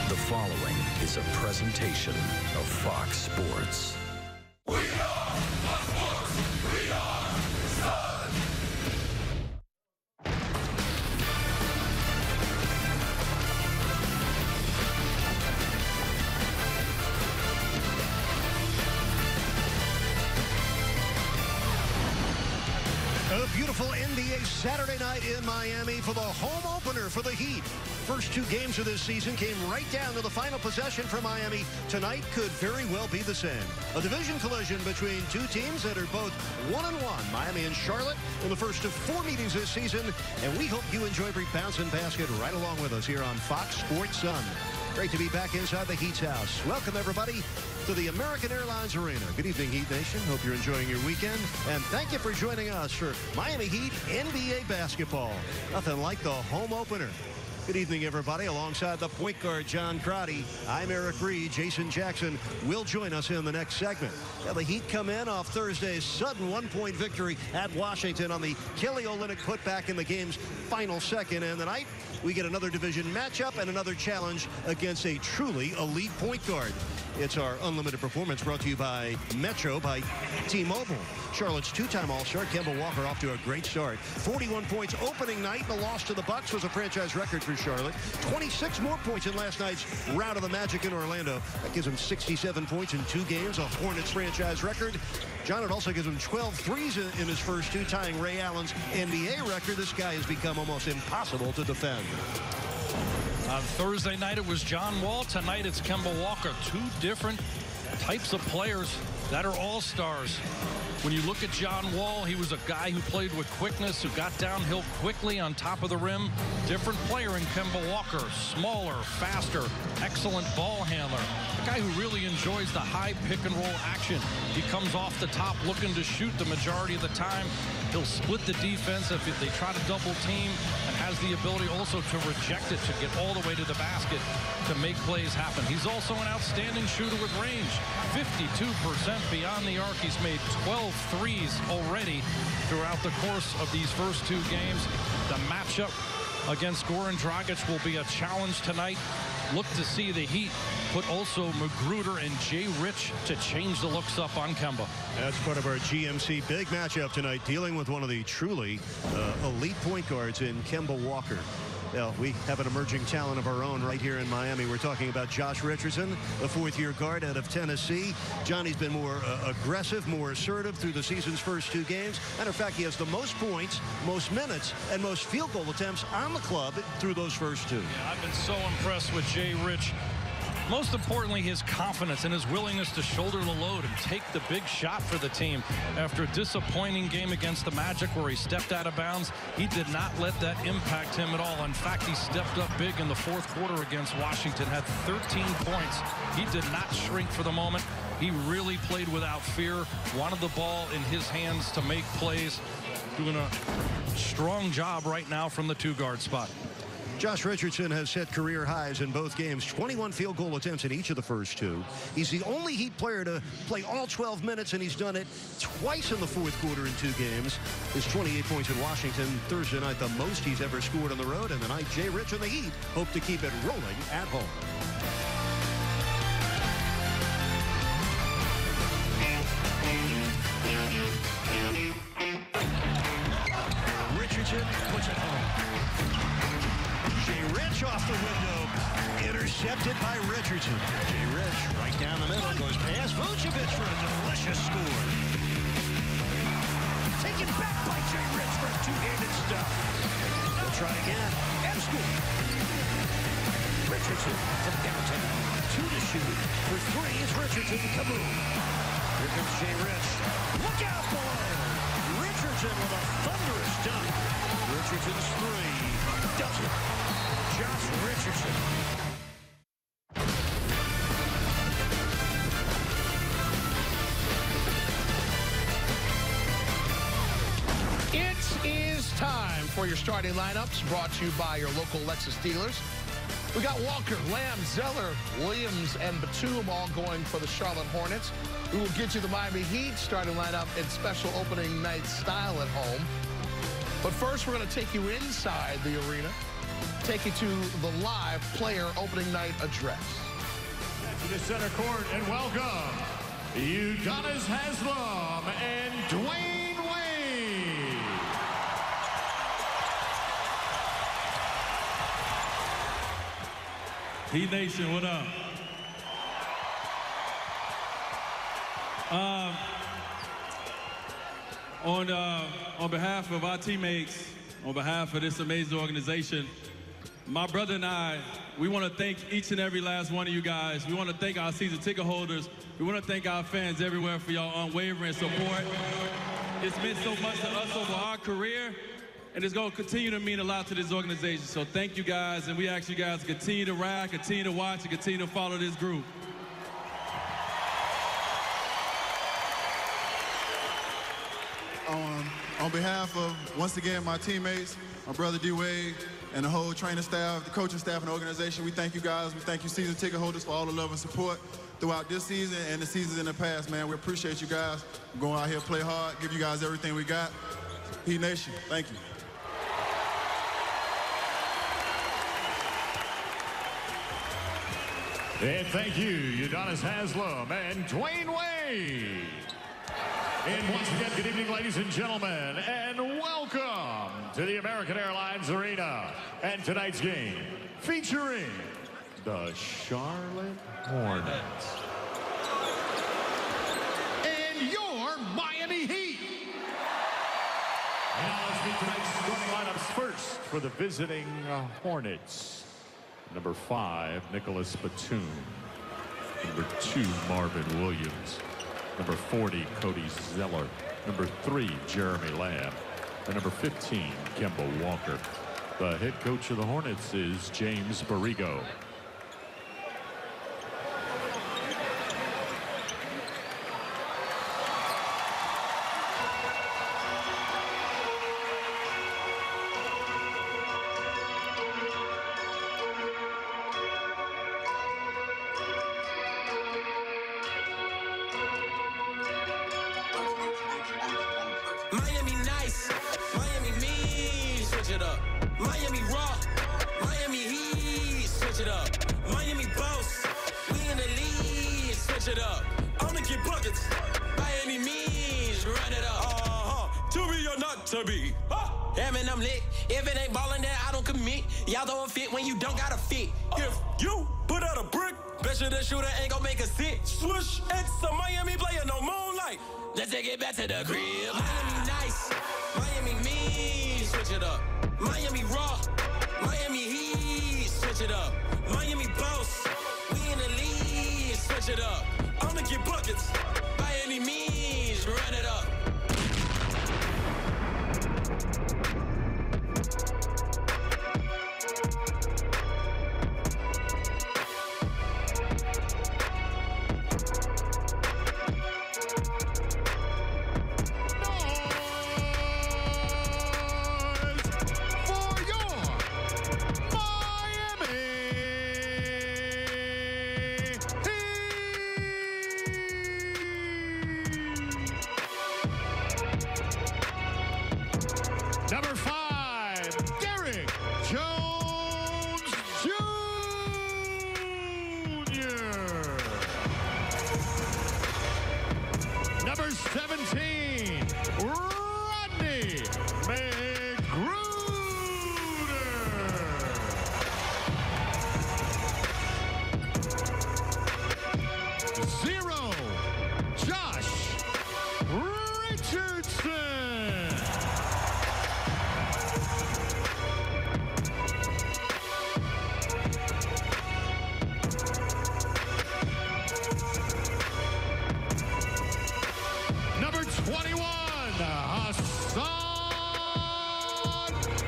The following is a presentation of Fox Sports. We are Fox Sports. We are Sun. A beautiful NBA Saturday night in Miami for the home opener for the Heat. First two games of this season came right down to the final possession for Miami. Tonight could very well be the same. A division collision between two teams that are both 1-1, Miami and Charlotte, in the first of four meetings this season. And we hope you enjoy every bounce and basket right along with us here on Fox Sports Sun. Great to be back inside the Heat's house. Welcome, everybody, to the American Airlines Arena. Good evening, Heat Nation. Hope you're enjoying your weekend. And thank you for joining us for Miami Heat NBA basketball. Nothing like the home opener. Good evening, everybody. Alongside the point guard, John Crotty, I'm Eric Reed. Jason Jackson will join us in the next segment. Now, the Heat come in off Thursday's sudden one-point victory at Washington on the Kelly Olynyk putback in the game's final second. And tonight, we get another division matchup and another challenge against a truly elite point guard. It's our unlimited performance brought to you by Metro by T-Mobile. Charlotte's two-time All-Star Kemba Walker off to a great start. 41 points opening night. The loss to the Bucks was a franchise record for Charlotte. 26 more points in last night's rout of the Magic in Orlando. That gives him 67 points in two games, a Hornets franchise record. John, it also gives him 12 threes in his first two, tying Ray Allen's NBA record. This guy has become almost impossible to defend. On Thursday night, it was John Wall. Tonight, it's Kemba Walker. Two different types of players that are all-stars. When you look at John Wall, he was a guy who played with quickness, who got downhill quickly on top of the rim. Different player in Kemba Walker. Smaller, faster, excellent ball handler. A guy who really enjoys the high pick-and-roll action. He comes off the top looking to shoot the majority of the time. He'll split the defense if they try to double team, and has the ability also to reject it, to get all the way to the basket to make plays happen. He's also an outstanding shooter with range. 52% beyond the arc. He's made 12 threes already throughout the course of these first two games. The matchup against Goran Dragic will be a challenge tonight. Look to see the Heat put also Magruder and Jay Rich to change the looks up on Kemba. That's part of our GMC big matchup tonight, dealing with one of the truly elite point guards in Kemba Walker. Well, we have an emerging talent of our own right here in Miami. We're talking about Josh Richardson, the fourth-year guard out of Tennessee. Johnny's been more aggressive, more assertive through the season's first two games. Matter of fact, he has the most points, most minutes, and most field goal attempts on the club through those first two. Yeah, I've been so impressed with Jay Rich. Most importantly, his confidence and his willingness to shoulder the load and take the big shot for the team. After a disappointing game against the Magic where he stepped out of bounds, he did not let that impact him at all. In fact, he stepped up big in the fourth quarter against Washington, had 13 points. He did not shrink for the moment. He really played without fear, wanted the ball in his hands to make plays. Doing a strong job right now from the two-guard spot. Josh Richardson has set career highs in both games, 21 field goal attempts in each of the first two. He's the only Heat player to play all 12 minutes, and he's done it twice in the fourth quarter in two games. His 28 points in Washington Thursday night, the most he's ever scored on the road. And tonight, Jay Rich and the Heat hope to keep it rolling at home. Richardson puts it home. Jay Rich off the window, intercepted by Richardson. Jay Rich right down the middle, goes past Vucevic for a delicious score. Taken back by Jay Rich for a two-handed stuff. They'll try again, and score. Richardson from downtown, two to shoot. For three, it's Richardson, kaboom. Here comes Jay Rich. Look out below. Richardson with a thunderous dunk. Richardson's three. Does it. Josh Richardson. It is time for your starting lineups, brought to you by your local Lexus dealers. We got Walker, Lamb, Zeller, Williams, and Batum all going for the Charlotte Hornets. We will get you the Miami Heat starting lineup in special opening night style at home. But first, we're going to take you inside the arena take you to the live player opening night address. To the center court and welcome Udonis Haslem and Dwayne Wade. Heat Nation, what up? On behalf of our teammates, on behalf of this amazing organization, my brother and I, we want to thank each and every last one of you guys. We want to thank our season ticket holders. We want to thank our fans everywhere for your unwavering support. It's meant so much to us over our career, and it's going to continue to mean a lot to this organization. So thank you guys, and we ask you guys to continue to ride, continue to watch, and continue to follow this group. On behalf of, once again, my teammates, my brother D. Wade, and the whole training staff, the coaching staff, and the organization, we thank you guys. We thank you season ticket holders for all the love and support throughout this season and the seasons in the past, man. We appreciate you guys. We're going out here, play hard, give you guys everything we got. Heat Nation, thank you. And thank you, Udonis Haslem and Dwayne Wade. And once again, good evening, ladies and gentlemen, and welcome to the American Airlines Arena. And tonight's game featuring the Charlotte Hornets and your Miami Heat. Now let's meet tonight's starting lineups first for the visiting Hornets. Number 5, Nicholas Batum. Number 2, Marvin Williams. Number 40, Cody Zeller. Number 3, Jeremy Lamb. And number 15, Kemba Walker. The head coach of the Hornets is James Borrego. Miami nice, Miami mean, switch it up. Miami raw, Miami Heat, switch it up. Miami boss, we in the lead, switch it up. I'ma get buckets, by any means, run it up. To be or not to be. Having I'm lit, if it ain't ballin' then I don't commit. Y'all don't fit when you don't gotta fit. If you put out a brick, bet you the shooter ain't gon' make a sit. Swoosh, it's a Miami player, no moonlight. Let's take it back to the crib. Miami nice, Miami mean, switch it up. Miami raw, Miami Heat, switch it up. Miami boss, we in the lead, switch it up. I'ma get buckets, by any means, run it up. Number 5, Derek Jones Jr. Number 17, Rodney McGruder. Zero, Josh Richardson. Number 21, Hassan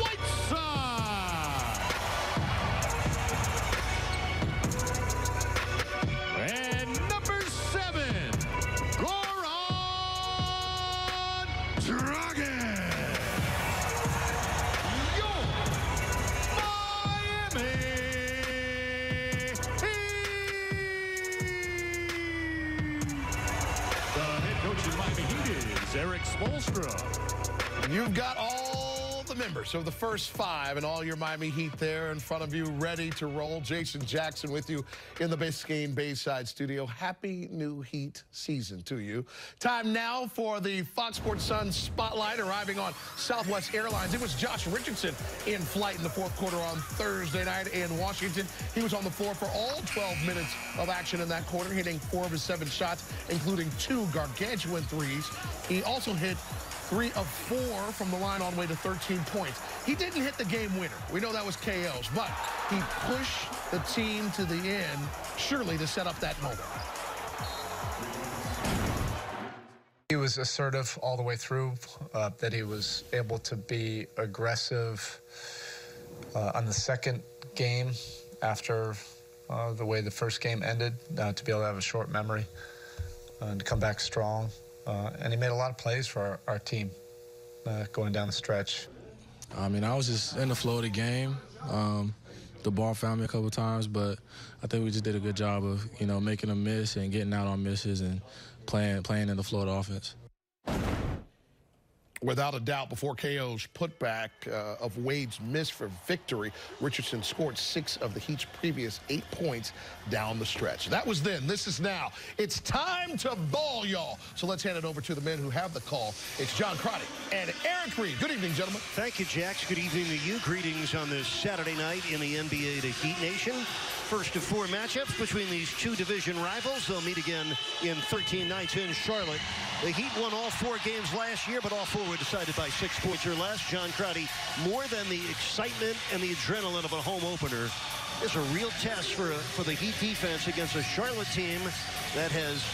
Whiteside. And number 7, Goran Dragic. Your Miami Heat. The head coach of Miami Heat is Eric Spoelstra. You've got all the members of the first 5 and all your Miami Heat there in front of you, ready to roll. Jason Jackson with you in the Biscayne Bayside studio. Happy new Heat season to you. Time now for the Fox Sports Sun Spotlight arriving on Southwest Airlines. It was Josh Richardson in flight in the fourth quarter on Thursday night in Washington. He was on the floor for all 12 minutes of action in that quarter, hitting 4 of his 7 shots, including 2 gargantuan threes. He also hit 3 of 4 from the line on way to 13 points. He didn't hit the game winner. We know that was KO's, but he pushed the team to the end, surely to set up that moment. He was assertive all the way through, that he was able to be aggressive on the second game after the way the first game ended, to be able to have a short memory and to come back strong. And he made a lot of plays for our team going down the stretch. I mean, I was just in the flow of the game. The ball found me a couple of times, but I think we just did a good job of, making a miss and getting out on misses and playing in the flow of the offense. Without a doubt, before KO's putback of Wade's miss for victory, Richardson scored 6 of the Heat's previous 8 points down the stretch. That was then. This is now. It's time to ball, y'all. So let's hand it over to the men who have the call. It's John Crotty and Eric Reed. Good evening, gentlemen. Thank you, Jax. Good evening to you. Greetings on this Saturday night in the NBA to Heat Nation. First of 4 matchups between these 2 division rivals. They'll meet again in 13 nights in Charlotte. The Heat won all 4 games last year, but all 4 were decided by 6 points or less. John Crotty, more than the excitement and the adrenaline of a home opener, is a real test for the Heat defense against a Charlotte team that has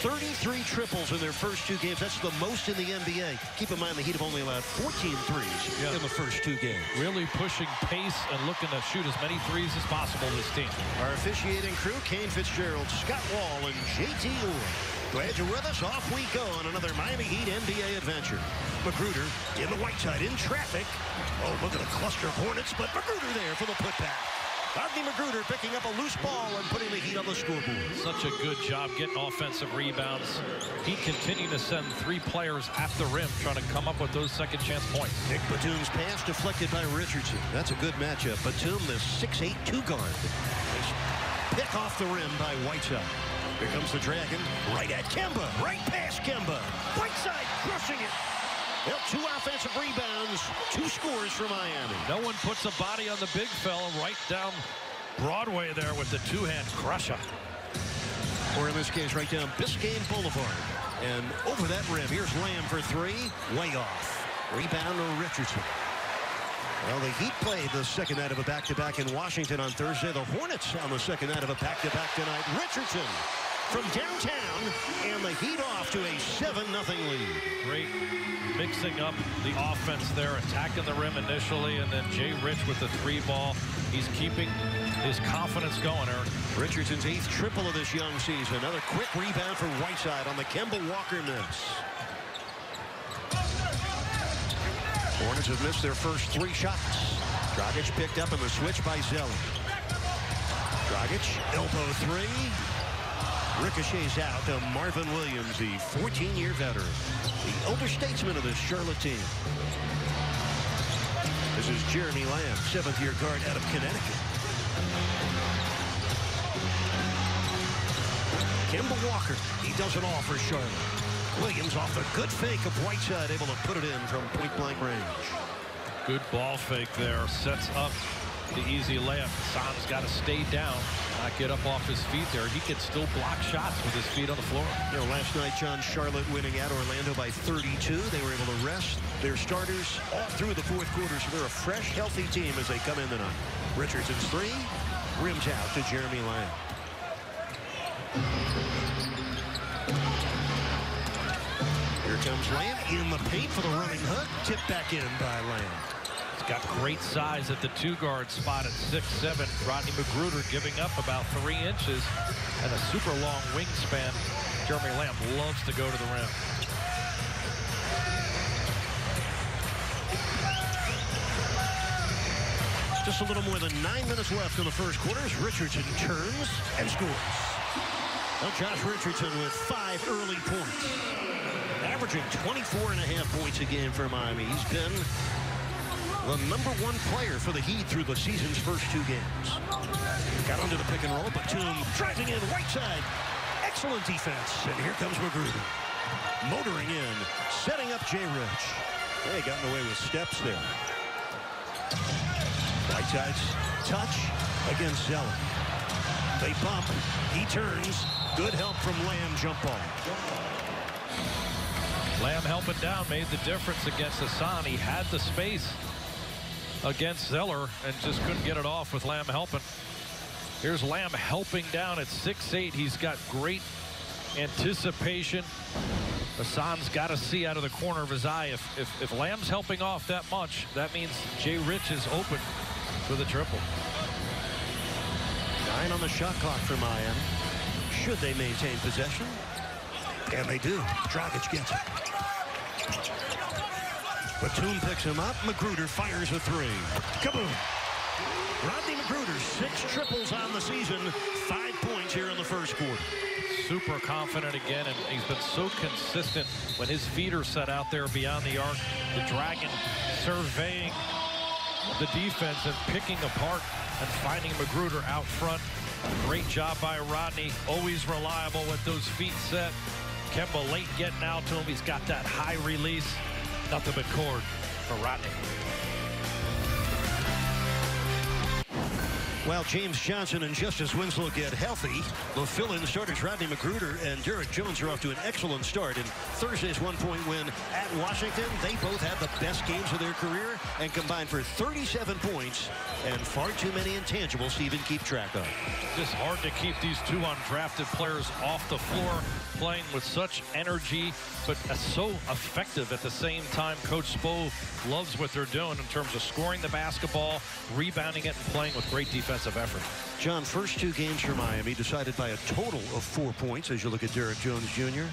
33 triples in their first 2 games. That's the most in the NBA. Keep in mind the Heat have only allowed 14 threes in the first 2 games. Really pushing pace and looking to shoot as many threes as possible, this team. Our officiating crew, Kane Fitzgerald, Scott Wall, and JT Orr. Glad you're with us. Off we go on another Miami Heat NBA adventure. Magruder in the white side in traffic. Oh, look at a cluster of Hornets, but Magruder there for the putback. Rodney Magruder picking up a loose ball and putting the Heat on the scoreboard. Such a good job getting offensive rebounds. Heat continue to send 3 players at the rim trying to come up with those second chance points. Nick Batum's pass deflected by Richardson. That's a good matchup. Batum, the 6'8" 2 guard. Pick off the rim by Whiteside. Here comes the Dragon. Right at Kemba. Right past Kemba. Whiteside crushing it. Well, 2 offensive rebounds, 2 scores for Miami. No one puts a body on the big fella right down Broadway there with the 2-hand crusher. Or in this case, right down Biscayne Boulevard. And over that rim, here's Lamb for 3. Way off. Rebound to Richardson. Well, the Heat played the second night of a back-to-back in Washington on Thursday. The Hornets on the second night of a back-to-back tonight. Richardson from downtown, and the Heat off to a 7-0 lead. Great mixing up the offense there, attacking the rim initially, and then Jay Rich with the 3 ball. He's keeping his confidence going, Eric. Richardson's 8th triple of this young season. Another quick rebound for Whiteside on the Kemba Walker miss. Hornets have missed their first 3 shots. Dragic picked up in the switch by Zeller. Dragic, elbow 3. Ricochets out to Marvin Williams, the 14-year veteran, the elder statesman of this Charlotte team. This is Jeremy Lamb, 7th-year guard out of Connecticut. Kemba Walker, he does it all for Charlotte. Williams off the good fake of Whiteside, able to put it in from point-blank range. Good ball fake there, sets up the easy layup. Hassan's got to stay down, not get up off his feet there. He can still block shots with his feet on the floor. Last night, John, Charlotte winning at Orlando by 32. They were able to rest their starters all through the fourth quarter, so they're a fresh, healthy team as they come in tonight. Richardson's 3, rims out to Jeremy Lamb. Here comes Lamb in the paint for the running hook. Tipped back in by Lamb. He's got great size at the 2-guard spot at 6'7". Rodney Magruder giving up about 3 inches and a super long wingspan. Jeremy Lamb loves to go to the rim. Just a little more than 9 minutes left in the first quarter as Richardson turns and scores. Well, Josh Richardson with 5 early points. Averaging 24.5 points a game for Miami. He's been the #1 player for the Heat through the season's first 2 games. Got under the pick and roll. Batum driving in Whiteside. Excellent defense. And here comes Magruder. Motoring in. Setting up Jay Rich. They got in the way with steps there. Whiteside's touch against Zeller. They bump. He turns. Good help from Lamb. Jump ball. Lamb helping down made the difference against Hassan. He had the space against Zeller and just couldn't get it off with Lamb helping. Here's Lamb helping down at 6'8". He's got great anticipation. Hassan's got to see out of the corner of his eye. If Lamb's helping off that much, that means Jay Rich is open for the triple. 9 on the shot clock for Miami. Should they maintain possession? And they do. Dragic gets it. Batum picks him up. Magruder fires a 3. Kaboom! Rodney Magruder, 6 triples on the season. 5 points here in the first quarter. Super confident again, and he's been so consistent when his feet are set out there beyond the arc. The Dragon surveying the defense and picking apart and finding Magruder out front. Great job by Rodney. Always reliable with those feet set. Kemba late getting out to him. He's got that high release. Nothing but cord for Rodney. While James Johnson and Justice Winslow get healthy, the fill-in starters Rodney Magruder and Derek Jones are off to an excellent start in Thursday's one-point win at Washington. They both had the best games of their career and combined for 37 points and far too many intangibles to even keep track of. Just hard to keep these 2 undrafted players off the floor, playing with such energy, but so effective at the same time. Coach Spo loves what they're doing in terms of scoring the basketball, rebounding it, and playing with great defensive effort. John, first 2 games for Miami decided by a total of 4 points as you look at Derek Jones Jr.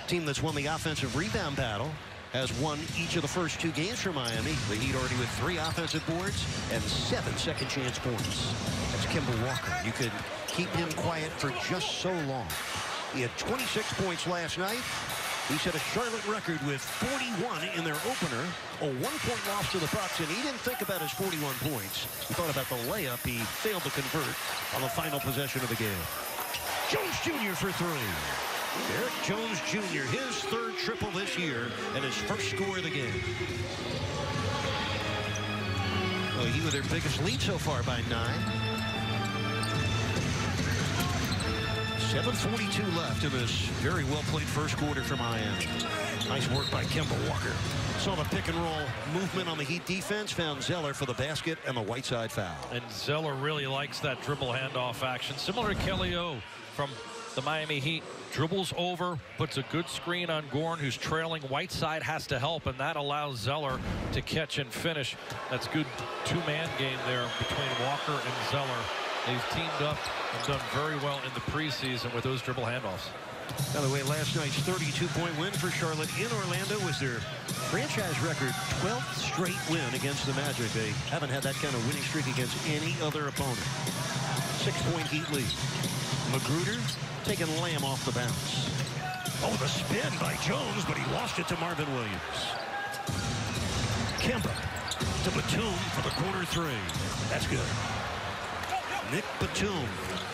Team that's won the offensive rebound battle has won each of the first 2 games for Miami. The Heat already with 3 offensive boards and 7 second chance points. That's Kemba Walker. You could keep him quiet for just so long. He had 26 points last night. He set a Charlotte record with 41 in their opener, a 1-point loss to the Bucks, and he didn't think about his 41 points. He thought about the layup he failed to convert on the final possession of the game. Jones Jr. for 3. Derek Jones Jr., his 3rd triple this year and his first score of the game. Well, he with their biggest lead so far by 9. 7:42 left in this very well-played first quarter for Miami. Nice work by Kemba Walker. Saw the pick-and-roll movement on the Heat defense, found Zeller for the basket and the Whiteside foul. And Zeller really likes that dribble handoff action, similar to Kelly O from the Miami Heat. Dribbles over, puts a good screen on Gorn, who's trailing. Whiteside has to help, and that allows Zeller to catch and finish. That's good 2-man game there between Walker and Zeller. They've teamed up and done very well in the preseason with those dribble handoffs. By the way, last night's 32-point win for Charlotte in Orlando was their franchise record 12th straight win against the Magic. They haven't had that kind of winning streak against any other opponent. 6-point Heat lead. Magruder taking Lamb off the bounce. Oh, the spin by Jones, but he lost it to Marvin Williams. Kemba to Batum for the corner 3. That's good. Nick Batum,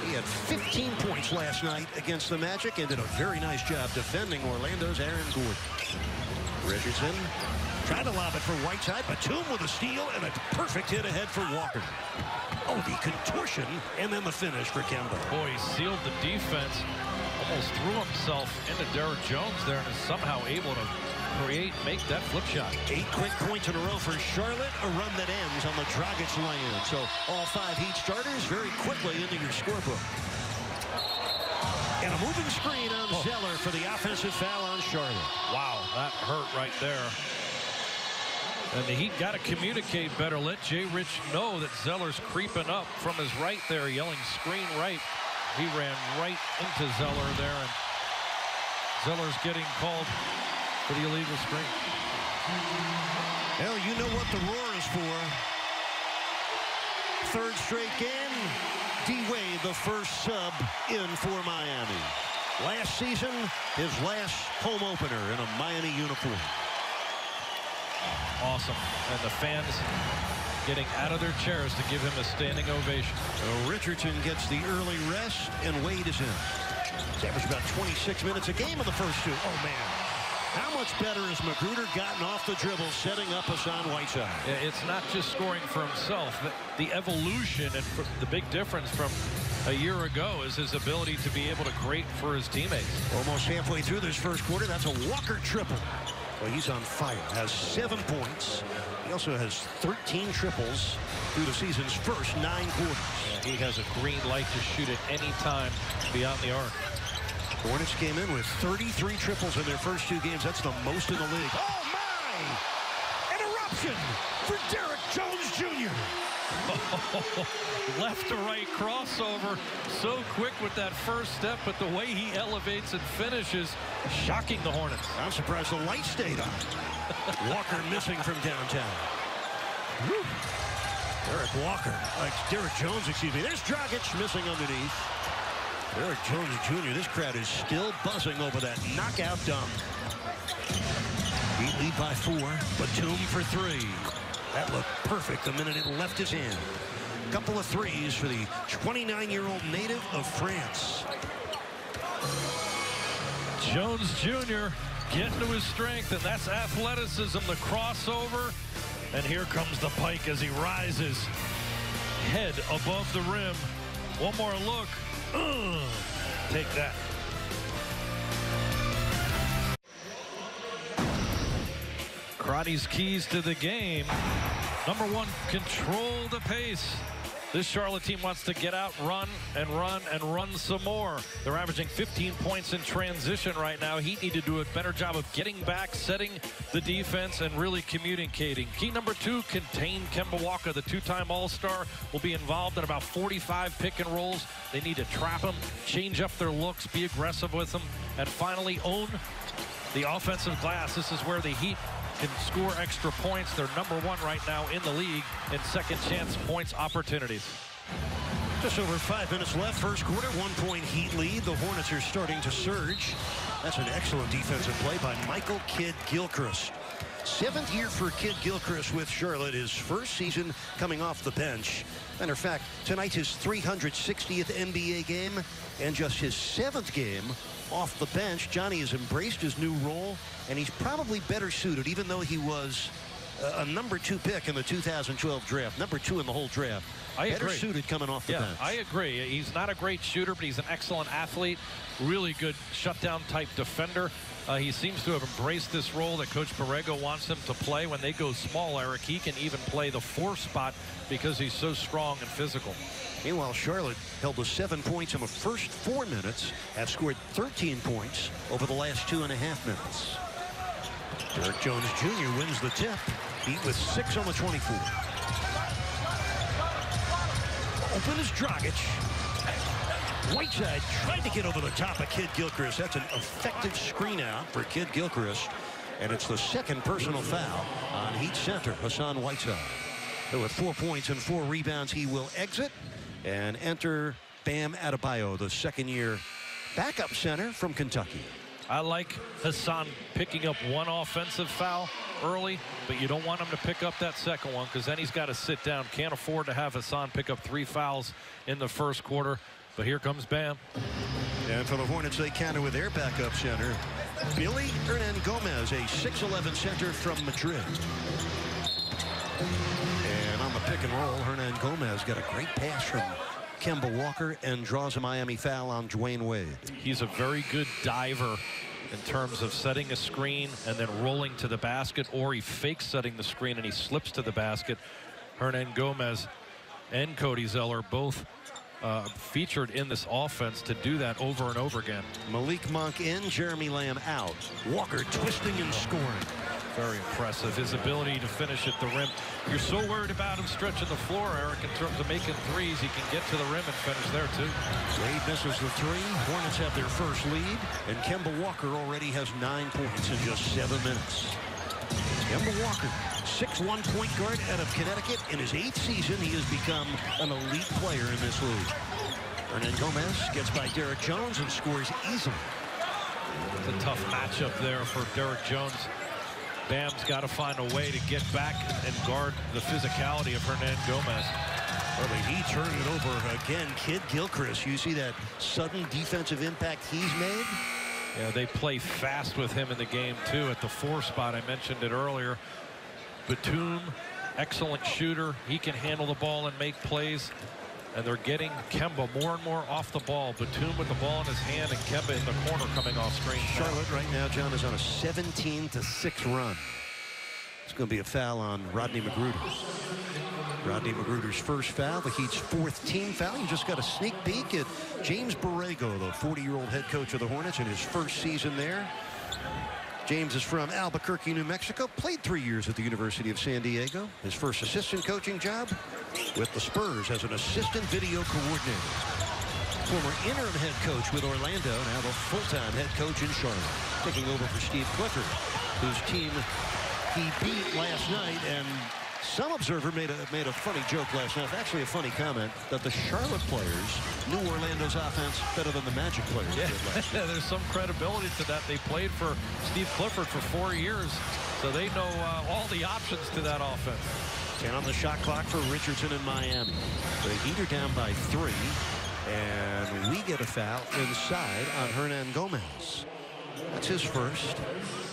he had 15 points last night against the Magic and did a very nice job defending Orlando's Aaron Gordon. Richardson tried to lob it for Whiteside. Batum with a steal and a perfect hit ahead for Walker. Oh, the contortion and then the finish for Kemba. Boy, he sealed the defense, almost threw himself into Derek Jones there and is somehow able to make that flip shot. 8 quick points in a row for Charlotte, a run that ends on the Dragic lay-in. So all 5 Heat starters very quickly into your scorebook. And a moving screen on Zeller for the offensive foul on Charlotte. Wow, that hurt right there. And the Heat got to communicate better. Let Jay Rich know that Zeller's creeping up from his right there, yelling screen right. He ran right into Zeller there, and Zeller's getting called for the illegal screen. Well, you know what the roar is for. 3rd straight game. D-Wade, the first sub in for Miami. Last season, his last home opener in a Miami uniform. awesome. And the fans getting out of their chairs to give him a standing ovation. So Richardson gets the early rest, and Wade is in. It's averaged about 26 minutes a game in the first two. Oh, man. How much better has Magruder gotten off the dribble, setting up Hassan Whiteside? It's not just scoring for himself. The evolution and the big difference from a year ago is his ability to be able to create for his teammates. Almost halfway through this first quarter, that's a Walker triple. Well, he's on fire. Has 7 points. He also has 13 triples through the season's first 9 quarters. Yeah, he has a green light to shoot at any time beyond the arc. Hornets came in with 33 triples in their first 2 games. That's the most in the league. Oh, my! Interruption for Derek Jones Jr. Left to right crossover. So quick with that first step, but the way he elevates and finishes, shocking the Hornets. I'm surprised the light stayed on. Walker missing from downtown. Woo. Derek Jones, excuse me. There's Dragic missing underneath. Derek Jones Jr., this crowd is still buzzing over that knockout dunk. Heat lead by 4. Batum for 3. That looked perfect the minute it left his hand. Couple of threes for the 29-year-old native of France. Jones Jr. getting to his strength, and that's athleticism, the crossover. And here comes the pike as he rises. Head above the rim. One more look. Take that. Crotty's keys to the game. Number 1, control the pace. This Charlotte team wants to get out, run, and run, and run some more. They're averaging 15 points in transition right now. Heat need to do a better job of getting back, setting the defense, and really communicating. Key number 2, contain Kemba Walker. The 2-time All-Star will be involved in about 45 pick and rolls. They need to trap him, change up their looks, be aggressive with them, and finally own the offensive glass. This is where the Heat can score extra points. They're number 1 right now in the league in second chance points opportunities. Just over 5 minutes left, first quarter, 1-point Heat lead. The Hornets are starting to surge. That's an excellent defensive play by Michael Kidd-Gilchrist. 7th year for Kidd-Gilchrist with Charlotte, his first season coming off the bench. Matter of fact, tonight's his 360th NBA game and just his 7th game off the bench. Johnny has embraced his new role, and he's probably better suited, even though he was a number 2 pick in the 2012 draft, number 2 in the whole draft. Better suited coming off the bench. I agree. He's not a great shooter, but he's an excellent athlete, really good shutdown type defender. He seems to have embraced this role that Coach Borrego wants him to play. When they go small, Eric, he can even play the 4 spot because he's so strong and physical. Meanwhile, Charlotte held to 7 points in the first 4 minutes, have scored 13 points over the last 2.5 minutes. Derek Jones Jr. wins the tip. Heat with 6 on the 24. Open is Dragic. Whiteside tried to get over the top of Kidd-Gilchrist. That's an effective screen out for Kidd-Gilchrist. And it's the 2nd personal foul on Heat center, Hassan Whiteside. So with 4 points and 4 rebounds, he will exit and enter Bam Adebayo, the 2nd-year backup center from Kentucky. I like Hassan picking up 1 offensive foul early, but you don't want him to pick up that second one because then he's got to sit down. Can't afford to have Hassan pick up 3 fouls in the first quarter. But here comes Bam. And for the Hornets, they counter with their backup center, Billy Hernangomez, a 6'11 center from Madrid. And on the pick and roll, Hernangomez got a great pass from Kemba Walker and draws a Miami foul on Dwayne Wade. He's a very good diver in terms of setting a screen and then rolling to the basket, or he fakes setting the screen and he slips to the basket. Hernangomez and Cody Zeller both featured in this offense to do that over and over again. Malik Monk in, Jeremy Lamb out. Walker twisting and scoring. Very impressive. His ability to finish at the rim. You're so worried about him stretching the floor, Eric, in terms of making threes. He can get to the rim and finish there, too. Wade misses the 3. Hornets have their first lead, and Kemba Walker already has 9 points in just 7 minutes. Kemba Walker, 6'1" point guard out of Connecticut. In his 8th season, he has become an elite player in this league. Hernangomez gets by Derek Jones and scores easily. It's a tough matchup there for Derek Jones. Bam's got to find a way to get back and guard the physicality of Hernan Gomez. Well, the Heat turn it over again. Kid Gilchrist, you see that sudden defensive impact he's made? Yeah, they play fast with him in the game, too, at the 4 spot. I mentioned it earlier. Batum, excellent shooter. He can handle the ball and make plays. And they're getting Kemba more and more off the ball. Batum with the ball in his hand and Kemba in the corner coming off screen. Charlotte right now, John, is on a 17-6 run. It's going to be a foul on Rodney McGruder. Rodney McGruder's first foul, the Heat's 4th team foul. You just got a sneak peek at James Borrego, the 40-year-old head coach of the Hornets in his first season there. James is from Albuquerque, New Mexico, played 3 years at the University of San Diego. His first assistant coaching job with the Spurs as an assistant video coordinator. Former interim head coach with Orlando, now the full-time head coach in Charlotte. Taking over for Steve Clifford, whose team he beat last night, and some observer made a funny joke last night, actually a funny comment, that the Charlotte players knew Orlando's offense better than the Magic players did last night. There's some credibility to that. They played for Steve Clifford for 4 years, so they know all the options to that offense. 10 on the shot clock for Richardson in Miami. The Heat are down by 3, and we get a foul inside on Hernan Gomez. That's his first,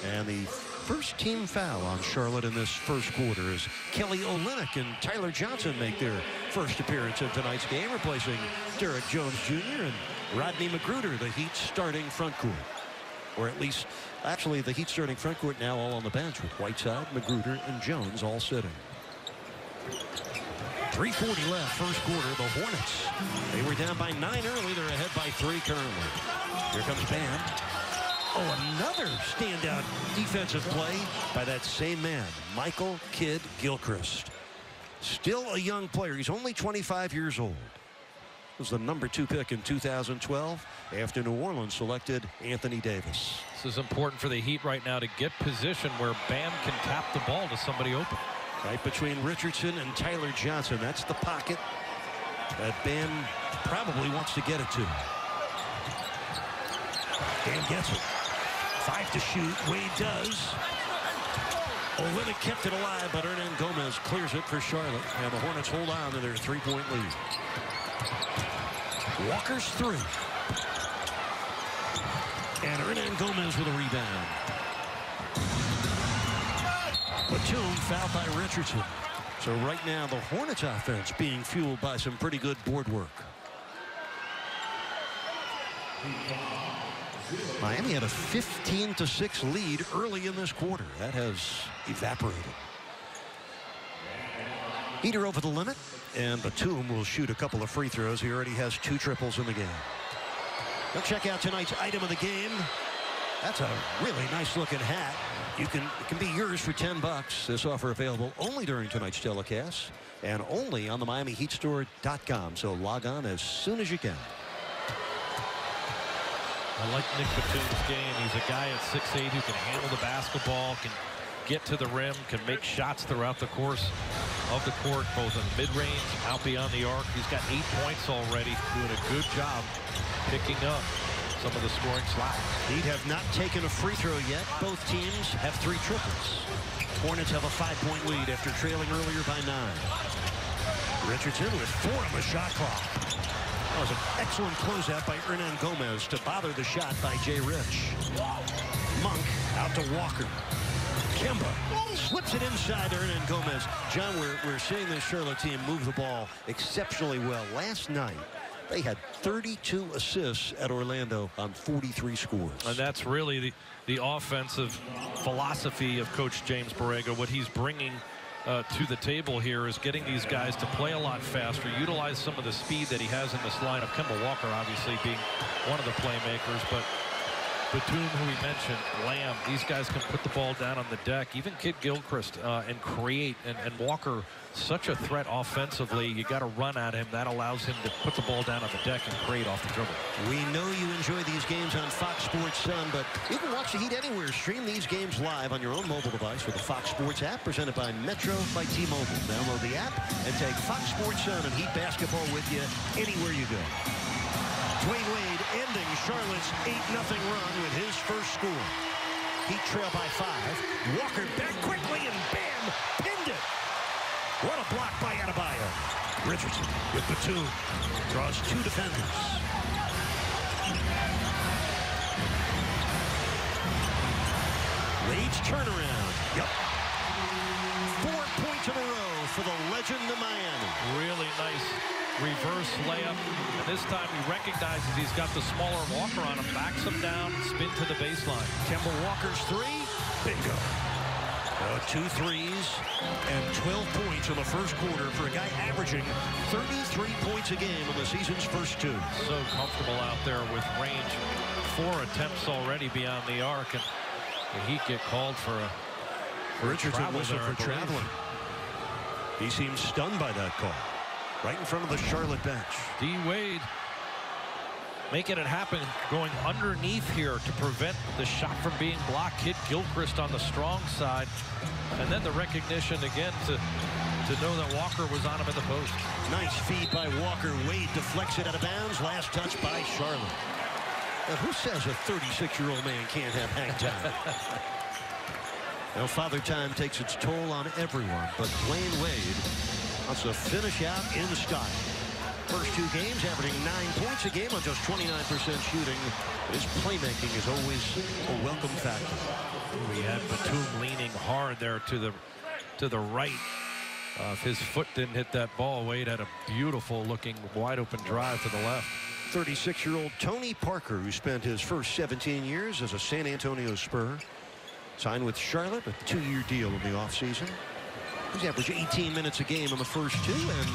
and the first team foul on Charlotte in this first quarter as Kelly Olynyk and Tyler Johnson make their first appearance in tonight's game, replacing Derek Jones Jr. and Rodney McGruder, the Heat starting front court. Or at least, actually, the Heat starting front court now all on the bench with Whiteside, McGruder, and Jones all sitting. 3:40 left, first quarter. The Hornets, they were down by 9 early. They're ahead by 3 currently. Here comes Bam. Oh, another standout defensive play by that same man, Michael Kidd Gilchrist. Still a young player. He's only 25 years old. Was the number 2 pick in 2012 after New Orleans selected Anthony Davis. This is important for the Heat right now to get position where Bam can tap the ball to somebody open. Right between Richardson and Tyler Johnson. That's the pocket that Bam probably wants to get it to. Bam gets it. 5 to shoot. Wade does. Olynyk kept it alive, but Hernan Gomez clears it for Charlotte. And the Hornets hold on to their 3-point lead. Walker's 3. And Hernan Gomez with a rebound. Batum fouled by Richardson. So right now the Hornets offense being fueled by some pretty good board work. Miami had a 15-6 lead early in this quarter. That has evaporated. Heat are over the limit, and Batum will shoot a couple of free throws. He already has 2 triples in the game. Now check out tonight's item of the game. That's a really nice looking hat. It can be yours for $10. This offer available only during tonight's telecast and only on the MiamiHeatStore.com. So log on as soon as you can. I like Nick Batum's game. He's a guy at 6'8" who can handle the basketball, can get to the rim, can make shots throughout the course of the court, both in mid-range, out beyond the arc. He's got 8 points already, doing a good job picking up some of the scoring slack. Heat have not taken a free throw yet. Both teams have 3 triples. Hornets have a 5-point lead after trailing earlier by 9. Richardson with 4 on the shot clock. That was an excellent closeout by Hernan Gomez to bother the shot by Jay Rich. Monk out to Walker. Kemba slips it inside to Hernan Gomez. John, we're seeing this Charlotte team move the ball exceptionally well. Last night, they had 32 assists at Orlando on 43 scores. And that's really the offensive philosophy of Coach James Borrego. What he's bringing to the table here is getting these guys to play a lot faster, utilize some of the speed that he has in this lineup. Kemba Walker obviously being one of the playmakers, but Batum, who we mentioned, Lamb, these guys can put the ball down on the deck. Even Kidd Gilchrist and create. And Walker, such a threat offensively. You got to run at him. That allows him to put the ball down on the deck and create off the dribble. We know you enjoy these games on Fox Sports Sun, but you can watch the Heat anywhere. Stream these games live on your own mobile device with the Fox Sports app presented by Metro by T-Mobile. Download the app and take Fox Sports Sun and Heat basketball with you anywhere you go. Dwayne Wade ending Charlotte's 8-0 run with his first score. Heat trail by 5. Walker back quickly and bam, pinned it. What a block by Adebayo. Richardson with Batum. Draws 2 defenders. Wade's turnaround. Yep. 4 points in a row for the legend of Miami. Really nice reverse layup. And this time he recognizes he's got the smaller Walker on him. Backs him down, spin to the baseline. Kemba Walker's 3. Bingo. 2 threes and 12 points in the first quarter for a guy averaging 33 points a game in the season's first 2. So comfortable out there with range. 4 attempts already beyond the arc, and the Heat get called for a Richardson travel whistle there, for traveling. He seems stunned by that call. Right in front of the Charlotte bench. D. Wade making it happen, going underneath here to prevent the shot from being blocked. Hit Gilchrist on the strong side. And then the recognition again to know that Walker was on him in the post. Nice feed by Walker. Wade deflects it out of bounds. Last touch by Charlotte. Now, who says a 36-year-old man can't have hang time? Now, father time takes its toll on everyone, but Dwayne Wade wants to finish out in style. First 2 games averaging 9 points a game on just 29% shooting. His playmaking is always a welcome factor. We had Batum leaning hard there to the right. If his foot didn't hit that ball, Wade had a beautiful looking wide open drive to the left. 36-year-old Tony Parker, who spent his first 17 years as a San Antonio Spur, signed with Charlotte, a 2-year deal in the offseason. He's averaged 18 minutes a game in the first 2, and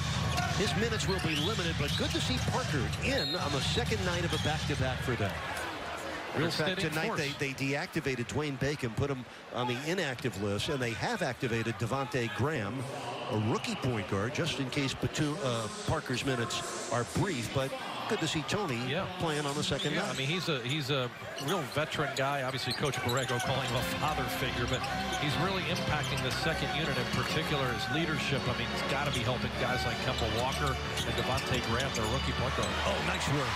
his minutes will be limited, but good to see Parker in on the second night of a back-to-back for them. In fact, tonight they deactivated Dwayne Bacon, put him on the inactive list, and they have activated Devontae Graham, a rookie point guard, just in case Parker's minutes are brief. But good to see Tony playing on the second night. I mean, he's a real veteran guy. Obviously, Coach Borrego calling him a father figure, but he's really impacting the second unit, in particular his leadership. I mean, he's got to be helping guys like Kemba Walker and Devontae Graham, their rookie point guard. Oh, nice work.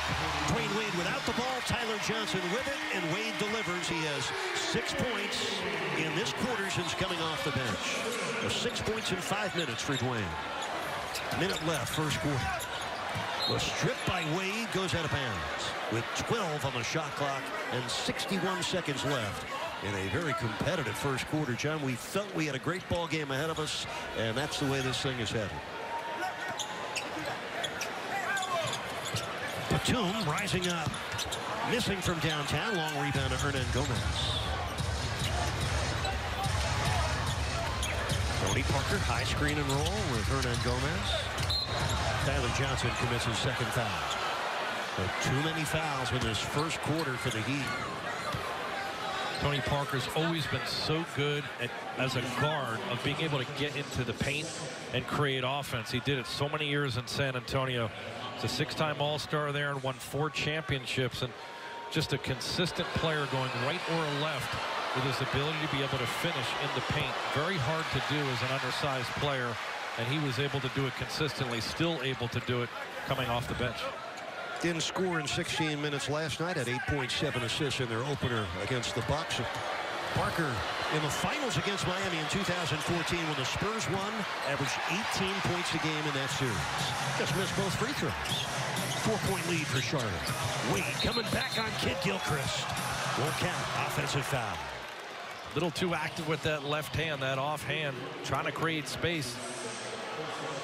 Dwayne Wade without the ball, Tyler Johnson with it, and Wade delivers. He has 6 points in this quarter since coming off the bench. 6 points in 5 minutes for Dwayne. Minute left, first quarter. The strip by Wade goes out of bounds with 12 on the shot clock and 61 seconds left in a very competitive first quarter. John, we felt we had a great ball game ahead of us, and that's the way this thing is headed. Batum rising up, missing from downtown. Long rebound to Hernan Gomez. Tony Parker, high screen and roll with Hernan Gomez. Tyler Johnson commits his second foul. But too many fouls in this first quarter for the Heat. Tony Parker's always been so good as a guard of being able to get into the paint and create offense. He did it so many years in San Antonio. He's a 6-time All-Star there and won 4 championships, and just a consistent player going right or left with his ability to be able to finish in the paint. Very hard to do as an undersized player, and he was able to do it consistently, still able to do it coming off the bench. Didn't score in 16 minutes last night, had 8.7 assists in their opener against the Bucks. Parker in the finals against Miami in 2014 when the Spurs won, averaged 18 points a game in that series. Just missed both free throws. 4-point lead for Charlotte. Wade coming back on Kid Gilchrist. Won't count. Offensive foul. Little too active with that left hand, that offhand, trying to create space.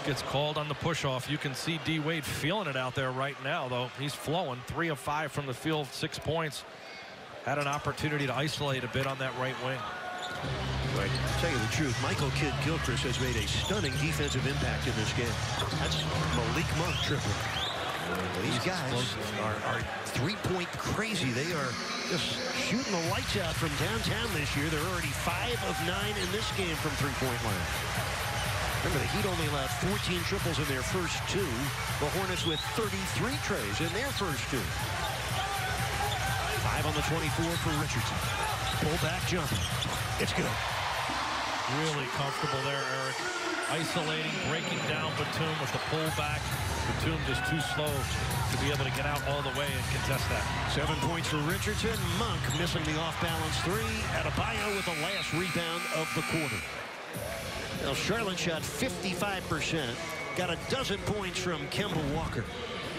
Gets called on the push-off. You can see D. Wade feeling it out there right now, though. He's flowing. 3 of 5 from the field, 6 points. Had an opportunity to isolate a bit on that right wing. Right. To tell you the truth, Michael Kidd Gilchrist has made a stunning defensive impact in this game. That's Malik Monk tripling. These guys are three-point crazy. They are just shooting the lights out from downtown this year. They're already 5 of 9 in this game from three-point line. Remember, the Heat only allowed 14 triples in their first 2. The Hornets with 33 trays in their first 2. 5 on the 24 for Richardson. Pull back jumper. It's good. Really comfortable there, Eric. Isolating, breaking down Batum with the pullback. Batum just too slow to be able to get out all the way and contest that. 7 points for Richardson. Monk missing the off-balance three. Adebayo with the last rebound of the quarter. Now Charlotte shot 55%. Got a dozen points from Kemba Walker.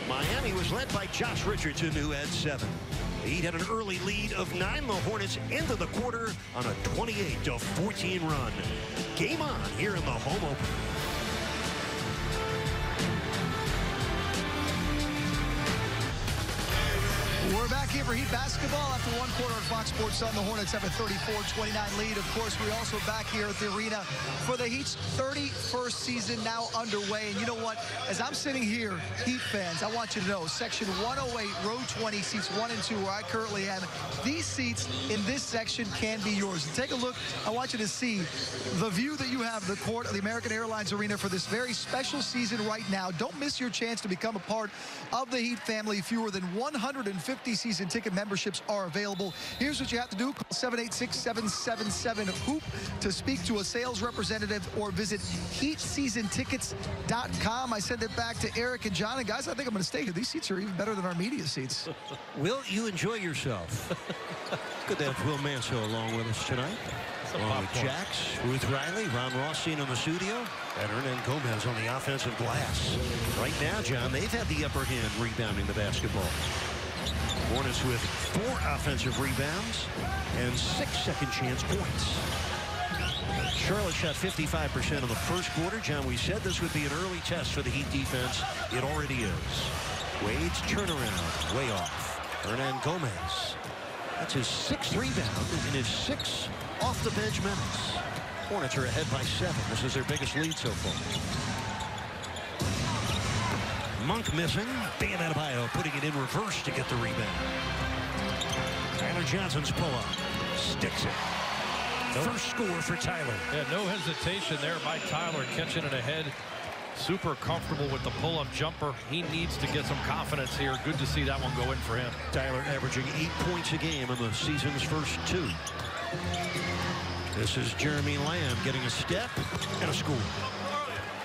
Miami was led by Josh Richardson, who had 7. The Heat had an early lead of 9. The Hornets into the quarter on a 28-14 run. Game on here in the home opener. We're back here for Heat basketball after one quarter of Fox Sports Sun. The Hornets have a 34-29 lead. Of course, we're also back here at the arena for the Heat's 31st season now underway. And you know what? As I'm sitting here, Heat fans, I want you to know, section 108, row 20, seats 1 and 2, where I currently am, these seats in this section can be yours. And take a look. I want you to see the view that you have, the court of the American Airlines Arena for this very special season right now. Don't miss your chance to become a part of the Heat family. Fewer than 150 season ticket memberships are available. Here's what you have to do. Call 786-777-HOOP to speak to a sales representative or visit heatseasontickets.com. I send it back to Eric and John. And guys, I think I'm going to stay here. These seats are even better than our media seats. Will you enjoy yourself? Good to have Will Manso along with us tonight. Along with Jax, Ruth Riley, Ron Rothstein in the studio, and Hernan Gomez on the offensive glass. Right now, John, they've had the upper hand rebounding the basketball. Hornets with 4 offensive rebounds and 6 second chance points. Charlotte shot 55% of the first quarter. John, we said this would be an early test for the Heat defense. It already is. Wade's turnaround way off. Hernan Gomez. That's his 6th rebound and his 6 off the bench minutes. Hornets are ahead by 7. This is their biggest lead so far. Monk missing. Bam Adebayo putting it in reverse to get the rebound. Tyler Johnson's pull-up. Sticks it. First score for Tyler. Yeah, no hesitation there by Tyler, catching it ahead. Super comfortable with the pull-up jumper. He needs to get some confidence here. Good to see that one go in for him. Tyler averaging 8 points a game in the season's first 2. This is Jeremy Lamb getting a step and a score.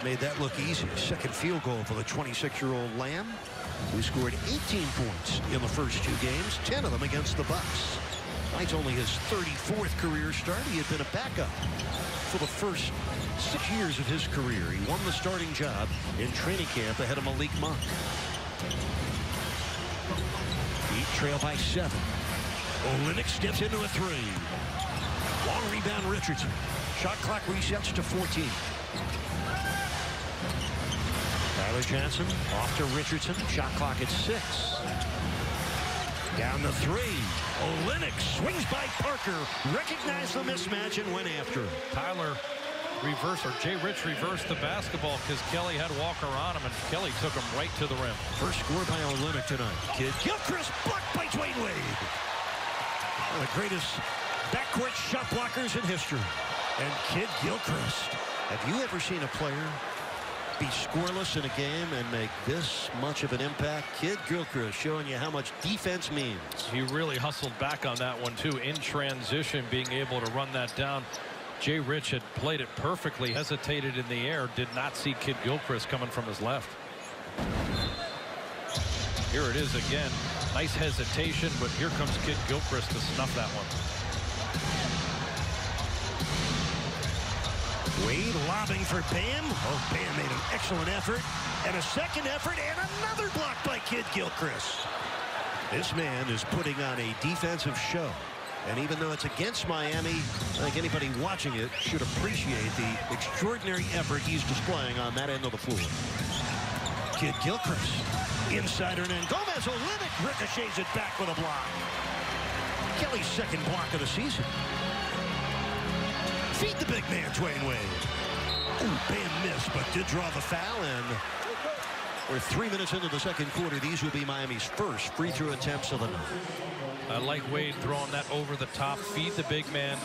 Made that look easy. Second field goal for the 26-year-old Lamb, who scored 18 points in the first 2 games, 10 of them against the Bucks. Tonight's only his 34th career start. He had been a backup for the first 6 years of his career. He won the starting job in training camp ahead of Malik Monk. Heat trail by 7. Olynyk steps into a 3. Long rebound Richardson. Shot clock resets to 14. Tyler Johnson off to Richardson. Shot clock at 6. Down the 3. Olynyk swings by Parker. Recognized the mismatch and went after. Tyler reversed, or Jay Rich reversed the basketball because Kelly had Walker on him, and Kelly took him right to the rim. First score by Olynyk tonight. Kid Gilchrist blocked by Dwayne Wade. One of the greatest backcourt shot blockers in history. And Kid Gilchrist. Have you ever seen a player be scoreless in a game and make this much of an impact? Kid Gilchrist showing you how much defense means. He really hustled back on that one too, in transition, being able to run that down. Jay Rich had played it perfectly, hesitated in the air, did not see Kid Gilchrist coming from his left. Here it is again. Nice hesitation, but here comes Kid Gilchrist to snuff that one. Wade lobbing for Bam. Oh, Bam made an excellent effort. And a second effort and another block by Kid Gilchrist. This man is putting on a defensive show. And even though it's against Miami, I think anybody watching it should appreciate the extraordinary effort he's displaying on that end of the floor. Kid Gilchrist. Insider and Gomez. Olynyk ricochets it back with a block. Kelly's second block of the season. Feed the big man, Dwayne Wade. Ooh, Bam missed, but did draw the foul, and we're 3 minutes into the second quarter. These will be Miami's first free throw attempts of the night. I like Wade throwing that over the top. Feed the big man.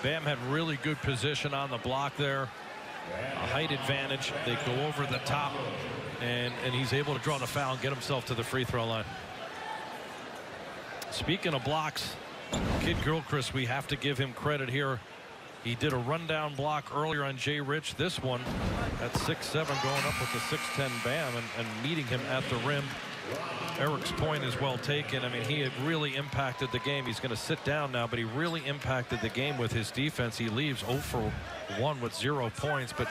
Bam had really good position on the block there. A height advantage. They go over the top, and he's able to draw the foul and get himself to the free throw line. Speaking of blocks, Kid Gilchrist, we have to give him credit here. He did a rundown block earlier on Jay Rich. This one at 6'7", going up with the 6'10" Bam and meeting him at the rim. Eric's point is well taken. I mean, he had really impacted the game. He's going to sit down now, but he really impacted the game with his defense. He leaves 0 for 1 with 0 points, but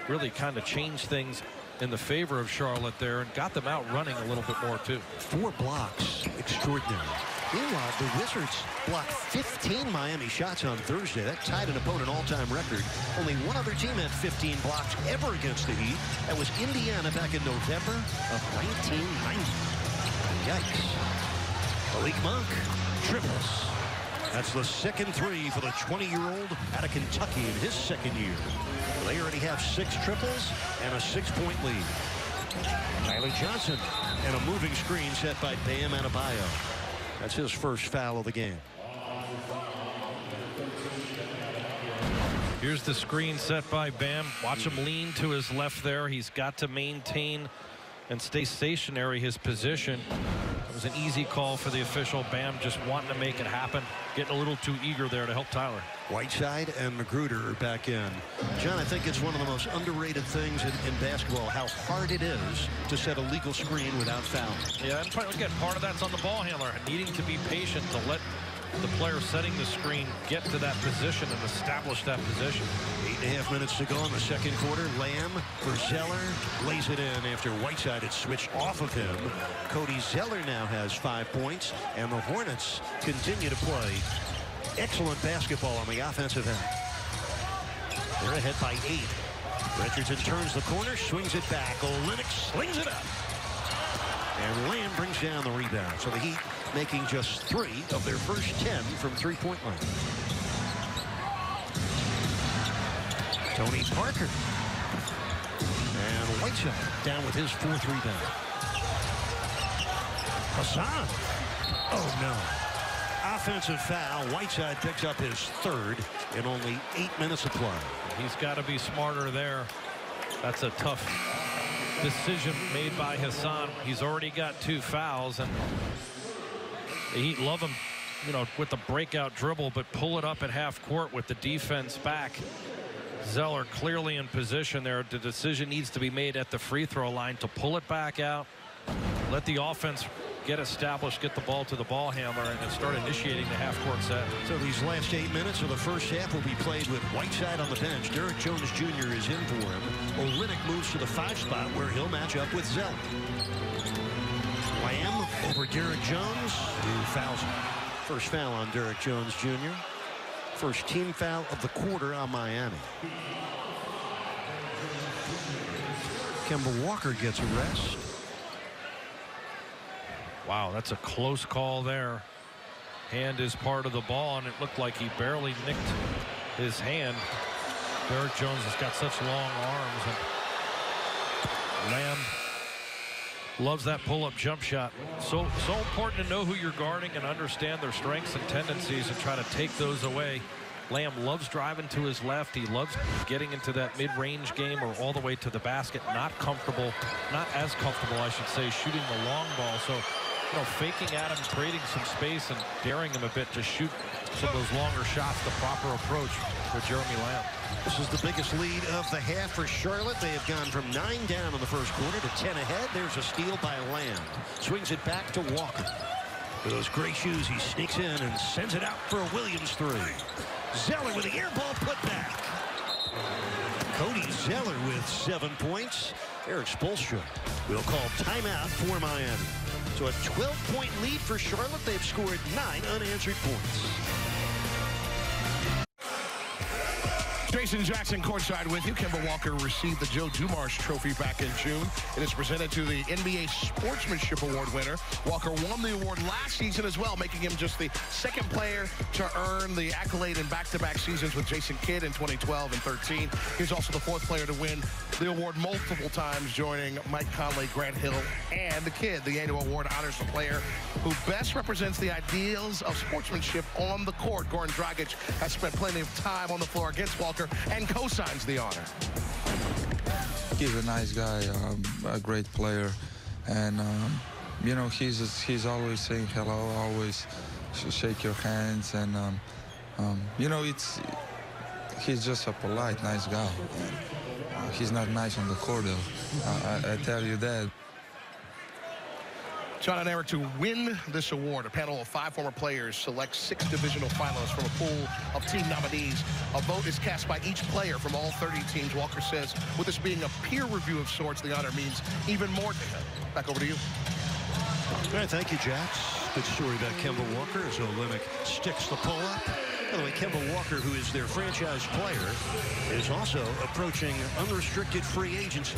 really kind of changed things in the favor of Charlotte there and got them out running a little bit more too. 4 blocks, extraordinary. Meanwhile, the Wizards blocked 15 Miami shots on Thursday. That tied an opponent all-time record. Only one other team had 15 blocks ever against the Heat. That was Indiana back in November of 1990. Yikes. Malik Monk triples. That's the second 3 for the 20-year-old out of Kentucky in his second year. They already have 6 triples and a 6-point lead. Tyler Johnson and a moving screen set by Bam Adebayo. That's his first foul of the game. Here's the screen set by Bam. Watch him lean to his left there. He's got to maintain and stay stationary his position. It was an easy call for the official. Bam just wanting to make it happen. Getting a little too eager there to help Tyler. Whiteside and Magruder are back in. John, I think it's one of the most underrated things in basketball, how hard it is to set a legal screen without fouling. Yeah, and again, part of that's on the ball handler, needing to be patient to let the player setting the screen get to that position and establish that position. 8.5 minutes to go in the second quarter. Lamb for Zeller. Lays it in after Whiteside had switched off of him. Cody Zeller now has 5 points, and the Hornets continue to play excellent basketball on the offensive end. They're ahead by 8. Richardson turns the corner, swings it back. Olynyk slings it up. And Lamb brings down the rebound. So the Heat making just 3 of their first 10 from three-point line. Tony Parker. And Whiteside down with his 4th rebound. Hassan. Oh, no. Offensive foul. Whiteside picks up his 3rd in only 8 minutes of play. He's got to be smarter there. That's a tough decision made by Hassan. He's already got 2 fouls, and the Heat love him, you know, with the breakout dribble, but pull it up at half court with the defense back. Zeller clearly in position there. The decision needs to be made at the free throw line to pull it back out, let the offense get established, get the ball to the ball handler, and start initiating the half-court set. So these last 8 minutes of the first half will be played with Whiteside on the bench. Derek Jones Jr. is in for him. Olynyk moves to the 5 spot where he'll match up with Zeller. Lamb over Derek Jones, who fouls him. First foul on Derek Jones Jr. First team foul of the quarter on Miami. Kemba Walker gets a rest. Wow, that's a close call there. Hand is part of the ball, and it looked like he barely nicked his hand. Derek Jones has got such long arms, and Lamb loves that pull-up jump shot. So important to know who you're guarding and understand their strengths and tendencies and try to take those away. Lamb loves driving to his left. He loves getting into that mid-range game or all the way to the basket. Not as comfortable, I should say, shooting the long ball. So, you know, faking at him, creating some space, and daring him a bit to shoot some of those longer shots, the proper approach for Jeremy Lamb. This is the biggest lead of the half for Charlotte. They have gone from 9 down in the first quarter to 10 ahead. There's a steal by Lamb. Swings it back to Walker. With those gray shoes, he sneaks in and sends it out for a Williams 3. Zeller with the air ball put back. Cody Zeller with 7 points. Eric Spoelstra will call timeout for Miami. So a 12-point lead for Charlotte. They've scored 9 unanswered points. Jason Jackson courtside with you. Kemba Walker received the Joe Dumars Trophy back in June. It is presented to the NBA Sportsmanship Award winner. Walker won the award last season as well, making him just the 2nd player to earn the accolade in back-to-back seasons with Jason Kidd in 2012 and 13. He's also the 4th player to win the award multiple times, joining Mike Conley, Grant Hill, and the Kidd. The annual award honors the player who best represents the ideals of sportsmanship on the court. Goran Dragic has spent plenty of time on the floor against Walker and co-signs the honor. He's a nice guy, a great player, and you know, he's always saying hello, always shake your hands, and you know, he's just a polite, nice guy. He's not nice on the court, though. I tell you that. John and Eric, to win this award, a panel of 5 former players selects 6 divisional finalists from a pool of team nominees. A vote is cast by each player from all 30 teams. Walker says, with this being a peer review of sorts, the honor means even more to him. Back over to you. All right, thank you, Jax. Good story about Kemba Walker as Olynyk sticks the pull-up. By the way, Kemba Walker, who is their franchise player, is also approaching unrestricted free agency.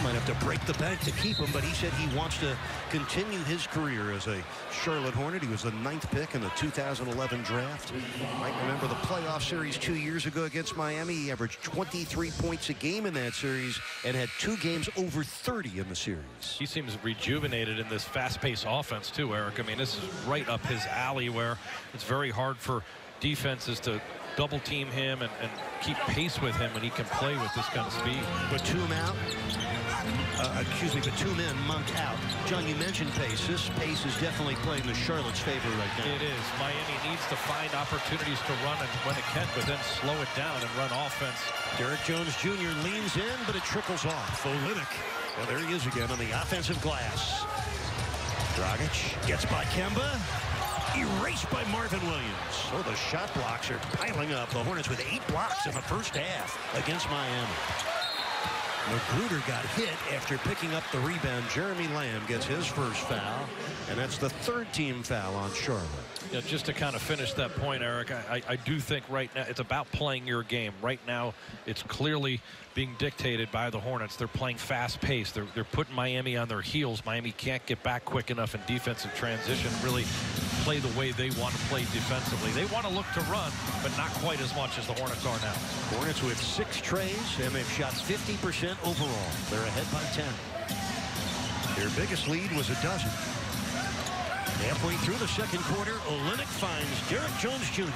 Might have to break the bank to keep him, but he said he wants to continue his career as a Charlotte Hornet. He was the 9th pick in the 2011 draft. You might remember the playoff series 2 years ago against Miami. He averaged 23 points a game in that series and had 2 games over 30 in the series. He seems rejuvenated in this fast-paced offense, too, Eric. I mean, this is right up his alley where it's very hard for defenses to double team him and keep pace with him when he can play with this kind of speed. Batum out. But 2 men, Monk out. John, you mentioned pace. This pace is definitely playing the Charlotte's favor right now. It is. Miami needs to find opportunities to run and when it can, but then slow it down and run offense. Derek Jones Jr. leans in, but it trickles off. Olynyk. Well, there he is again on the offensive glass. Dragic gets by Kemba. Erased by Marvin Williams. So the shot blocks are piling up. The Hornets with 8 blocks in the first half against Miami. Magruder got hit after picking up the rebound. Jeremy Lamb gets his first foul, and that's the 3rd team foul on Charlotte. Yeah, just to kind of finish that point, Eric, I do think right now it's about playing your game. Right now, it's clearly being dictated by the Hornets. They're playing fast-paced. They're putting Miami on their heels. Miami can't get back quick enough in defensive transition, really play the way they want to play defensively. They want to look to run, but not quite as much as the Hornets are now. Hornets with 6 trays, and they've shot 50% overall. They're ahead by 10. Their biggest lead was a dozen. Halfway through the second quarter, Olynyk finds Derek Jones Jr.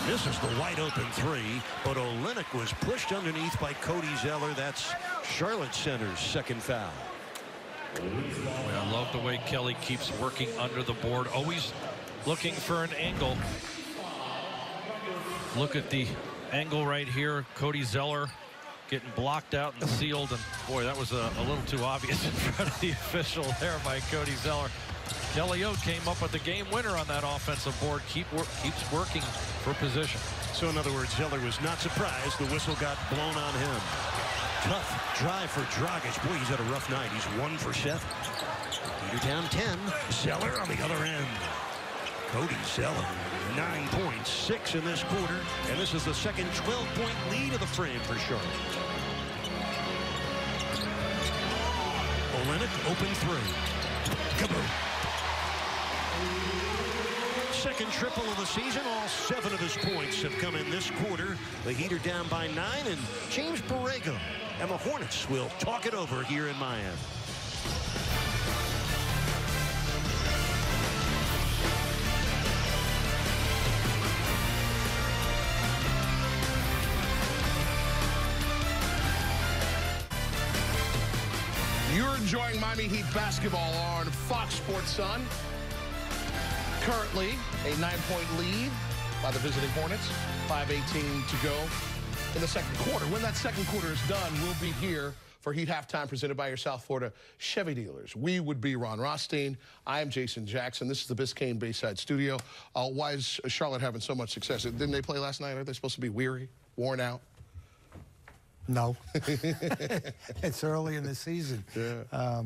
This is the wide open 3, but Olynyk was pushed underneath by Cody Zeller. That's Charlotte Center's 2nd foul. I love the way Kelly keeps working under the board, always looking for an angle. Look at the angle right here. Cody Zeller getting blocked out and sealed, and boy, that was a little too obvious in front of the official there by Cody Zeller. Kelly O came up with the game winner on that offensive board. Keeps working for position. So in other words, Zeller was not surprised the whistle got blown on him. Tough drive for Dragic. Boy, he's had a rough night. He's 1 for 7. Heater down 10. Zeller on the other end. Cody Zeller, 9 points, 6 in this quarter, and this is the second 12-point lead of the frame for Charlotte. Olynyk, open 3. Kaboom. Second triple of the season. All 7 of his points have come in this quarter. The Heat are down by 9, and James Borrego and the Hornets will talk it over here in Miami. You're enjoying Miami Heat basketball on Fox Sports Sun. Currently, a 9-point lead by the visiting Hornets. 5:18 to go in the second quarter. When that second quarter is done, we'll be here for Heat Halftime presented by your South Florida Chevy dealers. We would be Ron Rothstein. I am Jason Jackson. This is the Biscayne Bayside studio. Why is Charlotte having so much success? Didn't they play last night? Are they supposed to be weary, worn out? No. It's early in the season. Yeah.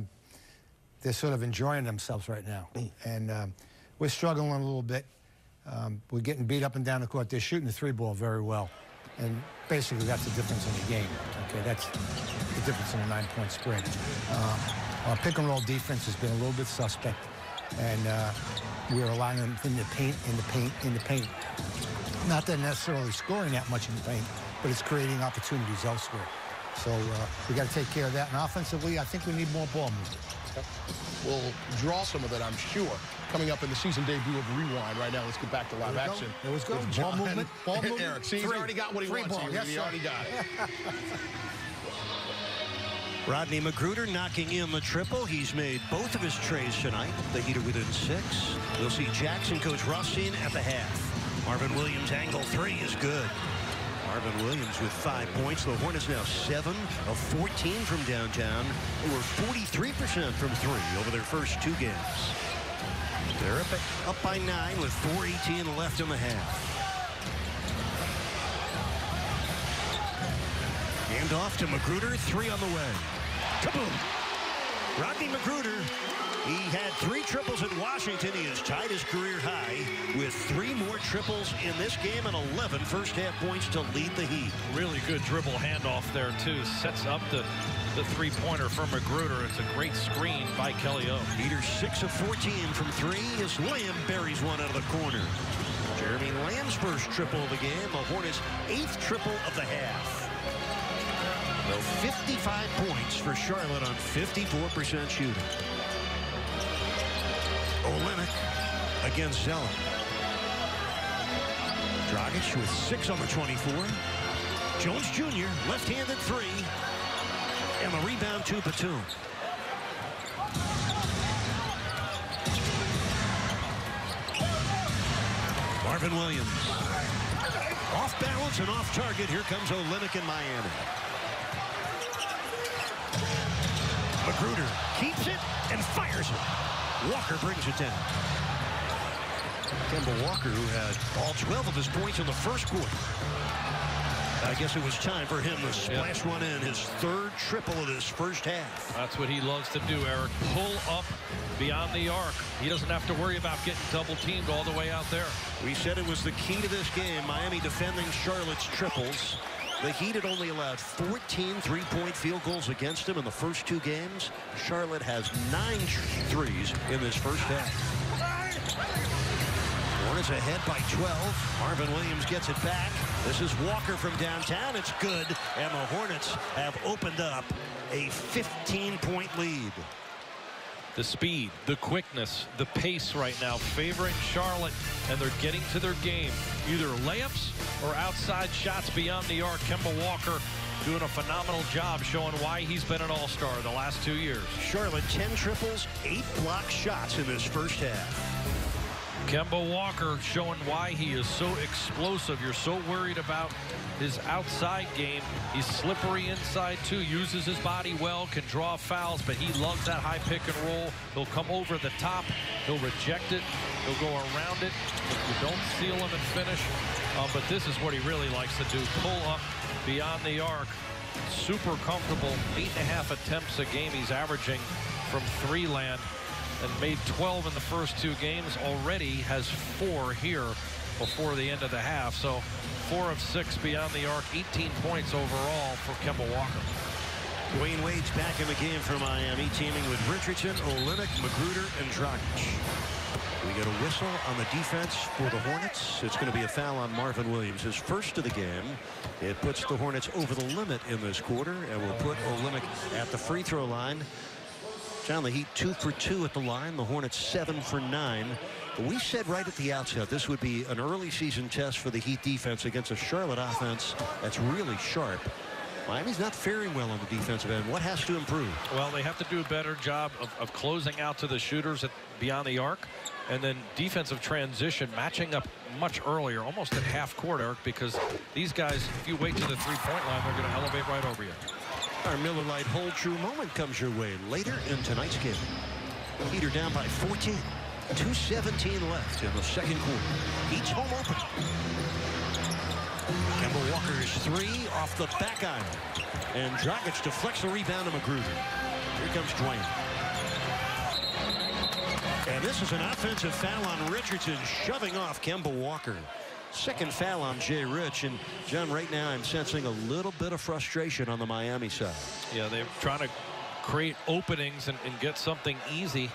They're sort of enjoying themselves right now. And we're struggling a little bit. We're getting beat up and down the court. They're shooting the 3-ball very well. And basically, that's the difference in the game. Okay, that's the difference in a 9-point spread. Our pick-and-roll defense has been a little bit suspect. And we're allowing them in the paint. Not that necessarily scoring that much in the paint, but it's creating opportunities elsewhere. So we got to take care of that. And offensively, I think we need more ball movement. We'll draw some of it, I'm sure, coming up in the season debut of Rewind. Right now, let's get back to live action. There was go. Ball movement. Ball movement. Eric, see, he's already got what he wants. He already got it. Rodney Magruder knocking in the triple. He's made both of his trays tonight. The Heat are within 6. We'll see Jackson, Coach Rothstein at the half. Marvin Williams' angle 3 is good. Marvin Williams with 5 points. The Hornets now 7 of 14 from downtown. They were 43% from 3 over their first 2 games. They're up by 9 with 4:18 left in the half. Hand off to Magruder, 3 on the way. Kaboom! Rodney Magruder, he had 3 triples at Washington. He has tied his career high with 3 more triples in this game and 11 first-half points to lead the Heat. Really good dribble handoff there, too. Sets up the three-pointer for Magruder. It's a great screen by Kelly O. Heater 6 of 14 from 3 as Lamb buries one out of the corner. Jeremy Lamb's first triple of the game. The Hornets' 8th triple of the half. So 55 points for Charlotte on 54% shooting. Olynyk against Zeller. Dragic with 6 on the 24. Jones Jr. left-handed 3. And the rebound to Batum. Marvin Williams. Off balance and off target. Here comes Olynyk in Miami. Magruder keeps it and fires it. Walker brings it down. Kemba Walker, who had all 12 of his points in the first quarter. I guess it was time for him to splash one in, his 3rd triple of this first half. That's what he loves to do, Eric. Pull up beyond the arc. He doesn't have to worry about getting double-teamed all the way out there. We said it was the key to this game. Miami defending Charlotte's triples. The Heat had only allowed 14 3-point field goals against him in the first 2 games. Charlotte has 9 threes in this first half. Hornets ahead by 12. Marvin Williams gets it back. This is Walker from downtown. It's good. And the Hornets have opened up a 15-point lead. The speed, the quickness, the pace right now favoring Charlotte, and they're getting to their game. Either layups or outside shots beyond the arc. Kemba Walker doing a phenomenal job showing why he's been an all-star the last 2 years. Charlotte 10 triples, 8 block shots in this first half. Kemba Walker showing why he is so explosive. You're so worried about his outside game. He's slippery inside too, uses his body well, can draw fouls, but he loves that high pick and roll. He'll come over the top, he'll reject it, he'll go around it. You don't seal him and finish, but this is what he really likes to do. Pull up beyond the arc. Super comfortable. 8.5 attempts a game he's averaging from 3 land, and made 12 in the first 2 games. Already has 4 here before the end of the half. So 4 of 6 beyond the arc, 18 points overall for Kemba Walker. Dwayne Wade's back in the game for Miami, teaming with Richardson, Olynyk, Magruder, and Dragic. We get a whistle on the defense for the Hornets. It's going to be a foul on Marvin Williams, his first of the game. It puts the Hornets over the limit in this quarter, and will put Olynyk at the free throw line. John, the Heat 2 for 2 at the line. The Hornets 7 for 9. But we said right at the outset this would be an early season test for the Heat defense against a Charlotte offense that's really sharp. Miami's not faring well on the defensive end. What has to improve? Well, they have to do a better job of closing out to the shooters beyond the arc, and then defensive transition matching up much earlier, almost at half court, Eric, because these guys, if you wait to the three-point line, they're going to elevate right over you. Our Miller Lite Hold True moment comes your way later in tonight's game. Heat are down by 14. 2:17 left in the second quarter. Heat's home open. Kemba Walker's 3 off the back iron. And Dragic deflects the rebound to Magruder. Here comes Dwayne. And this is an offensive foul on Richardson, shoving off Kemba Walker. Second foul on Jay Rich. And John, right now I'm sensing a little bit of frustration on the Miami side. Yeah, they're trying to create openings and get something easy.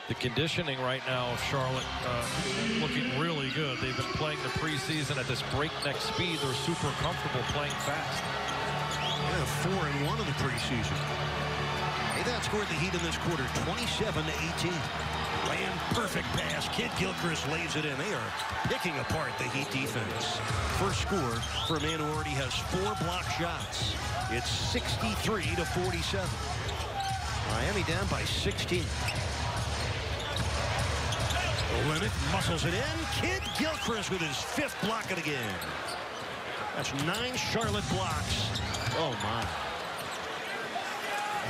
The conditioning right now of Charlotte looking really good. They've been playing the preseason at this breakneck speed. They're super comfortable playing fast. Yeah, 4-1 in the preseason. Hey, that scored the Heat in this quarter, 27-18. Lamb, perfect pass. Kid Gilchrist lays it in. They are picking apart the Heat defense. First score for a man who already has 4 block shots. It's 63-47. Miami down by 16. Olynyk muscles it in. Kid Gilchrist with his 5th block of the game. That's 9 Charlotte blocks. Oh, my.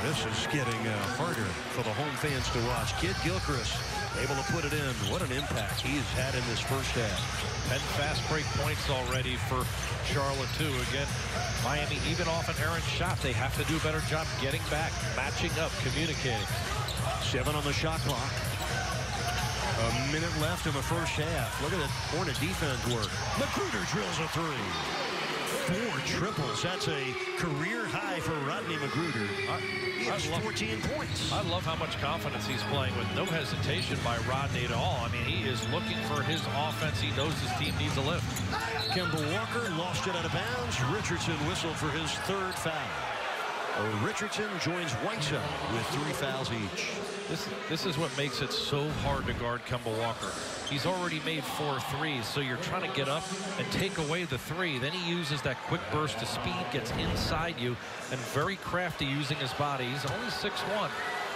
This is getting harder for the home fans to watch. Kid Gilchrist able to put it in. What an impact he's had in this first half. 10 fast break points already for Charlotte, too. Again, Miami, even off an errant shot, they have to do a better job getting back, matching up, communicating. 7 on the shot clock. A minute left in the first half. Look at that Hornet defense work. Magruder drills a 3. 4 triples. That's a career high for Rodney Magruder. He has 14 points. I love how much confidence he's playing with. No hesitation by Rodney at all. I mean, he is looking for his offense. He knows his team needs a lift. Kemba Walker lost it out of bounds. Richardson whistled for his 3rd foul. Richardson joins Whiteside with 3 fouls each. This is what makes it so hard to guard Kemba Walker. He's already made 4 threes, so you're trying to get up and take away the 3. Then he uses that quick burst of speed, gets inside you, and very crafty using his body. He's only 6'1".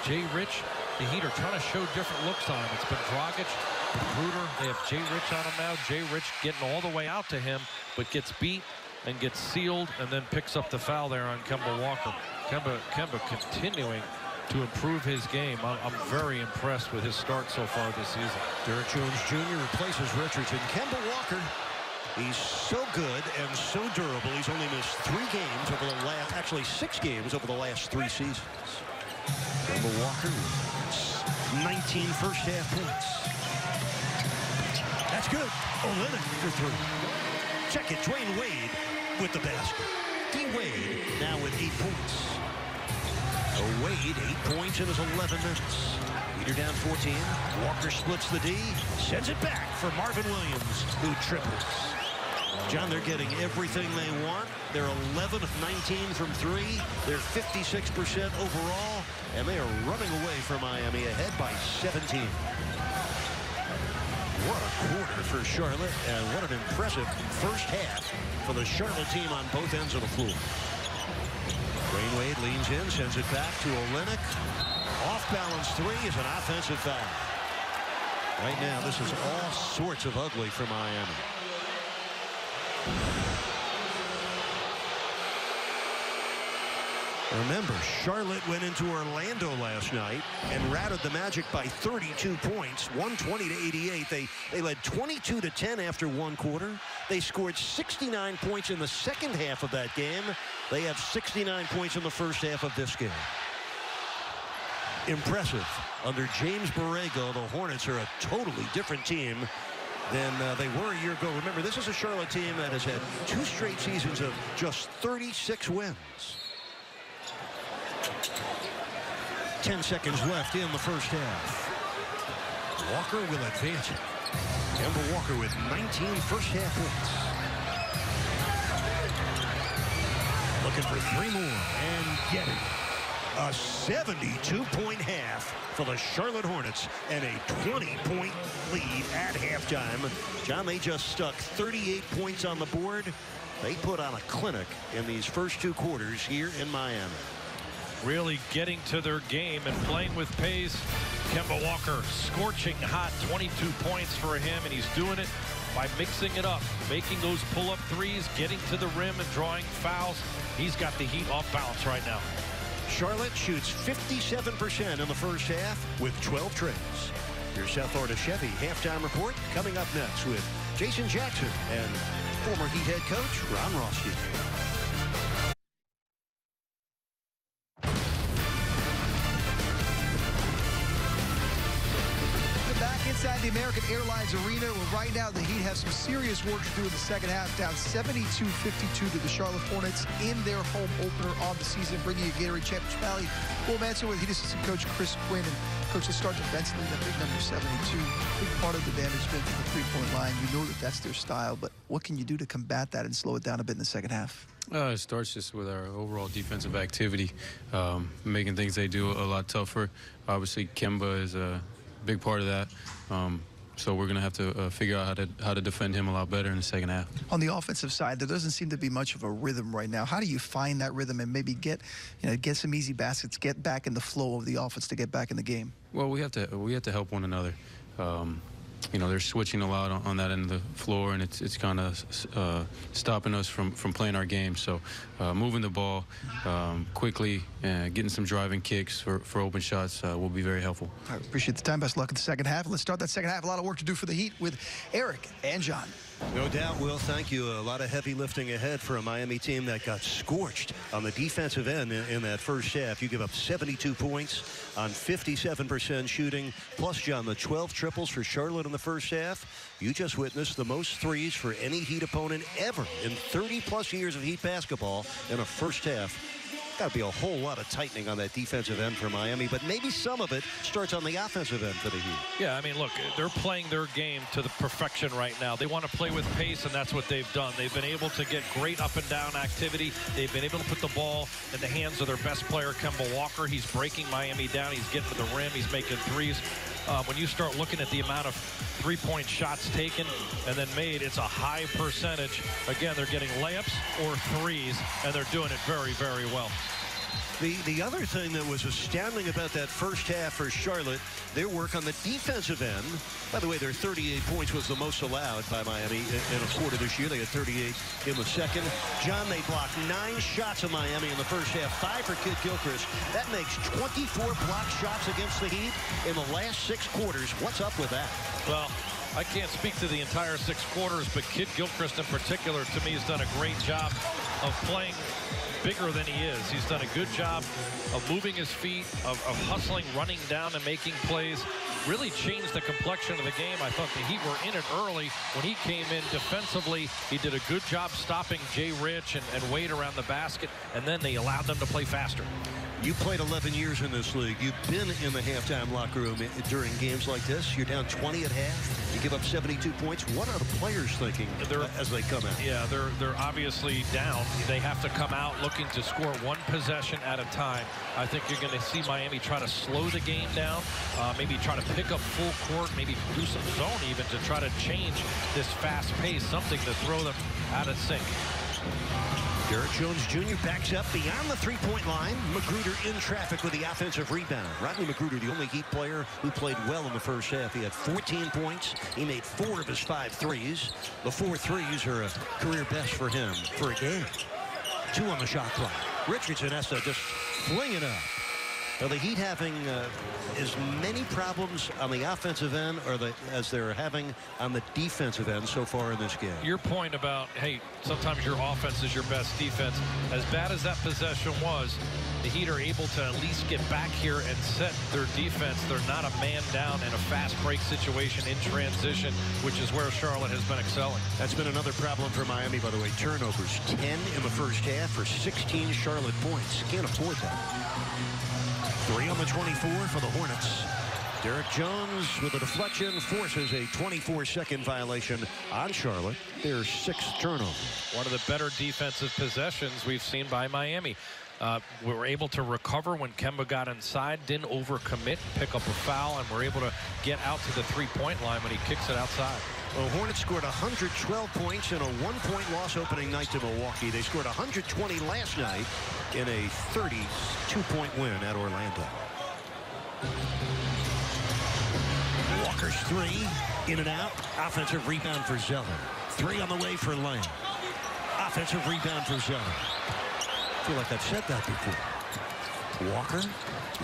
Jay Rich, the Heat are trying to show different looks on him. It's been Dragic, Magruder. They have Jay Rich on him now. Jay Rich getting all the way out to him, but gets beat and gets sealed and then picks up the foul there on Kemba Walker. Kemba continuing to improve his game. I'm very impressed with his start so far this season. Derrick Jones Jr. replaces Richardson. Kemba Walker, he's so good and so durable. He's only missed 3 games over the last, actually 6 games over the last 3 seasons. Kemba Walker, 19 first half points. That's good. Olynyk for 3. Check it, Dwayne Wade with the basket. D. Wade now with 8 points. Wade, 8 points in his 11 minutes. Leader down 14. Walker splits the D, sends it back for Marvin Williams, who triples. John, they're getting everything they want. They're 11 of 19 from 3. They're 56% overall, and they are running away from Miami, ahead by 17. What a quarter for Charlotte, and what an impressive first half for the Charlotte team on both ends of the floor. Dwayne Wade leans in, sends it back to Olynyk. Off-balance 3 is an offensive foul. Right now, this is all sorts of ugly for Miami. Remember, Charlotte went into Orlando last night and routed the Magic by 32 points, 120-88. They led 22-10 after 1 quarter. They scored 69 points in the second half of that game. They have 69 points in the first half of this game. Impressive. Under James Borrego, the Hornets are a totally different team than they were a year ago. Remember, this is a Charlotte team that has had 2 straight seasons of just 36 wins. 10 seconds left in the first half. Walker will advance it. Kemba Walker with 19 first half points. Looking for 3 more and getting a 72-point half for the Charlotte Hornets and a 20-point lead at halftime. John, they just stuck 38 points on the board. They put on a clinic in these first 2 quarters here in Miami. Really getting to their game and playing with pace. Kemba Walker, scorching hot, 22 points for him, and he's doing it by mixing it up, making those pull-up threes, getting to the rim and drawing fouls. He's got the Heat off balance right now. Charlotte shoots 57% in the first half with 12 trades. Your South Florida Chevy halftime report coming up next with Jason Jackson and former Heat head coach Ron Rothstein. Inside the American Airlines Arena, where right now the Heat have some serious work to do in the second half, down 72-52 to the Charlotte Hornets in their home opener on the season, bringing you Gatorade Championship Valley. We'll answer with Heat assistant coach Chris Quinn. And coach, let's start defensively. That big number 72, big part of the damage has been from the three-point line. You know that that's their style, but what can you do to combat that and slow it down a bit in the second half? It starts just with our overall defensive activity, making things they do a lot tougher. Obviously, Kemba is a big part of that. So we're going to have to figure out how to defend him a lot better in the second half. On the offensive side, there doesn't seem to be much of a rhythm right now. How do you find that rhythm and maybe get some easy baskets, get back in the flow of the offense to get back in the game? Well, we have to help one another. you know, they're switching a lot on that end of the floor, and it's kind of stopping us from playing our game. So moving the ball quickly and getting some driving kicks for open shots will be very helpful. I appreciate the time. Best luck in the second half. Let's start that second half. A lot of work to do for the Heat with Eric and John. No doubt, Will. Thank you. A lot of heavy lifting ahead for a Miami team that got scorched on the defensive end in that first half. You give up 72 points on 57% shooting. Plus, John, the 12 triples for Charlotte in the first half. You just witnessed the most threes for any Heat opponent ever in 30-plus years of Heat basketball in a first half. Got to be a whole lot of tightening on that defensive end for Miami, but maybe some of it starts on the offensive end for the Heat. Yeah, I mean, look, they're playing their game to the perfection right now. They want to play with pace, and that's what they've done. They've been able to get great up-and-down activity. They've been able to put the ball in the hands of their best player, Kemba Walker. He's breaking Miami down. He's getting to the rim. He's making threes. When you start looking at the amount of three-point shots taken and then made, it's a high percentage. Again, they're getting layups or threes, and they're doing it very, very well. The other thing that was astounding about that first half for Charlotte, their work on the defensive end. By the way, their 38 points was the most allowed by Miami in a quarter this year. They had 38 in the second. John, they blocked 9 shots of Miami in the first half, 5 for Kid Gilchrist. That makes 24 blocked shots against the Heat in the last 6 quarters. What's up with that? Well, I can't speak to the entire 6 quarters, but Kid Gilchrist in particular, to me, has done a great job of playing bigger than he is. He's done a good job of moving his feet, of hustling, running down and making plays. Really changed the complexion of the game. I thought the Heat were in it early. When he came in defensively, he did a good job stopping Jay Rich and Wade around the basket, and then they allowed them to play faster. You played 11 years in this league. You've been in the halftime locker room during games like this. You're down 20 at half. You give up 72 points. What are the players thinking as they come out? Yeah, they're obviously down. They have to come out looking to score one possession at a time. I think you're going to see Miami try to slow the game down, maybe try to pick up full court, maybe do some zone even to try to change this fast pace, something to throw them out of sync. Derek Jones Jr. backs up beyond the three-point line. Magruder in traffic with the offensive rebound. Rodney Magruder, the only Heat player who played well in the first half. He had 14 points. He made 4 of his 5 threes. The 4 threes are a career best for him for a game. 2 on the shot clock. Richardson has to just fling it up. Are the Heat having as many problems on the offensive end as they're having on the defensive end so far in this game? Your point about, hey, sometimes your offense is your best defense. As bad as that possession was, the Heat are able to at least get back here and set their defense. They're not a man down in a fast break situation in transition, which is where Charlotte has been excelling. That's been another problem for Miami, by the way. Turnovers, 10 in the first half for 16 Charlotte points. Can't afford that. 3 on the 24 for the Hornets. Derek Jones with a deflection forces a 24-second violation on Charlotte. Their 6th turnover. One of the better defensive possessions we've seen by Miami. We were able to recover when Kemba got inside, didn't overcommit, pick up a foul, and were able to get out to the three-point line when he kicks it outside. Well, Hornets scored 112 points in a 1-point loss opening night to Milwaukee. They scored 120 last night in a 32-point win at Orlando. Walker's 3, in and out. Offensive rebound for Zeller. 3 on the way for Lane. Offensive rebound for Zeller. I feel like I've said that before. Walker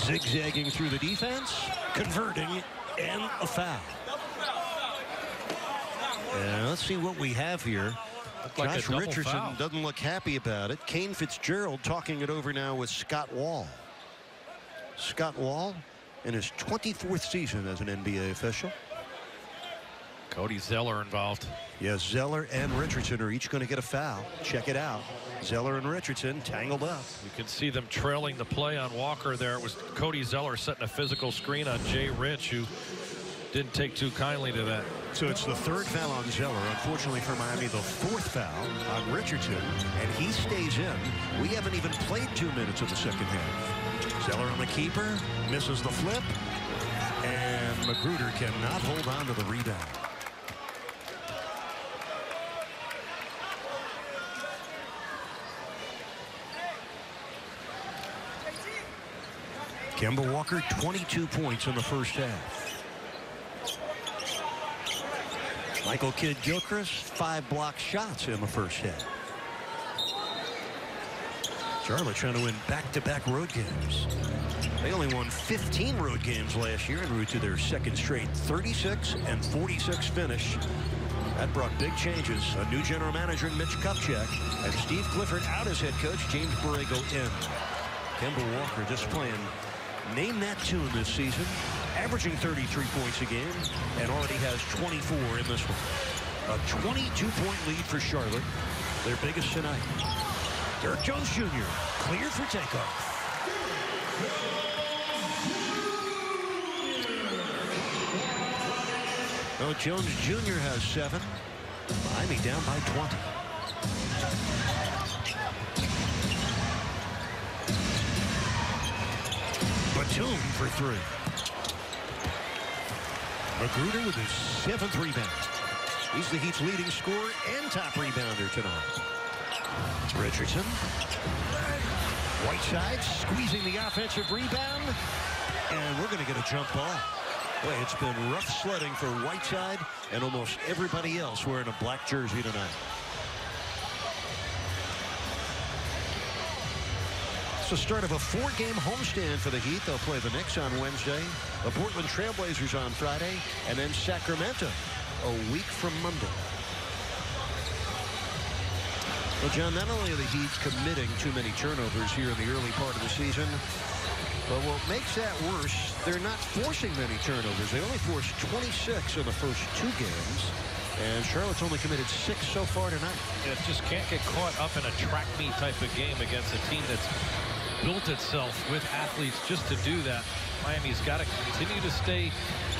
zigzagging through the defense, converting, and a foul. And let's see what we have here. Like Josh Richardson doesn't look happy about it. Kane Fitzgerald talking it over now with Scott Wall. Scott Wall in his 24th season as an NBA official. Cody Zeller involved. Yes, Zeller and Richardson are each going to get a foul. Check it out. Zeller and Richardson tangled up. You can see them trailing the play on Walker there. It was Cody Zeller setting a physical screen on Jay Rich, who didn't take too kindly to that. So it's the 3rd foul on Zeller. Unfortunately for Miami, the 4th foul on Richardson, and he stays in. We haven't even played 2 minutes of the second half. Zeller on the keeper, misses the flip, and Magruder cannot hold on to the rebound. Kemba Walker, 22 points in the first half. Michael Kidd-Gilchrist, 5 block shots in the first half. Charlotte trying to win back-to-back road games. They only won 15 road games last year en route to their second straight 36-46 finish. That brought big changes. A new general manager in Mitch Kupchak, and Steve Clifford out as head coach, James Borrego in. Kemba Walker just playing Name That Tune this season, averaging 33 points a game, and already has 24 in this one. A 22-point lead for Charlotte, their biggest tonight. Derek Jones Jr. cleared for takeoff. Well, Jones Jr. has 7. Miami down by 20. Batum for 3. Magruder with his 7th rebound. He's the Heat's leading scorer and top rebounder tonight. Richardson. Whiteside squeezing the offensive rebound. And we're going to get a jump ball. Boy, it's been rough sledding for Whiteside and almost everybody else wearing a black jersey tonight. It's the start of a 4-game homestand for the Heat. They'll play the Knicks on Wednesday, the Portland Trailblazers on Friday, and then Sacramento a week from Monday. Well, John, not only are the Heat committing too many turnovers here in the early part of the season, but what makes that worse, they're not forcing many turnovers. They only forced 26 in the first 2 games, and Charlotte's only committed 6 so far tonight. It just can't get caught up in a track meet type of game against a team that's built itself with athletes just to do that. Miami's got to continue to stay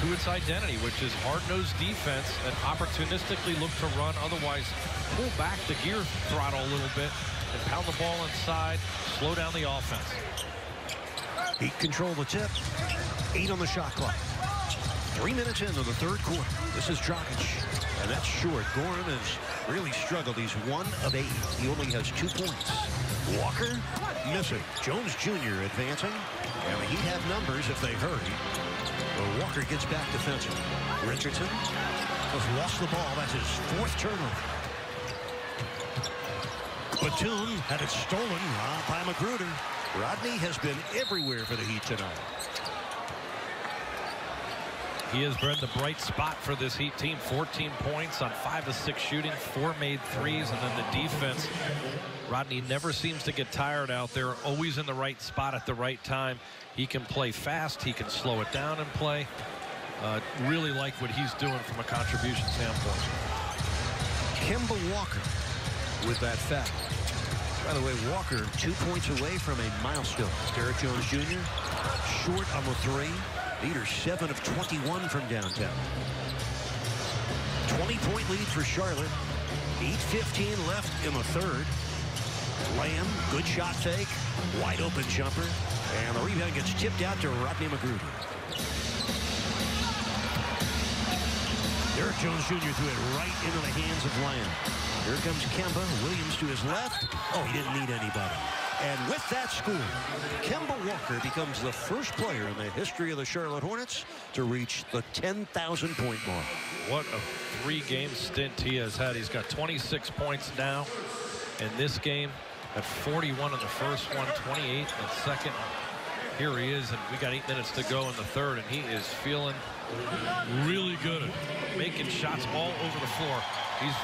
to its identity, which is hard-nosed defense and opportunistically look to run. Otherwise, pull back the gear throttle a little bit and pound the ball inside, slow down the offense. Heat control the tip. 8 on the shot clock. 3 minutes into the third quarter. This is Dragic, and that's short. Goran has really struggled. He's 1 of 8. He only has 2 points. Walker missing. Jones Jr. advancing, and the Heat have numbers if they hurry. But Walker gets back defensively. Richardson has lost the ball. That's his 4th turnover. Batum had it stolen by Magruder. Rodney has been everywhere for the Heat tonight. He has been the bright spot for this Heat team. 14 points on 5 of 6 shooting, 4 made threes, and then the defense. Rodney never seems to get tired out there, always in the right spot at the right time. He can play fast. He can slow it down and play. Really like what he's doing from a contribution standpoint. Kemba Walker with that foul. By the way, Walker 2 points away from a milestone. Derek Jones Jr. short on the 3. Leader 7 of 21 from downtown. 20-point lead for Charlotte. 8:15 left in the third. Lamb, good shot fake. Wide open jumper. And the rebound gets tipped out to Rodney Magruder. Derek Jones Jr. threw it right into the hands of Lamb. Here comes Kemba. Williams to his left. Oh, he didn't need anybody. And with that score, Kemba Walker becomes the first player in the history of the Charlotte Hornets to reach the 10,000-point mark. What a 3-game stint he has had. He's got 26 points now in this game, at 41 in the first one, 28 in the second. Here he is, and we got 8 minutes to go in the third, and he is feeling really good, making shots all over the floor. He's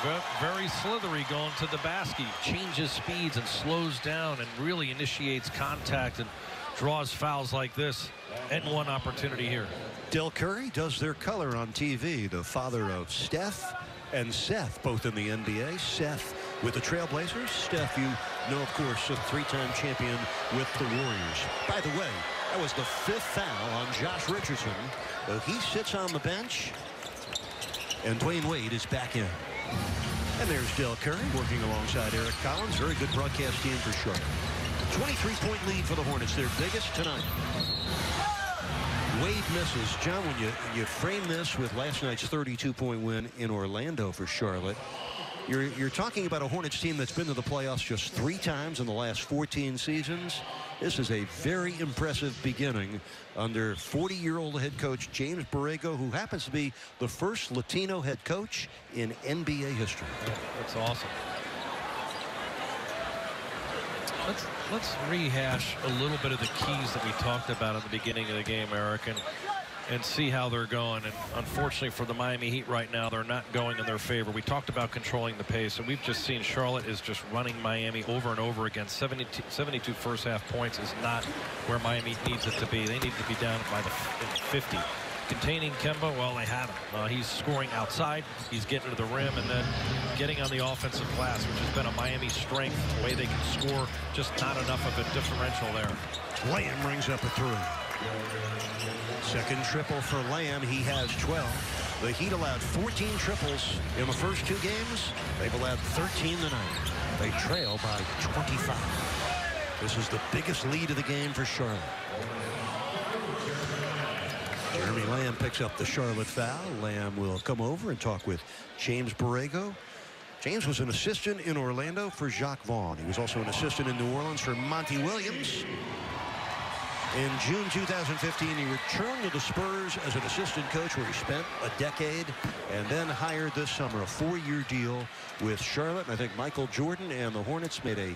very slithery going to the basket. He changes speeds and slows down and really initiates contact and draws fouls like this. And one opportunity here. Del Curry does their color on TV. The father of Steph and Seth, both in the NBA. Seth with the Trailblazers. Steph, you know, of course, a 3-time champion with the Warriors. By the way, that was the 5th foul on Josh Richardson. He sits on the bench, and Dwayne Wade is back in. And there's Del Curry working alongside Eric Collins. Very good broadcast team for Charlotte. 23-point lead for the Hornets, their biggest tonight. Wade misses. John, when you frame this with last night's 32-point win in Orlando for Charlotte, You're talking about a Hornets team that's been to the playoffs just 3 times in the last 14 seasons. This is a very impressive beginning under 40-year-old head coach James Borrego, who happens to be the first Latino head coach in NBA history. That's awesome. Let's rehash a little bit of the keys that we talked about at the beginning of the game, Eric, and see how they're going. And unfortunately for the Miami Heat right now, they're not going in their favor. We talked about controlling the pace, and we've just seen Charlotte is just running Miami over and over again. 72 first half points is not where Miami needs it to be. They need to be down by the 50. Containing Kemba, well, they have him. He's scoring outside. He's getting to the rim and then getting on the offensive glass, which has been a Miami strength. The way they can score, just not enough of a differential there. Lamb rings up a 3. Second triple for Lamb. He has 12. The Heat allowed 14 triples in the first 2 games. They've allowed 13 tonight. They trail by 25. This is the biggest lead of the game for Charlotte. Jeremy Lamb picks up the Charlotte foul. Lamb will come over and talk with James Borrego. James was an assistant in Orlando for Jacques Vaughn. He was also an assistant in New Orleans for Monty Williams. In June 2015, he returned to the Spurs as an assistant coach, where he spent a decade, and then hired this summer a 4-year deal with Charlotte. And I think Michael Jordan and the Hornets made a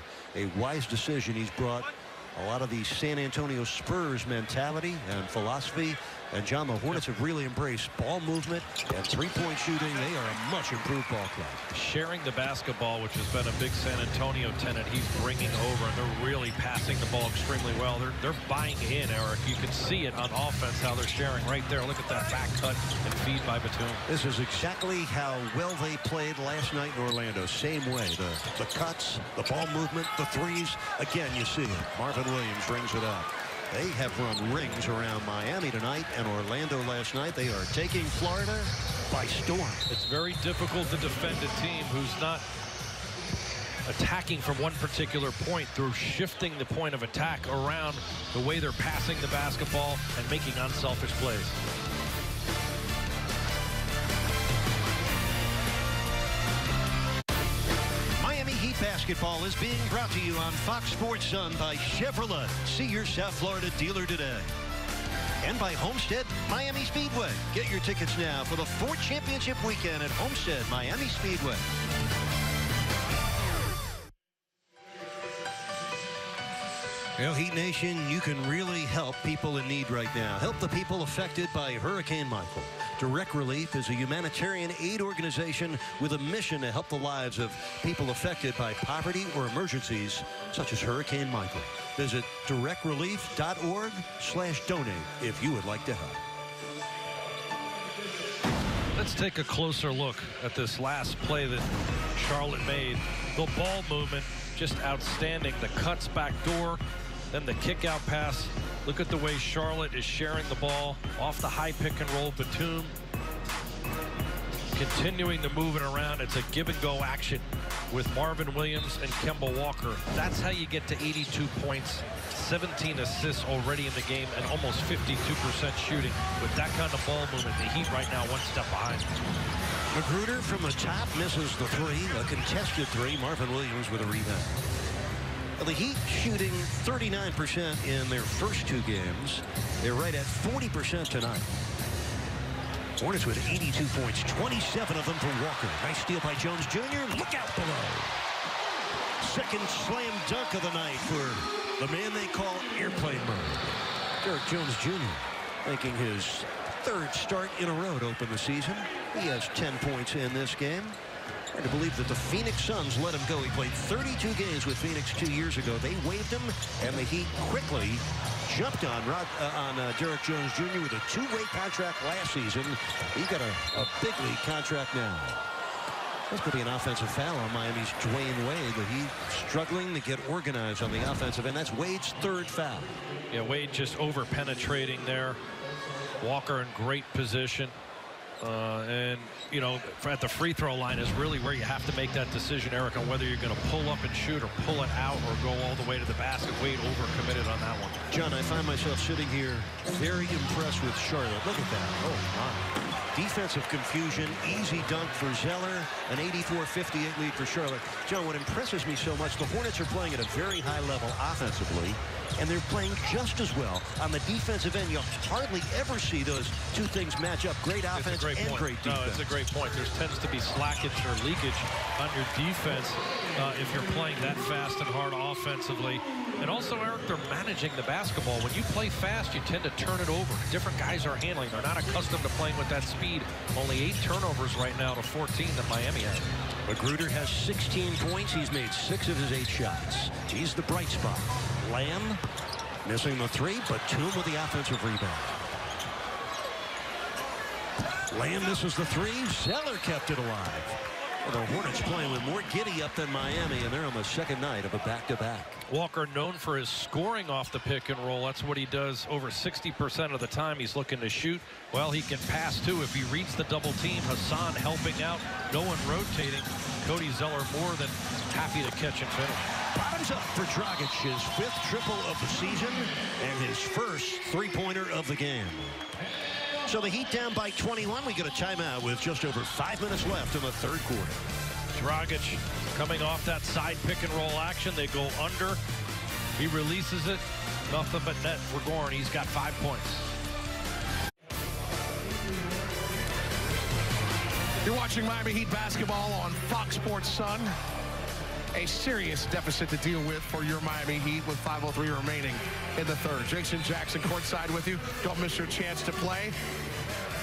wise decision. He's brought a lot of the San Antonio Spurs mentality and philosophy. And John, the Hornets have really embraced ball movement and three-point shooting. They are a much improved ball club. Sharing the basketball, which has been a big San Antonio tenet, he's bringing over, and they're really passing the ball extremely well. They're buying in, Eric. You can see it on offense, how they're sharing right there. Look at that back cut and feed by Batum. This is exactly how well they played last night in Orlando. Same way. The cuts, the ball movement, the threes. Again, you see it. Marvin Williams brings it up. They have run rings around Miami tonight and Orlando last night. They are taking Florida by storm. It's very difficult to defend a team who's not attacking from one particular point through shifting the point of attack around the way they're passing the basketball and making unselfish plays. Basketball is being brought to you on Fox Sports Sun by Chevrolet. See your South Florida dealer today. And by Homestead Miami Speedway. Get your tickets now for the Ford Championship weekend at Homestead Miami Speedway. Well, Heat Nation, you can really help people in need right now. Help the people affected by Hurricane Michael. Direct Relief is a humanitarian aid organization with a mission to help the lives of people affected by poverty or emergencies such as Hurricane Michael. Visit directrelief.org/donate if you would like to help. Let's take a closer look at this last play that Charlotte made. The ball movement, just outstanding. The cuts back door, then the kick out pass. Look at the way Charlotte is sharing the ball off the high pick and roll. Batum continuing to move it around. It's a give and go action with Marvin Williams and Kemba Walker. That's how you get to 82 points, 17 assists already in the game, and almost 52% shooting. With that kind of ball movement, the Heat right now one step behind. Magruder from the top misses the 3, a contested 3. Marvin Williams with a rebound. The Heat shooting 39% in their first 2 games. They're right at 40% tonight. Hornets with 82 points, 27 of them for Walker. Nice steal by Jones Jr. Look out below. Second slam dunk of the night for the man they call Airplane Mode. Derek Jones Jr. making his 3rd start in a row to open the season. He has 10 points in this game. Hard to believe that the Phoenix Suns let him go. He played 32 games with Phoenix 2 years ago. They waived him, and the Heat quickly jumped on Derek Jones Jr. with a 2-way contract last season. He got a big league contract now. That's going to be an offensive foul on Miami's Dwayne Wade. The Heat struggling to get organized on the offensive end. That's Wade's 3rd foul. Yeah, Wade just over penetrating there. Walker in great position. And, you know, at the free throw line is really where you have to make that decision, Eric, on whether you're going to pull up and shoot or pull it out or go all the way to the basket. Wade overcommitted on that one. John, I find myself sitting here very impressed with Charlotte. Look at that. Oh, my. defensive confusion, easy dunk for Zeller, an 84-58 lead for Charlotte. John, what impresses me so much, the Hornets are playing at a very high level offensively, and they're playing just as well on the defensive end. You hardly ever see those two things match up. Great offense and great defense. No, it's a great point. There tends to be slackage or leakage on your defense if you're playing that fast and hard offensively. And also, Eric, they're managing the basketball. When you play fast, you tend to turn it over. Different guys are handling. They're not accustomed to playing with that speed. Only 8 turnovers right now to 14 that Miami has. Magruder has 16 points. He's made 6 of his 8 shots. He's the bright spot. Lamb missing the 3, but Batum with the offensive rebound. Lamb misses the 3. Zeller kept it alive. Well, the Hornets playing with more giddy up than Miami, and they're on the second night of a back-to-back. Walker known for his scoring off the pick and roll. That's what he does over 60% of the time he's looking to shoot. Well, he can pass too if he reads the double team. Hassan helping out, no one rotating. Cody Zeller more than happy to catch and finish. Bottoms up for Dragic, his 5th triple of the season and his first 3-pointer of the game. So the Heat down by 21. We get a timeout with just over 5 minutes left in the 3rd quarter. Dragic coming off that side pick and roll action. They go under. He releases it. Nothing but net for Gorn. He's got 5 points. You're watching Miami Heat basketball on Fox Sports Sun. A serious deficit to deal with for your Miami Heat with 5:03 remaining in the 3rd. Jason Jackson courtside with you. Don't miss your chance to play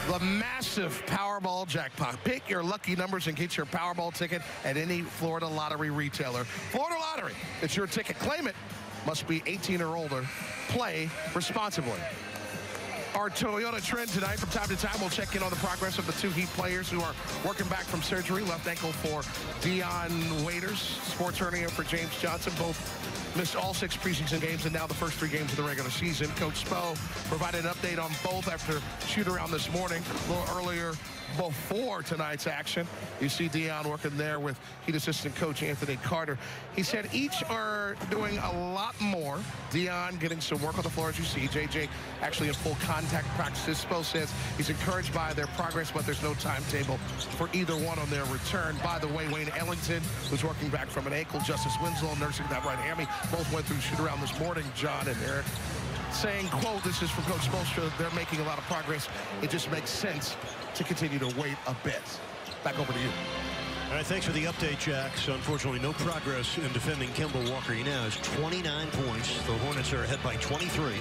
the massive Powerball jackpot. Pick your lucky numbers and get your Powerball ticket at any Florida Lottery retailer. Florida Lottery, it's your ticket. Claim it. Must be 18 or older. Play responsibly. Our Toyota Trend tonight. From time to time, we'll check in on the progress of the 2 Heat players who are working back from surgery. Left ankle for Dion Waiters, sports hernia for James Johnson. Both missed all 6 preseason games and now the first 3 games of the regular season. Coach Spo provided an update on both after shoot-around this morning, a little earlier before tonight's action. You see Dion working there with Heat assistant coach Anthony Carter. He said each are doing a lot more. Dion getting some work on the floor, as you see. JJ actually in full contact practices. Spo says he's encouraged by their progress, but there's no timetable for either one on their return. By the way, Wayne Ellington was working back from an ankle. Justice Winslow nursing that right hammy. Both went through shoot-around this morning, John and Eric. Saying, quote, this is from Coach Spoelstra, they're making a lot of progress. It just makes sense to continue to wait a bit. Back over to you. All right, thanks for the update, Jack. So unfortunately, no progress in defending Kemba Walker. He now has 29 points. The Hornets are ahead by 23.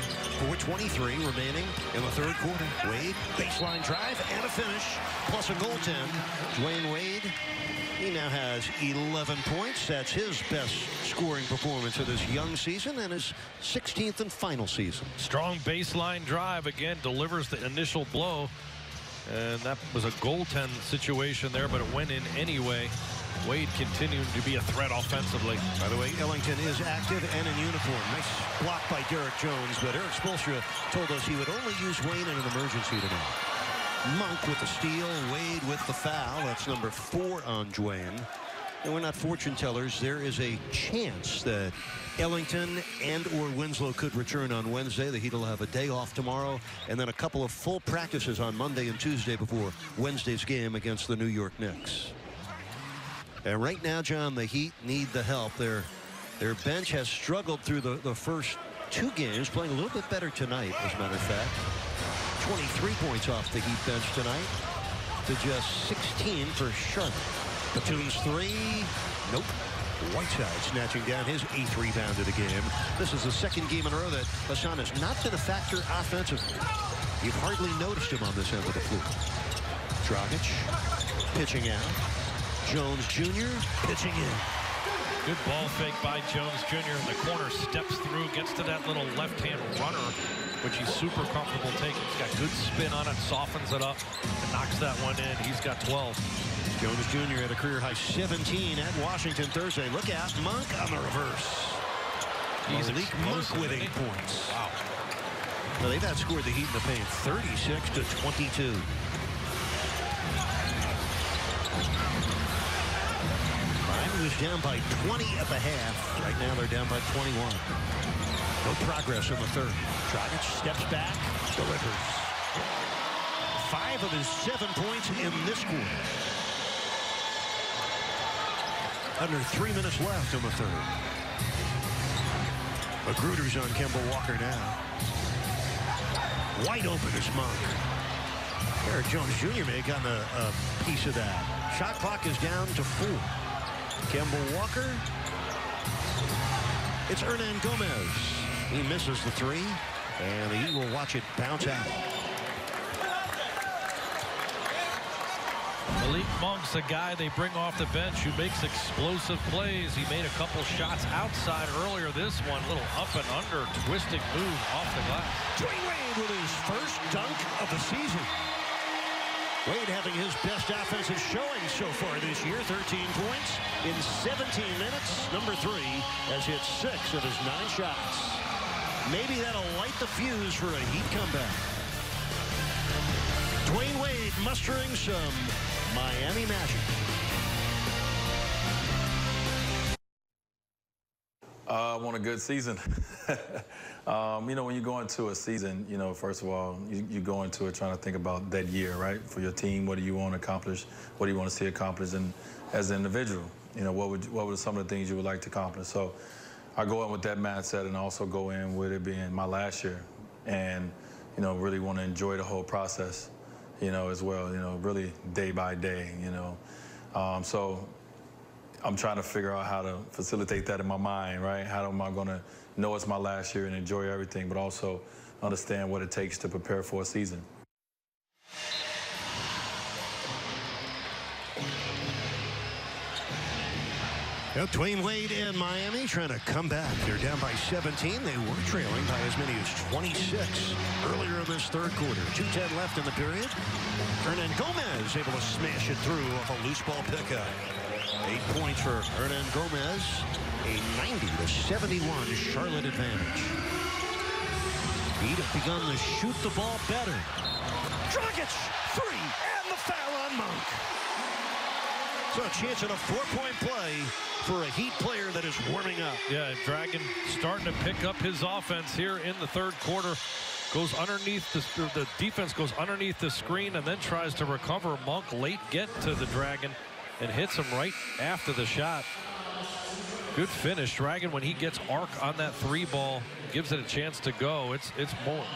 4:23 remaining in the 3rd quarter. Wade, baseline drive and a finish, plus a goaltend. Dwayne Wade, he now has 11 points. That's his best scoring performance of this young season and his 16th and final season. Strong baseline drive again, delivers the initial blow. And that was a goaltend situation there, but it went in anyway. Wade continuing to be a threat offensively. By the way, Ellington is active and in uniform. Nice block by Derek Jones, but Eric Spoelstra told us he would only use Wayne in an emergency tonight. Monk with the steal, Wade with the foul. That's number 4 on Dwayne. And we're not fortune tellers. There is a chance that Ellington and or Winslow could return on Wednesday. The Heat will have a day off tomorrow and then a couple of full practices on Monday and Tuesday before Wednesday's game against the New York Knicks. And right now, John, the Heat need the help. Their bench has struggled through the first 2 games, playing a little bit better tonight, as a matter of fact. 23 points off the Heat bench tonight to just 16 for Charlotte. Batum's 3, nope. Whiteside snatching down his 8th rebound of the game. This is the 2nd game in a row that Hassan has not been a factor offensively. You've hardly noticed him on this end of the floor. Dragic pitching out. Jones Jr. pitching in. Good ball fake by Jones Jr. in the corner, steps through, gets to that little left-hand runner, which he's super comfortable taking. He's got good spin on it, softens it up, and knocks that one in. He's got 12. Jones Jr. had a career-high 17 at Washington Thursday. Look out, Monk on the reverse. He's Malik Monk with 8 points. Wow. Well, they've outscored the Heat in the paint 36-22. Miami was down by 20 at the half. Right now they're down by 21. No progress in the 3rd. Dragic steps back, delivers. 5 5 of his 7 points in this quarter. Under 3 minutes left in the third. Magruder's on Kemba Walker now. Wide open is Monk. Eric Jones Jr. may have gotten a piece of that. Shot clock is down to 4. Kemba Walker. It's Hernan Gomez. He misses the 3, and the Heat will watch it bounce out. Malik Monk's a guy they bring off the bench who makes explosive plays. He made a couple shots outside earlier. This one, little up and under, twisting move off the glass. Dwayne Wade with his first dunk of the season. Wade having his best offensive showing so far this year. 13 points in 17 minutes. Number 3 has hit 6 of his 9 shots. Maybe that'll light the fuse for a Heat comeback. Dwayne Wade mustering some Miami magic. I want a good season. You know, when you go into a season, you know, first of all, you go into it trying to think about that year, right? For your team, what do you want to accomplish? What do you want to see accomplished? And as an individual, you know, what were some of the things you would like to accomplish? So I go in with that mindset and also go in with it being my last year and, you know, really want to enjoy the whole process, you know, as well, you know, really day by day, you know. So I'm trying to figure out how to facilitate that in my mind, right? How am I going to know it's my last year and enjoy everything, but also understand what it takes to prepare for a season. Well, Dwayne Wade and Miami trying to come back. They're down by 17. They were trailing by as many as 26 earlier in this third quarter. 2:10 left in the period. Hernan Gomez able to smash it through off a loose ball pickup. 8 points for Hernan Gomez. A 90-71 Charlotte advantage. Heat have begun to shoot the ball better. Dragic, 3, and the foul on Monk. So a chance at a 4-point play for a Heat player that is warming up. Yeah, Dragon starting to pick up his offense here in the third quarter. Goes underneath the defense goes underneath the screen and then tries to recover. Monk late get to the Dragon and hits him right after the shot. Good finish. Dragon, when he gets arc on that 3 ball, gives it a chance to go. It's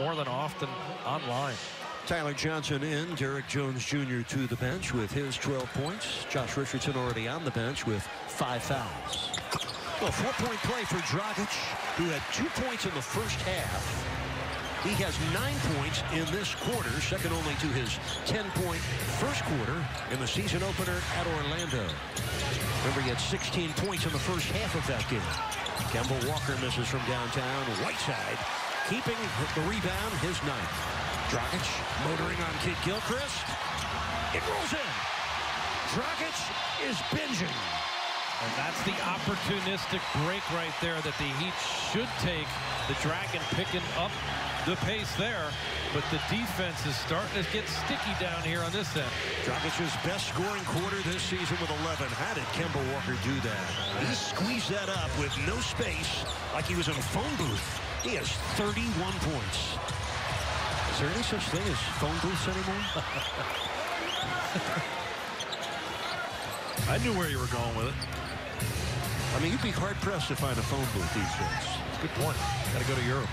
more than often online. Tyler Johnson in. Derek Jones Jr. to the bench with his 12 points. Josh Richardson already on the bench with 5 fouls. Well, 4-point play for Dragic, who had 2 points in the first half. He has 9 points in this quarter, second only to his 10-point first quarter in the season opener at Orlando. Remember, he had 16 points in the first half of that game. Kemba Walker misses from downtown. Whiteside keeping the rebound, his 9th. Dragic motoring on Kid Gilchrist. It rolls in. Dragic is binging. And that's the opportunistic break right there that the Heat should take. The Dragon picking up the pace there, but the defense is starting to get sticky down here on this end. Dragic's best scoring quarter this season with 11. How did Kemba Walker do that? He squeezed that up with no space like he was in a phone booth. He has 31 points. Is there any such thing as phone booths anymore? I knew where you were going with it. I mean, you'd be hard-pressed to find a phone booth these days. Good point. Got to go to Europe.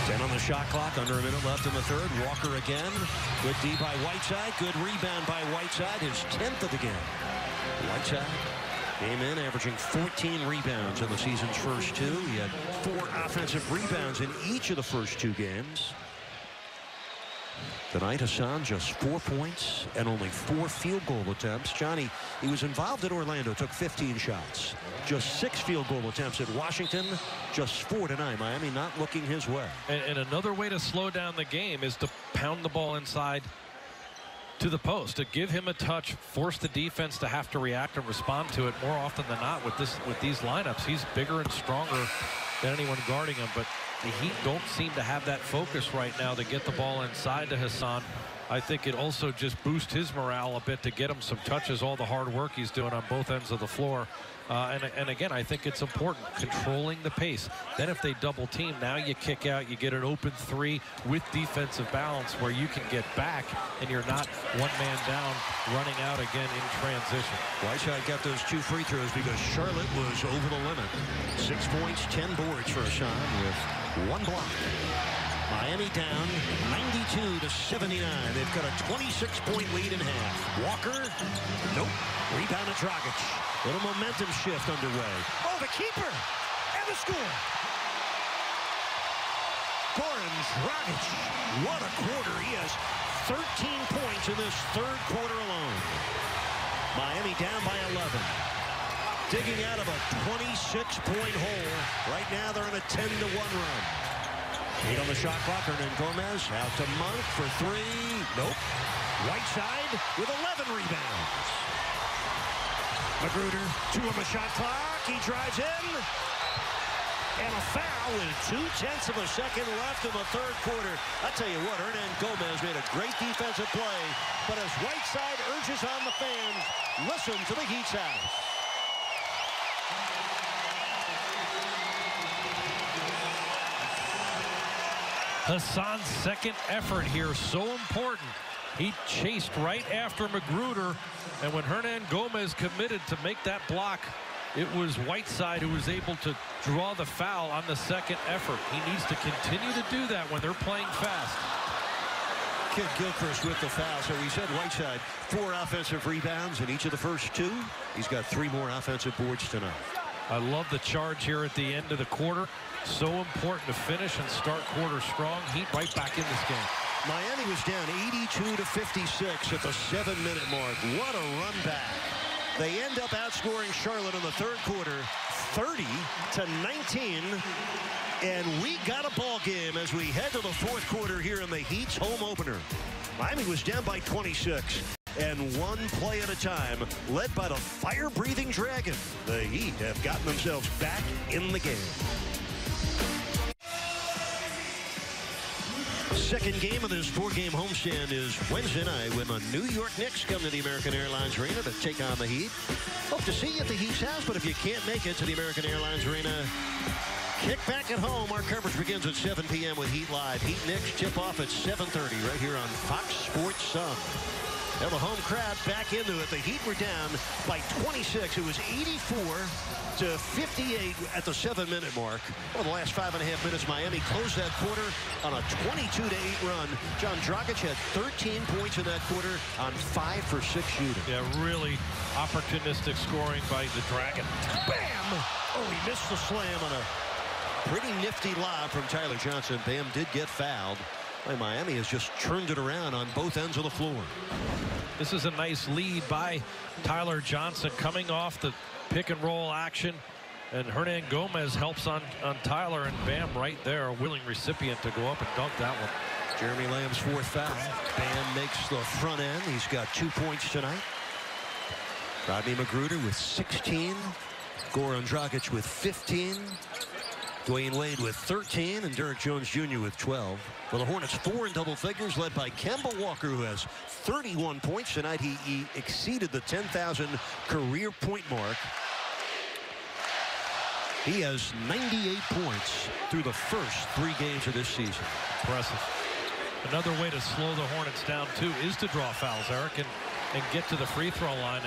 10 on the shot clock, under a minute left in the third. Walker again. Good D by Whiteside. Good rebound by Whiteside. His 10th of the game. Whiteside came in averaging 14 rebounds in the season's first 2. He had 4 offensive rebounds in each of the first 2 games. Tonight, Hassan just 4 points and only 4 field goal attempts. Johnny, he was involved at Orlando, took 15 shots. Just 6 field goal attempts at Washington, just 4 tonight. Miami not looking his way. And another way to slow down the game is to pound the ball inside to the post, to give him a touch, force the defense to have to react and respond to it more often than not with these lineups. He's bigger and stronger than anyone guarding him, but the Heat don't seem to have that focus right now to get the ball inside to Hassan. I think it also just boosts his morale a bit to get him some touches, all the hard work he's doing on both ends of the floor. And again, I think it's important, controlling the pace. Then if they double team, now you kick out, you get an open three with defensive balance where you can get back and you're not one man down running out again in transition. Whiteside got those 2 free throws because Charlotte was over the limit. 6 points, 10 boards for Hassan with 1 block. Miami down 92-79. They've got a 26-point lead in half. Walker, nope. Rebound to Dragic. Little momentum shift underway. Oh, the keeper! And the score! Goran Dragic. What a quarter. He has 13 points in this third quarter alone. Miami down by 11. Digging out of a 26-point hole. Right now they're on a 10-1 run. 8 on the shot clock. Hernan Gomez out to Monk for 3. Nope. Whiteside with 11 rebounds. Magruder, 2 on the shot clock. He drives in. And a foul with 0.2 of a second left in the third quarter. I tell you what, Hernan Gomez made a great defensive play. But as Whiteside urges on the fans, listen to the Heat sound. Hassan's second effort here, so important. He chased right after Magruder, and when Hernan Gomez committed to make that block, it was Whiteside who was able to draw the foul on the second effort. He needs to continue to do that when they're playing fast. Kid Gilchrist with the foul. So we said Whiteside 4 offensive rebounds in each of the first 2. He's got 3 more offensive boards tonight. I love the charge here at the end of the quarter. So important to finish and start quarter strong. Heat right back in this game. Miami was down 82-56 at the 7-minute mark. What a run back. They end up outscoring Charlotte in the third quarter 30-19. And we got a ball game as we head to the fourth quarter here in the Heat's home opener. Miami was down by 26. And one play at a time, led by the fire-breathing Dragon. The Heat have gotten themselves back in the game. Second game of this 4-game homestand is Wednesday night when the New York Knicks come to the American Airlines Arena to take on the Heat. Hope to see you at the Heat's house, but if you can't make it to the American Airlines Arena, kick back at home. Our coverage begins at 7 p.m. with Heat Live. Heat Knicks tip off at 7:30 right here on Fox Sports Sun. Now the home crowd back into it. The Heat were down by 26. It was 84-58 at the 7-minute mark. Over the last 5.5 minutes, Miami closed that quarter on a 22-8 run. John Dragic had 13 points in that quarter on 5 for 6 shooting. Yeah, really opportunistic scoring by the Dragon. Bam! Oh, he missed the slam on a pretty nifty lob from Tyler Johnson. Bam did get fouled. Well, Miami has just turned it around on both ends of the floor. This is a nice lead by Tyler Johnson coming off the pick and roll action, and Hernan Gomez helps on Tyler, and Bam right there, a willing recipient to go up and dunk that one. Jeremy Lamb's 4th foul. Bam makes the front end. He's got 2 points tonight. Rodney Magruder with 16. Goran Dragic with 15. Dwayne Wade with 13 and Derrick Jones Jr. with 12. Well, the Hornets 4 in double figures, led by Kemba Walker, who has 31 points tonight. He exceeded the 10,000 career point mark. He has 98 points through the first 3 games of this season. Impressive. Another way to slow the Hornets down too is to draw fouls, Eric, and get to the free throw line.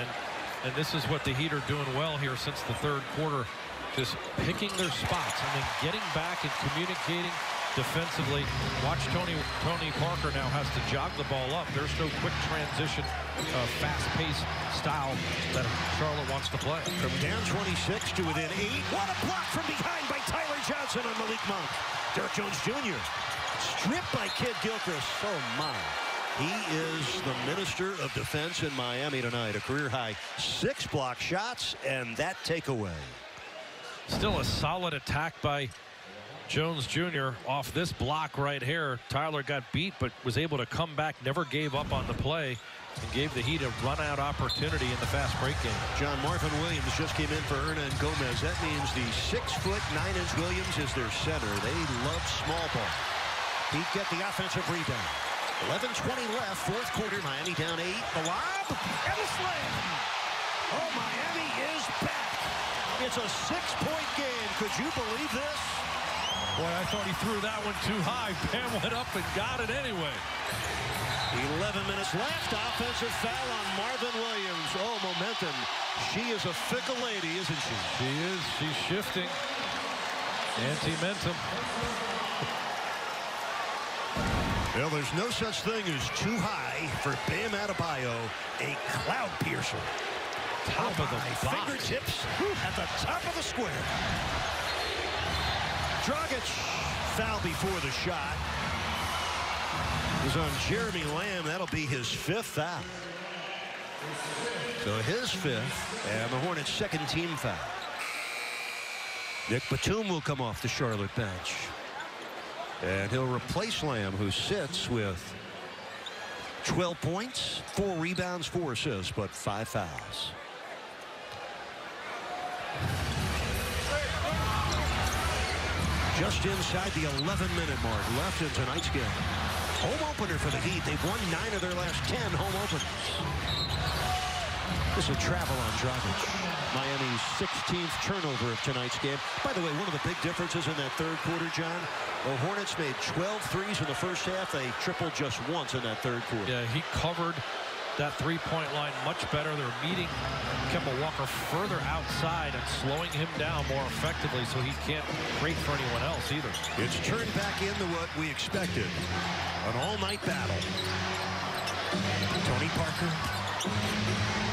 And this is what the Heat are doing well here since the third quarter. Just picking their spots and then getting back and communicating defensively. Watch Tony Parker now has to jog the ball up. There's no quick transition, fast-paced style that Charlotte wants to play. From down 26 to within 8. What a block from behind by Tyler Johnson on Malik Monk. Derrick Jones Jr. stripped by Kid Gilchrist. Oh, my. He is the minister of defense in Miami tonight. A career-high 6 block shots and that takeaway. Still a solid attack by Jones Jr. off this block right here. Tyler got beat but was able to come back, never gave up on the play, and gave the Heat a run-out opportunity in the fast break game. John Marvin Williams just came in for Hernan Gomez. That means the 6'9" Williams is their center. They love small ball. Heat get the offensive rebound. 11:20 left, fourth quarter. Miami down 8. The lob and the slam. Oh, Miami is back. It's a 6-point game. Could you believe this? Boy, I thought he threw that one too high. Bam went up and got it anyway. 11 minutes left. Offensive foul on Marvin Williams. Oh, momentum. She is a fickle lady, isn't she? She is. She's shifting. Anti-mentum. Well, there's no such thing as too high for Bam Adebayo. A cloud piercer. Top of the box. Fingertips at the top of the square. Dragic, foul before the shot. Is on Jeremy Lamb. That'll be his 5th foul. So his 5th, and the Hornets' 2nd team foul. Nick Batum will come off the Charlotte bench. And he'll replace Lamb, who sits with 12 points, 4 rebounds, 4 assists, but 5 fouls. Just inside the 11-minute mark left in tonight's game. Home opener for the Heat. They've won 9 of their last 10 home openers. This is a travel on Dragic. Miami's 16th turnover of tonight's game. By the way, one of the big differences in that third quarter, John, the Hornets made 12 threes in the first half. They tripled just once in that third quarter. Yeah, he covered that three-point line much better. They're meeting Kemba Walker further outside and slowing him down more effectively so he can't create for anyone else either. It's turned back into what we expected. An all-night battle. Tony Parker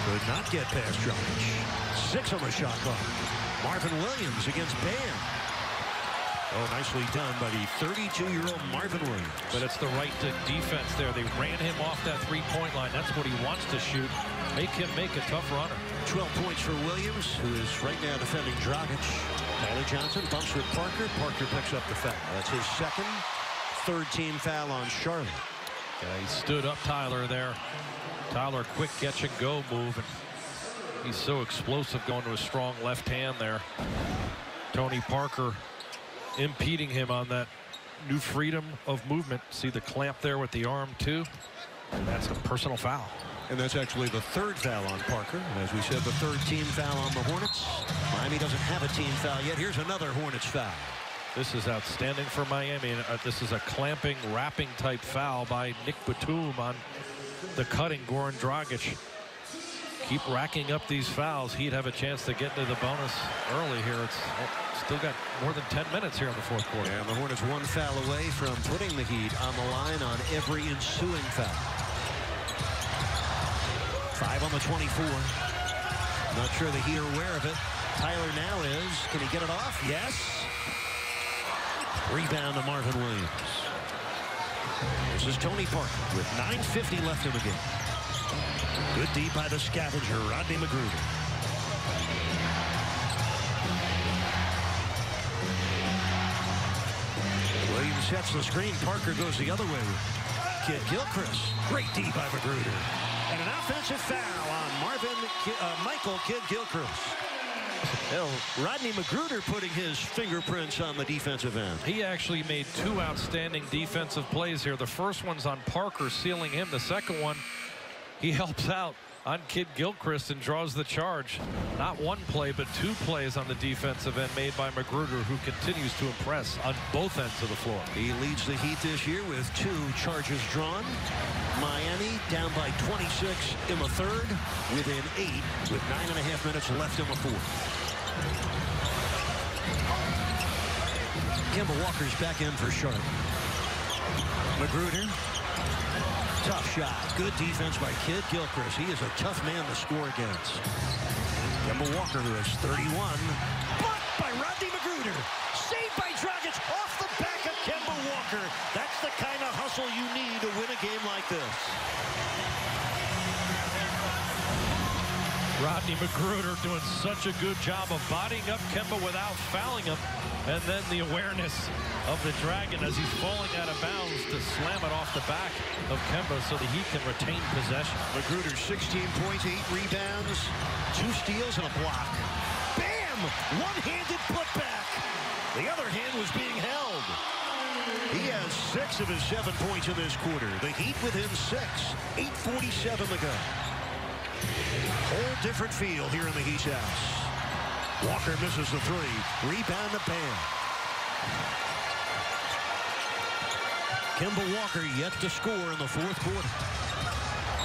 could not get past Dragic. 6 on the shot clock. Marvin Williams against Bam. Oh, nicely done by the 32-year-old Marvin Williams. But it's the right defense there. They ran him off that three-point line. That's what he wants to shoot. Make him make a tough runner. 12 points for Williams, who is right now defending Dragic. Tyler Johnson bumps with Parker. Parker picks up the foul. That's his 2nd, 3rd-team foul on Charlotte. Yeah, he stood up Tyler there. Tyler, quick catch-and-go move. And he's so explosive going to a strong left hand there. Tony Parker impeding him on that new freedom of movement. See the clamp there with the arm too, and that's a personal foul. And that's actually the 3rd foul on Parker. As we said, the 3rd team foul on the Hornets. Miami doesn't have a team foul yet. Here's another Hornets foul. This is outstanding for Miami. And this is a clamping, wrapping type foul by Nick Batum on the cutting Goran Dragic. Keep racking up these fouls. He'd have a chance to get into the bonus early here. It's still got more than 10 minutes here in the fourth quarter. And the Hornets 1 foul away from putting the Heat on the line on every ensuing foul. 5 on the 24. Not sure the Heat are aware of it. Tyler now is. Can he get it off? Yes. Rebound to Marvin Williams. This is Tony Parker with 9:50 left in the game. Good deep by the scavenger, Rodney McGruder. Williams sets the screen. Parker goes the other way with Kid Gilchrist. Great D by McGruder. And an offensive foul on Michael Kid Gilchrist. Rodney McGruder putting his fingerprints on the defensive end. He actually made 2 outstanding defensive plays here. The first one's on Parker, sealing him. The second one, he helps out on Kid Gilchrist and draws the charge. Not 1 play, but 2 plays on the defensive end made by McGruder, who continues to impress on both ends of the floor. He leads the Heat this year with 2 charges drawn. Miami down by 26 in the 3rd, within 8 with 9.5 minutes left in the 4th. Kemba Walker's back in for Charlotte. McGruder. Tough shot. Good defense by Kid Gilchrist. He is a tough man to score against. Kemba Walker, who is 31. Blocked by Rodney McGruder. Saved by Dragic off the back of Kemba Walker. That's the kind of hustle you need to win a game like this. Rodney McGruder doing such a good job of bodying up Kemba without fouling him. And then the awareness of the Dragon as he's falling out of bounds to slam it off the back of Kemba so that he can retain possession. McGruder 16 points, 8 rebounds, 2 steals and a block. Bam! One-handed putback. The other hand was being held. He has 6 of his 7 points in this quarter. The Heat within 6. 8:47 to go. Whole different feel here in the Heat's house. Walker misses the 3. Rebound to Bam. Kemba Walker yet to score in the 4th quarter.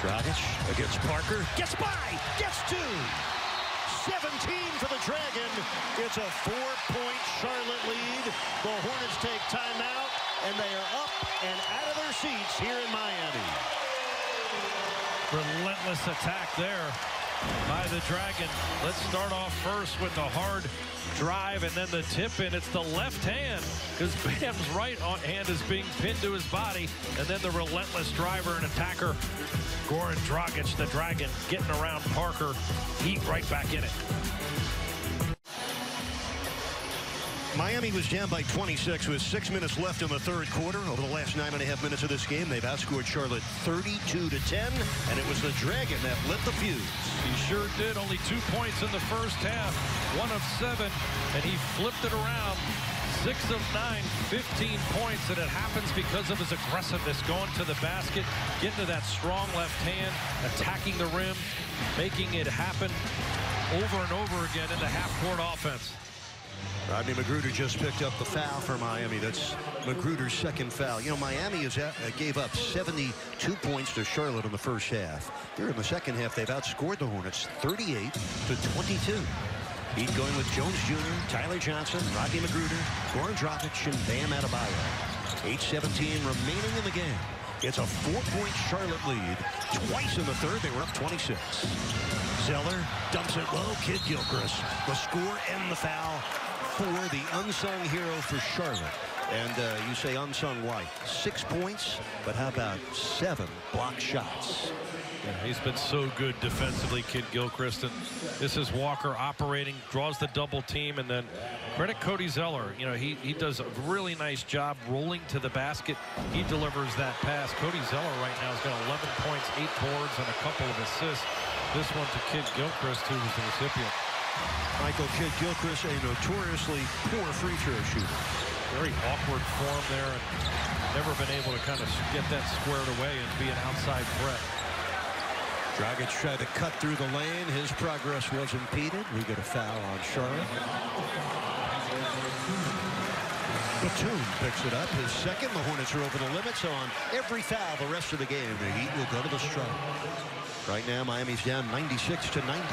Dragic against Parker. Gets by. Gets 2. 17 for the Dragon. It's a 4-point Charlotte lead. The Hornets take timeout, and they are up and out of their seats here in Miami. Relentless attack there by the Dragon. Let's start off first with the hard drive and then the tip in. It's the left hand because Bam's right hand is being pinned to his body, and then the relentless driver and attacker Goran Dragic, the Dragon, getting around Parker. Heat right back in it. Miami was down by 26 with 6 minutes left in the 3rd quarter. Over the last 9.5 minutes of this game, they've outscored Charlotte 32-10, and it was the Dragon that lit the fuse. He sure did. Only 2 points in the first half, 1 of 7, and he flipped it around. 6 of 9, 15 points, and it happens because of his aggressiveness, going to the basket, getting to that strong left hand, attacking the rim, making it happen over and over again in the half-court offense. Rodney McGruder just picked up the foul for Miami. That's McGruder's 2nd foul. You know, Miami gave up 72 points to Charlotte in the first half. Here in the second half, they've outscored the Hornets 38-22. Heat going with Jones Jr., Tyler Johnson, Rodney McGruder, Goran Dragic, and Bam Adebayo. 8:17 remaining in the game. It's a 4-point Charlotte lead. Twice in the 3rd, they were up 26. Zeller dumps it low. Kid Gilchrist. The score and the foul for the unsung hero for Charlotte. And you say unsung why? 6 points, but how about 7 blocked shots? Yeah, he's been so good defensively, Kid Gilchrist. And this is Walker operating, draws the double team, and then credit Cody Zeller. You know, he does a really nice job rolling to the basket. He delivers that pass. Cody Zeller right now has got 11 points, 8 boards, and a couple of assists. This one to Kid Gilchrist, who was the recipient. Michael Kidd Gilchrist, a notoriously poor free throw shooter. Very awkward form there, and never been able to kind of get that squared away and be an outside threat. Dragic tried to cut through the lane. His progress was impeded. We get a foul on Charlotte. Batum picks it up. His 2nd. The Hornets are over the limit, so on every foul the rest of the game, the Heat will go to the stripe. Right now, Miami's down 96-90.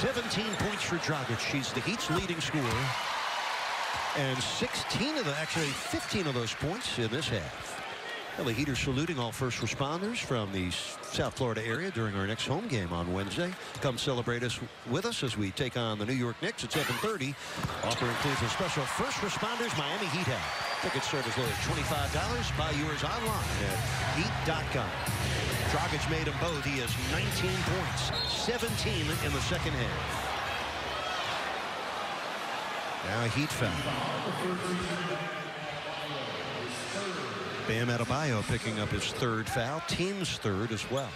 17 points for Dragic. She's the Heat's leading scorer. And 15 of those points in this half. Well, the Heat are saluting all first responders from the South Florida area during our next home game on Wednesday. Come celebrate us with us as we take on the New York Knicks at 7:30. Offer includes a special first responders Miami Heat hat. Tickets start as low as $25. Buy yours online at heat.com. Dragic made them both. He has 19 points, 17 in the second half. Now a Heat foul. Bam Adebayo picking up his 3rd foul, team's 3rd as well.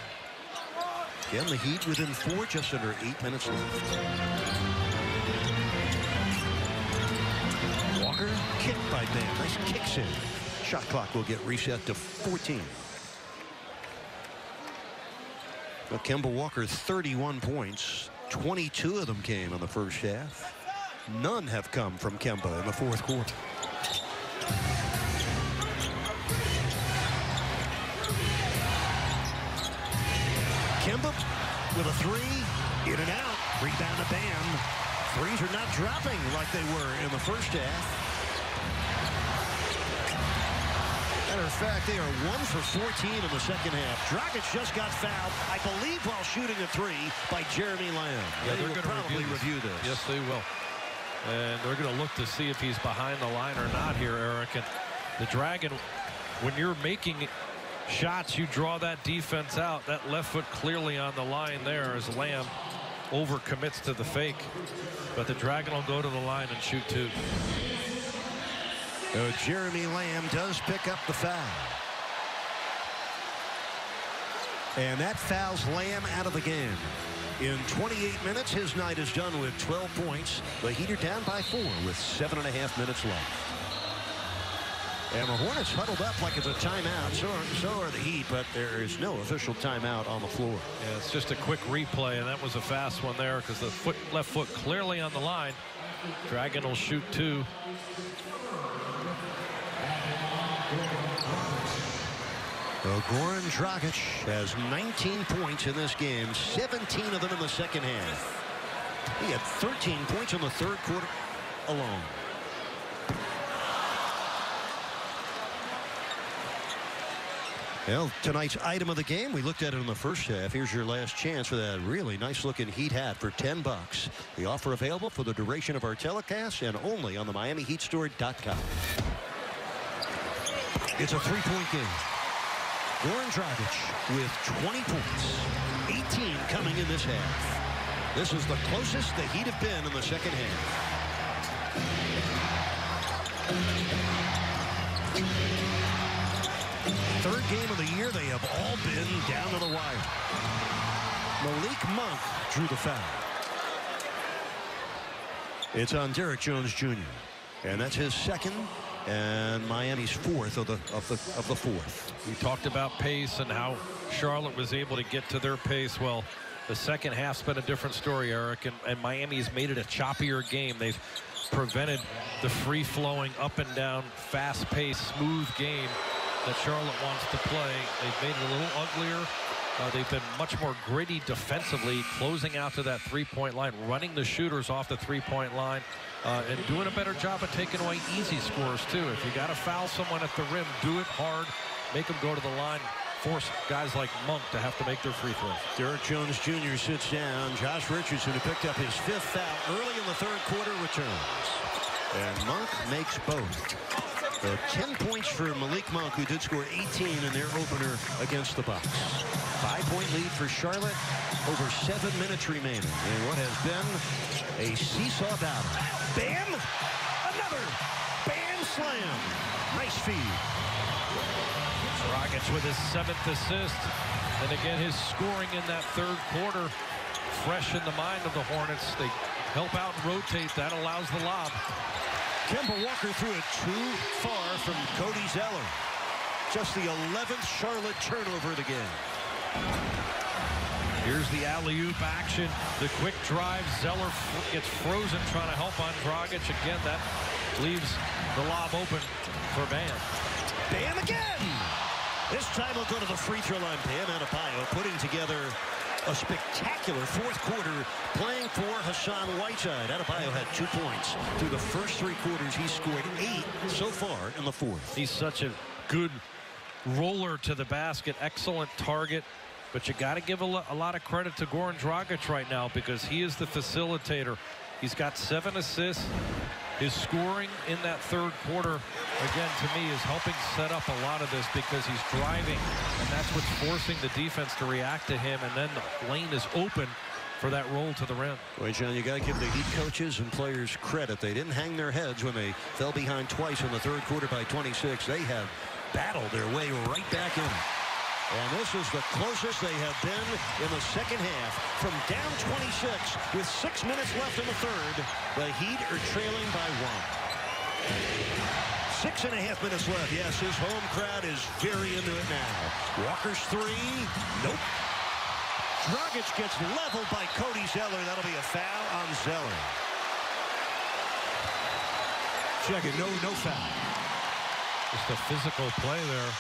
Again, the Heat within 4, just under 8 minutes left. Walker, kicked by Bam. Nice kicks in. Shot clock will get reset to 14. Well, Kemba Walker, 31 points. 22 of them came in the first half. None have come from Kemba in the 4th quarter. Kemba with a 3, in and out, rebound to Bam. Threes are not dropping like they were in the first half. Matter of fact, they are 1 for 14 in the second half. Dragic just got fouled, I believe, while shooting a 3 by Jeremy Lamb. Yeah, they will probably review this. Yes, they will. And they're going to look to see if he's behind the line or not here, Eric. And the Dragon, when you're making shots, you draw that defense out. That left foot clearly on the line there as Lamb overcommits to the fake. But the Dragon will go to the line and shoot 2. Jeremy Lamb does pick up the foul. And that fouls Lamb out of the game. In 28 minutes, his night is done with 12 points. The Heat are down by 4 with 7.5 minutes left. And the Hornets huddled up like it's a timeout. So are the Heat, but there is no official timeout on the floor. Yeah, it's just a quick replay, and that was a fast one there because the left foot clearly on the line. Dragon will shoot 2. Goran Dragic has 19 points in this game, 17 of them in the second half. He had 13 points in the third quarter alone. Well, tonight's item of the game, we looked at it in the first half. Here's your last chance for that really nice-looking Heat hat for $10. The offer available for the duration of our telecast and only on the MiamiHeatStore.com. It's a three-point game. Goran Dragic with 20 points, 18 coming in this half. This is the closest the Heat have been in the second half. Third game of the year, they have all been down to the wire. Malik Monk drew the foul. It's on Derek Jones Jr. And that's his second and Miami's fourth of the fourth. We talked about pace and how Charlotte was able to get to their pace. Well, the second half's been a different story, Eric, and Miami's made it a choppier game. They've prevented the free-flowing, up and down, fast-paced, smooth game that Charlotte wants to play. They've made it a little uglier. They've been much more gritty defensively, closing out to that three-point line, running the shooters off the three-point line, and doing a better job of taking away easy scores, too. If you got to foul someone at the rim, do it hard, make them go to the line, force guys like Monk to have to make their free throws. Derek Jones Jr. sits down. Josh Richardson, who picked up his 5th foul early in the third quarter, returns. And Monk makes both. 10 points for Malik Monk, who did score 18 in their opener against the Bucks. 5-point lead for Charlotte. Over 7 minutes remaining in what has been a seesaw battle. Bam! Another! Bam slam! Nice feed. Dragic with his 7th assist. And again, his scoring in that third quarter, fresh in the mind of the Hornets. They help out and rotate. That allows the lob. Kemba Walker threw it too far from Cody Zeller. Just the 11th Charlotte turnover of the game. Here's the alley-oop action. The quick drive. Zeller gets frozen trying to help on Dragic. Again, that leaves the lob open for Bam. Bam again! This time he'll go to the free throw line. Bam Adebayo putting together a spectacular fourth quarter playing for Hassan Whiteside. Adebayo had 2 points. Through the first 3 quarters, he scored 8 so far in the fourth. He's such a good roller to the basket. Excellent target. But you got to give a lot of credit to Goran Dragic right now because he is the facilitator. He's got 7 assists. His scoring in that third quarter, again, to me, is helping set up a lot of this because he's driving, and that's what's forcing the defense to react to him, and then the lane is open for that roll to the rim. Well, John, you got to give the Heat coaches and players credit. They didn't hang their heads when they fell behind twice in the third quarter by 26. They have battled their way right back in it. And this is the closest they have been in the second half. From down 26 with 6 minutes left in the third, the Heat are trailing by 1. 6.5 minutes left. Yes, his home crowd is very into it now. Walker's 3. Nope. Dragic gets leveled by Cody Zeller. That'll be a foul on Zeller. Check it. No foul. Just a physical play there.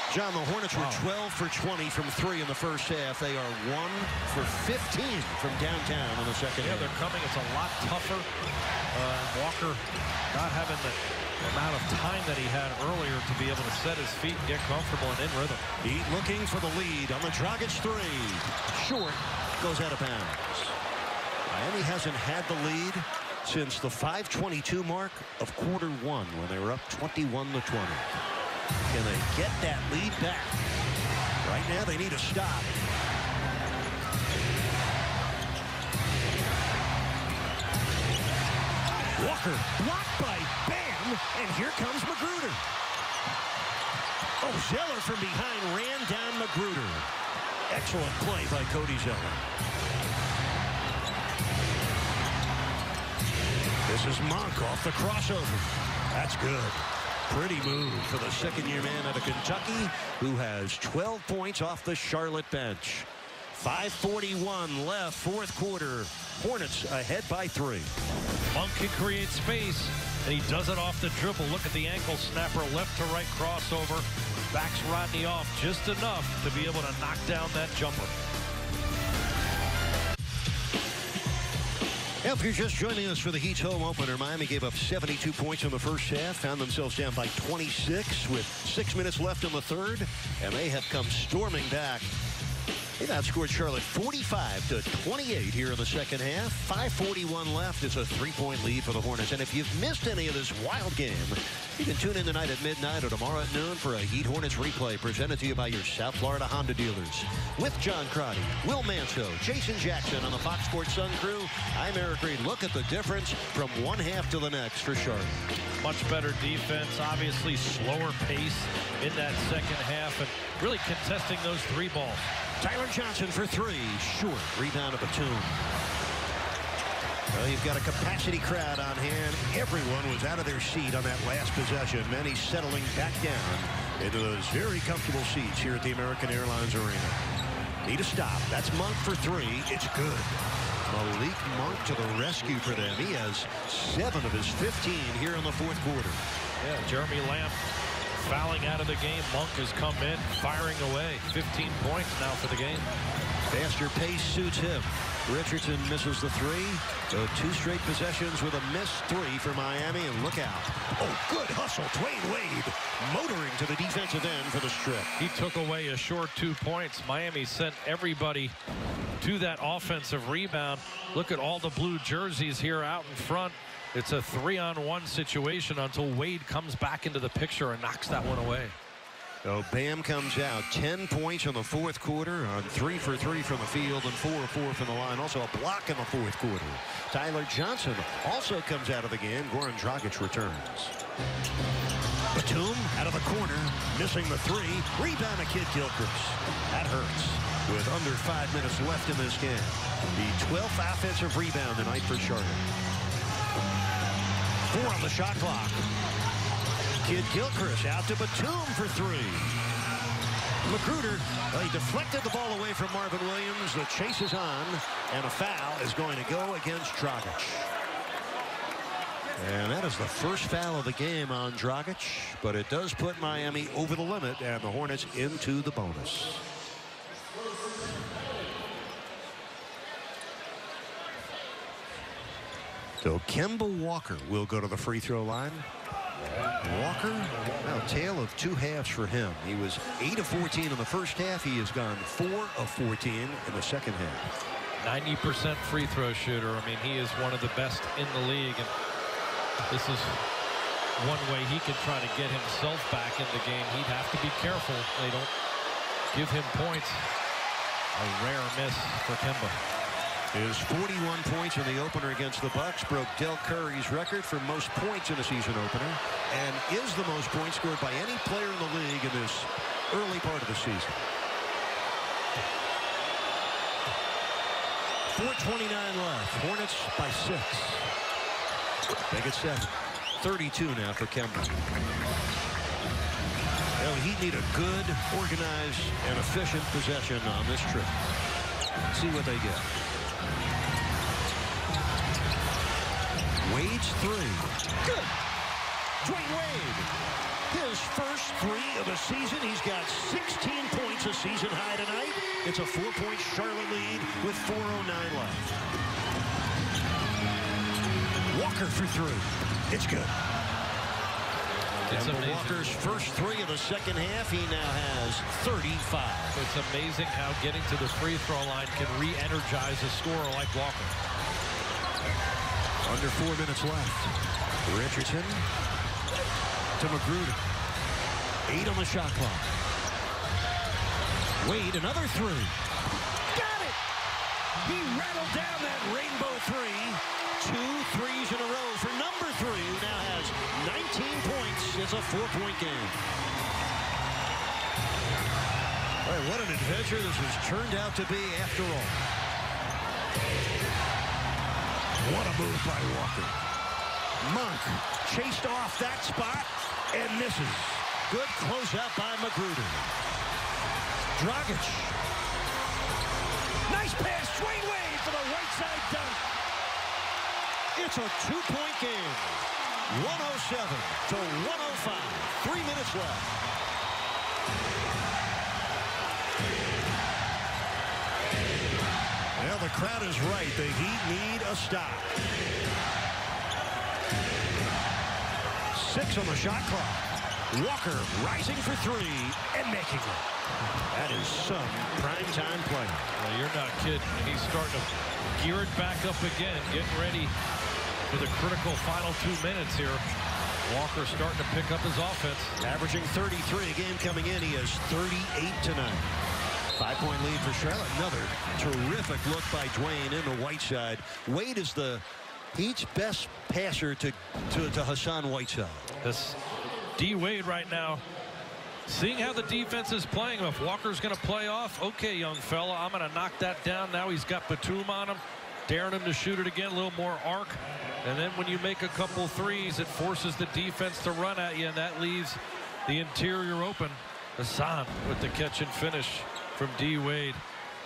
John, the Hornets were 12 for 20 from 3 in the first half. They are 1 for 15 from downtown in the second half. They're coming. It's a lot tougher. Walker not having the amount of time that he had earlier to be able to set his feet and get comfortable and in rhythm. Heat looking for the lead on the Dragic 3. Short, goes out of bounds. Miami hasn't had the lead since the 5:22 mark of quarter 1 when they were up 21-20. Can they get that lead back? Right now, they need a stop. Walker blocked by Bam, and here comes Magruder. Oh, Zeller from behind ran down Magruder. Excellent play by Cody Zeller. This is Monk off the crossover. That's good. Pretty move for the second-year man out of Kentucky, who has 12 points off the Charlotte bench. 5:41 left, fourth quarter. Hornets ahead by 3. Monk can create space, and he does it off the dribble. Look at the ankle snapper, left to right crossover. Backs Rodney off just enough to be able to knock down that jumper. If you're just joining us for the Heat's home opener, Miami gave up 72 points in the first half, found themselves down by 26 with 6 minutes left in the third, and they have come storming back. They've outscored Charlotte 45-28 here in the second half. 5:41 left. It's a 3-point lead for the Hornets. And if you've missed any of this wild game, you can tune in tonight at midnight or tomorrow at noon for a Heat Hornets replay presented to you by your South Florida Honda dealers. With John Crotty, Will Manso, Jason Jackson on the Fox Sports Sun crew, I'm Eric Reed. Look at the difference from one half to the next for Charlotte. Much better defense, obviously slower pace in that second half, and really contesting those 3 balls. Tyler Johnson for 3, short. Rebound of Batum. Well, you've got a capacity crowd on hand. Everyone was out of their seat on that last possession. Many settling back down into those very comfortable seats here at the American Airlines Arena. Need a stop. That's Monk for 3. It's good. Malik Monk to the rescue for them. He has 7 of his 15 here in the fourth quarter. Yeah, Jeremy Lamb fouling out of the game. Monk has come in, firing away. 15 points now for the game. Faster pace suits him. Richardson misses the 3. So 2 straight possessions with a missed 3 for Miami, and look out. Oh, good hustle. Dwayne Wade motoring to the defensive end for the strip. He took away a short 2 points. Miami sent everybody to that offensive rebound. Look at all the blue jerseys here out in front. It's a 3-on-1 situation until Wade comes back into the picture and knocks that one away. So Bam comes out. 10 points in the fourth quarter on 3 for 3 from the field and 4 of 4 from the line. Also a block in the fourth quarter. Tyler Johnson also comes out of the game. Goran Dragic returns. Batum out of the corner, missing the 3. Rebound to Kid Gilchrist. That hurts. With under 5 minutes left in this game. The 12th offensive rebound tonight for Charlotte. 4 on the shot clock. Kid Gilchrist out to Batum for 3. Magruder, he deflected the ball away from Marvin Williams. The chase is on, and a foul is going to go against Dragic. And that is the first foul of the game on Dragic, but it does put Miami over the limit and the Hornets into the bonus. So Kemba Walker will go to the free throw line. Walker, now a tale of 2 halves for him. He was 8 of 14 in the first half. He has gone 4 of 14 in the second half. 90% free throw shooter. I mean, he is one of the best in the league, and this is one way he could try to get himself back in the game. He'd have to be careful they don't give him points. A rare miss for Kemba. His 41 points in the opener against the Bucks broke Del Curry's record for most points in a season opener and is the most points scored by any player in the league in this early part of the season. 4:29 left. Hornets by 6. Make it 7. 32 now for Kemba. Well, he'd need a good, organized, and efficient possession on this trip. See what they get. Wade's 3. Good. Dwayne Wade. His first 3 of the season. He's got 16 points, a season high tonight. It's a 4-point Charlotte lead with 4:09 left. Walker for 3. It's good. It's amazing. Walker's first 3 of the second half. He now has 35. It's amazing how getting to the free throw line can re-energize a scorer like Walker. Under 4 minutes left. Richardson to Magruder. 8 on the shot clock. Wade, another 3. Got it! He rattled down that rainbow 3. 2 threes in a row for number 3, who now has 19 points. It's a 4-point game. All right, what an adventure this has turned out to be after all. What a move by Walker. Monk chased off that spot. and misses. Good closeout by Magruder. Dragic. Nice pass. Dwayne Wade for the right side dunk. It's a two-point game. 107 to 105. 3 minutes left. Well, the crowd is right. The Heat need a stop. 6 on the shot clock. Walker rising for 3 and making it. That is some primetime play. Well, you're not kidding. He's starting to gear it back up again, getting ready for the critical final 2 minutes here. Walker starting to pick up his offense. Averaging 33 a game coming in. He has 38 tonight. 5-point lead for Charlotte. Another terrific look by Dwayne into Whiteside. Wade is the Heat's best passer to Hassan Whiteside. This D. Wade right now, seeing how the defense is playing. If Walker's going to play off, okay, young fella, I'm going to knock that down. Now he's got Batum on him, daring him to shoot it again, a little more arc. And then when you make a couple threes, it forces the defense to run at you, and that leaves the interior open. Hassan with the catch and finish from D. Wade.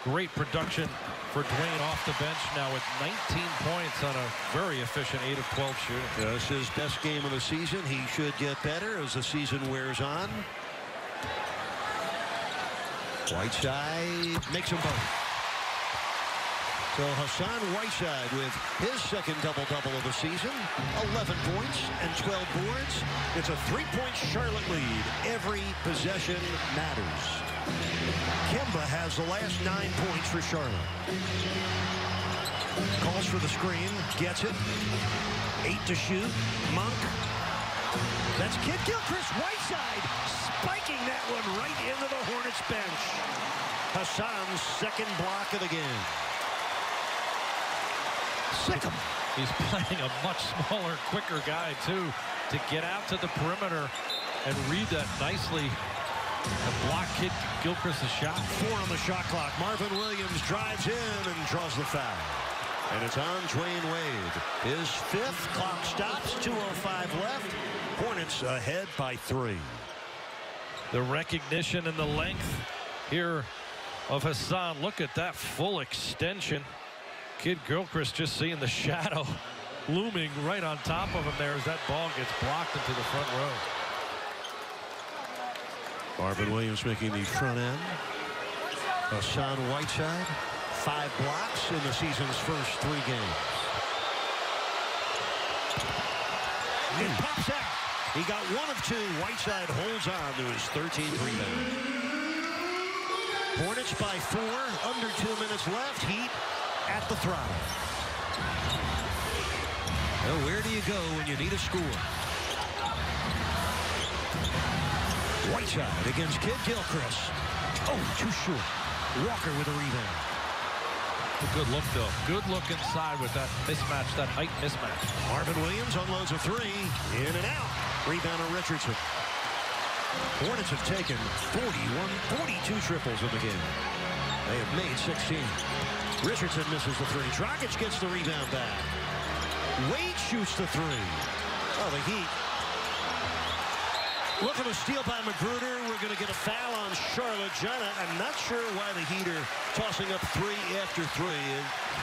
Great production for Dwayne off the bench now with 19 points on a very efficient 8 of 12 shooting. This is his best game of the season. He should get better as the season wears on. Whiteside makes them both. So Hassan Whiteside with his second double-double of the season. 11 points and 12 boards. It's a 3-point Charlotte lead. Every possession matters. Kemba has the last 9 points for Charlotte. Calls for the screen, gets it. 8 to shoot. Monk. That's Kid Gilchrist. Whiteside spiking that one right into the Hornets bench. Hassan's second block of the game. Sick him. He's playing a much smaller, quicker guy, too, to get out to the perimeter and read that nicely. And block Kid Gilchrist's shot. 4 on the shot clock. Marvin Williams drives in and draws the foul. And it's on Dwayne Wade. His 5th. Clock stops. 2:05 left. Hornets ahead by 3. The recognition and the length here of Hassan. Look at that full extension. Kid Gilchrist just seeing the shadow looming right on top of him there as that ball gets blocked into the front row. Marvin Williams making the front end. Hassan Whiteside, 5 blocks in the season's first 3 games. It pops out. He got 1 of 2. Whiteside holds on to his 13th rebound. Hornets by 4. Under 2 minutes left. Heat at the throttle. Well, where do you go when you need a score? Whiteside against Kid Gilchrist. Oh, too short. Walker with a rebound. A good look, though. Good look inside with that mismatch, that height mismatch. Marvin Williams unloads a 3. In and out. Rebound on Richardson. Hornets have taken 42 triples in the game. They have made 16. Richardson misses the 3. Dragic gets the rebound back. Wade shoots the 3. Oh, the Heat. Look at a steal by Magruder. We're going to get a foul on Charlotte. John, I'm not sure why the Heat are tossing up 3 after 3.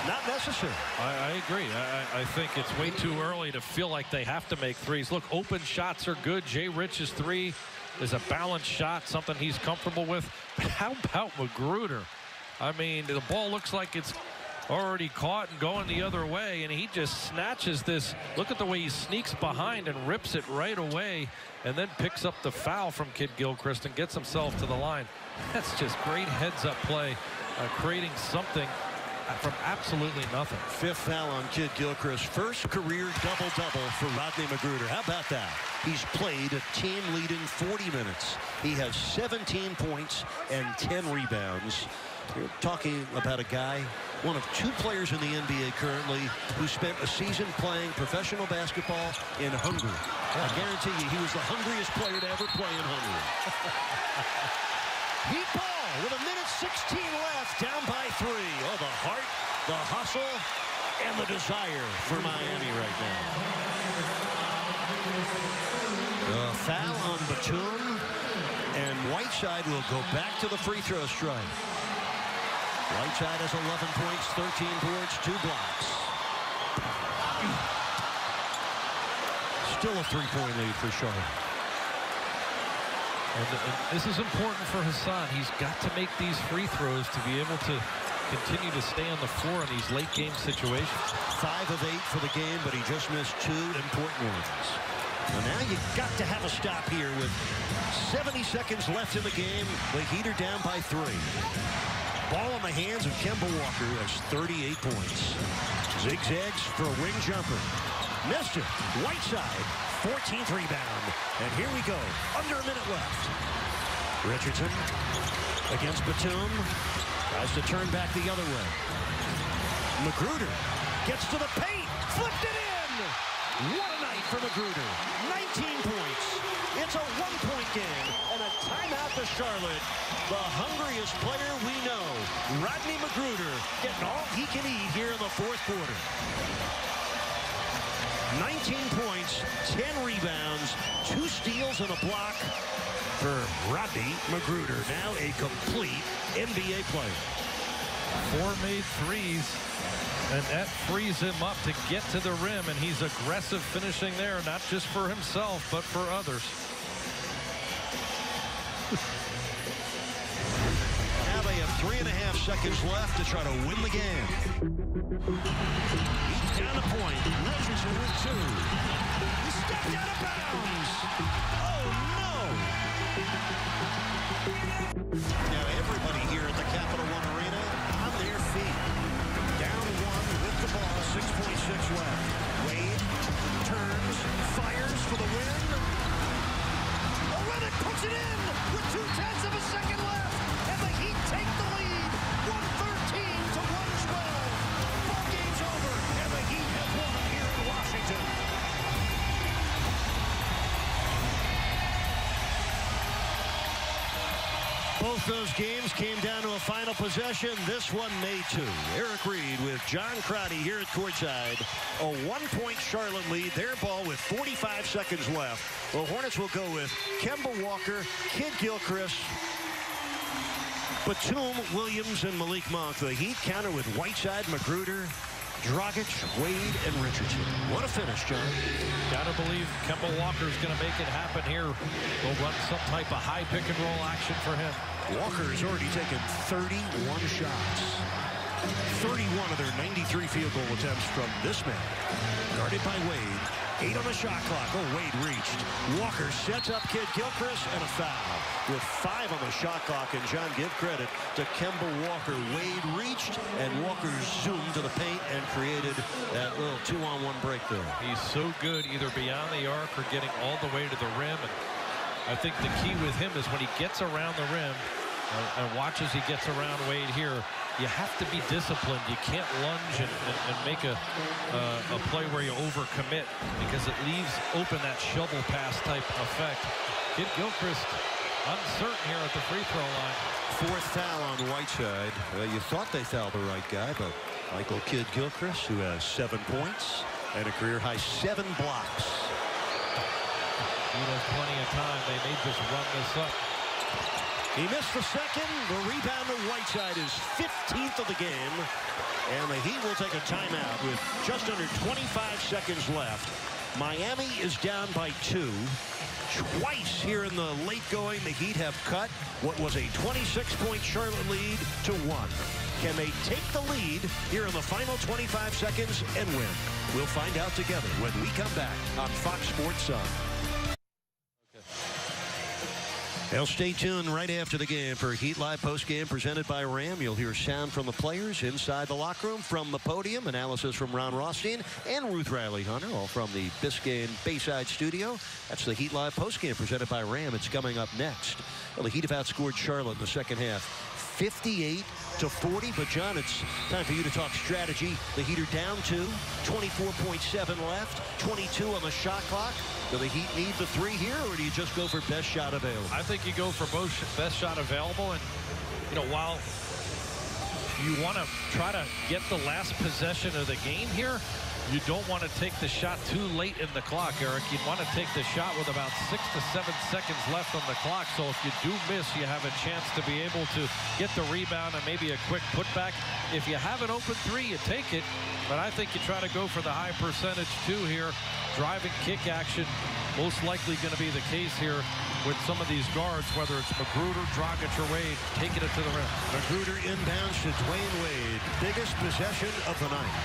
Not necessary. I agree. I think it's way too early to feel like they have to make threes. Look, open shots are good. Jay Rich's 3 is a balanced shot, something he's comfortable with. But how about Magruder? I mean, the ball looks like it's already caught and going the other way, and he just snatches this. Look at the way he sneaks behind and rips it right away, and then picks up the foul from Kid Gilchrist and gets himself to the line. That's just great heads-up play, creating something from absolutely nothing. 5th foul on Kid Gilchrist. First career double-double for Rodney Magruder. How about that? He's played a team-leading 40 minutes. He has 17 points and 10 rebounds. You're talking about a guy, one of 2 players in the NBA currently, who spent a season playing professional basketball in Hungary. I guarantee you, he was the hungriest player to ever play in Hungary. Heat ball with 1:16 left, down by 3. Oh, the heart, the hustle, and the desire for Miami right now. Foul on Batum, and Whiteside will go back to the free throw stripe. Whiteside has 11 points, 13 boards, 2 blocks. Still a 3-point lead for Charlotte. And this is important for Hassan. He's got to make these free throws to be able to continue to stay on the floor in these late game situations. 5 of 8 for the game, but he just missed 2 important ones. And now you've got to have a stop here with 70 seconds left in the game. The Heat are down by 3. Ball in the hands of Kemba Walker. Has 38 points. Zigzags for a wing jumper. Missed it. Whiteside, 14th rebound. And here we go. Under a minute left. Richardson against Batum. Tries to turn back the other way. Magruder gets to the paint. Flipped it in. What a night for Magruder. 19 points. It's a 1-point game. And a timeout to Charlotte. The hungriest player we know, Rodney Magruder, getting all he can eat here in the 4th quarter. 19 points, 10 rebounds, 2 steals and a block for Rodney Magruder. Now a complete NBA player. 4 made threes, and that frees him up to get to the rim, and he's aggressive finishing there, not just for himself, but for others. Now they have 3.5 seconds left to try to win the game. He's down the point. Richardson with 2. He stepped out of bounds. Oh, no. Now everybody here at the Capital One Arena on their feet. Down 1 with the ball. 6.6 left. Wade turns, fires for the win. Olinick puts it in with 0.2 of a second left. And the Heat take the lead. 113 to 112. Ball game's over. And the Heat have won here in Washington. Both those games came down to a final possession. This one made 2. Eric Reed with John Crotty here at courtside. A 1-point Charlotte lead. Their ball with 45 seconds left. The Hornets will go with Kemba Walker, Kid Gilchrist, Batum, Williams, and Malik Monk. The Heat counter with Whiteside, Magruder, Dragic, Wade, and Richardson. What a finish, John. Gotta believe Kemba Walker's gonna make it happen here. They'll run some type of high pick-and-roll action for him. Walker has already taken 31 shots. 31 of their 93 field goal attempts from this man. Guarded by Wade. 8 on the shot clock. Oh, Wade reached. Walker sets up Kid Gilchrist and a foul. With 5 on the shot clock, and John, give credit to Kemba Walker. Wade reached, and Walker zoomed to the paint and created that little 2-on-1 break there. He's so good either beyond the arc or getting all the way to the rim. And I think the key with him is when he gets around the rim, and watch as he gets around Wade here, you have to be disciplined. You can't lunge and make a play where you overcommit, because it leaves open that shovel pass type effect. Kid Gilchrist uncertain here at the free throw line. 4th foul on Whiteside. Well, you thought they fouled the right guy, but Michael Kid Gilchrist, who has 7 points and a career-high 7 blocks. He has plenty of time. They may just run this up. He missed the second. The rebound to Whiteside is 15th of the game. And the Heat will take a timeout with just under 25 seconds left. Miami is down by 2. Twice here in the late going, the Heat have cut what was a 26-point Charlotte lead to 1. Can they take the lead here in the final 25 seconds and win? We'll find out together when we come back on Fox Sports Sun. Well, stay tuned right after the game for Heat Live postgame presented by Ram. You'll hear sound from the players inside the locker room, from the podium, analysis from Ron Rothstein and Ruth Riley Hunter, all from the Biscayne Bayside studio. That's the Heat Live postgame presented by Ram. It's coming up next. Well, the Heat have outscored Charlotte in the second half, 58-40. But, John, it's time for you to talk strategy. The Heat are down 2, 24.7 left, 22 on the shot clock. Do the Heat need the 3 here, or do you just go for best shot available? I think you go for both best shot available. And, you know, while you want to try to get the last possession of the game here, you don't want to take the shot too late in the clock, Eric. You'd want to take the shot with about 6 to 7 seconds left on the clock. So if you do miss, you have a chance to be able to get the rebound and maybe a quick putback. If you have an open three, you take it. But I think you try to go for the high percentage too here. Driving kick action, most likely going to be the case here with some of these guards, whether it's Magruder, Dragic, or Wade, taking it to the rim. Magruder inbounds to Dwayne Wade. Biggest possession of the night.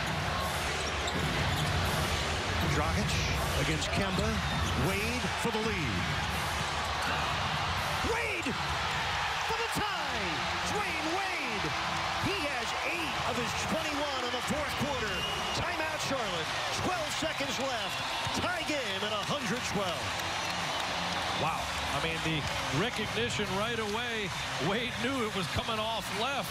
Dragic against Kemba. Wade for the lead. Wade for the tie. Dwayne Wade. He has 8 of his 21 in the fourth quarter. Timeout Charlotte. 12 seconds left. Tie game at 112. Wow. I mean, the recognition right away. Wade knew it was coming off left.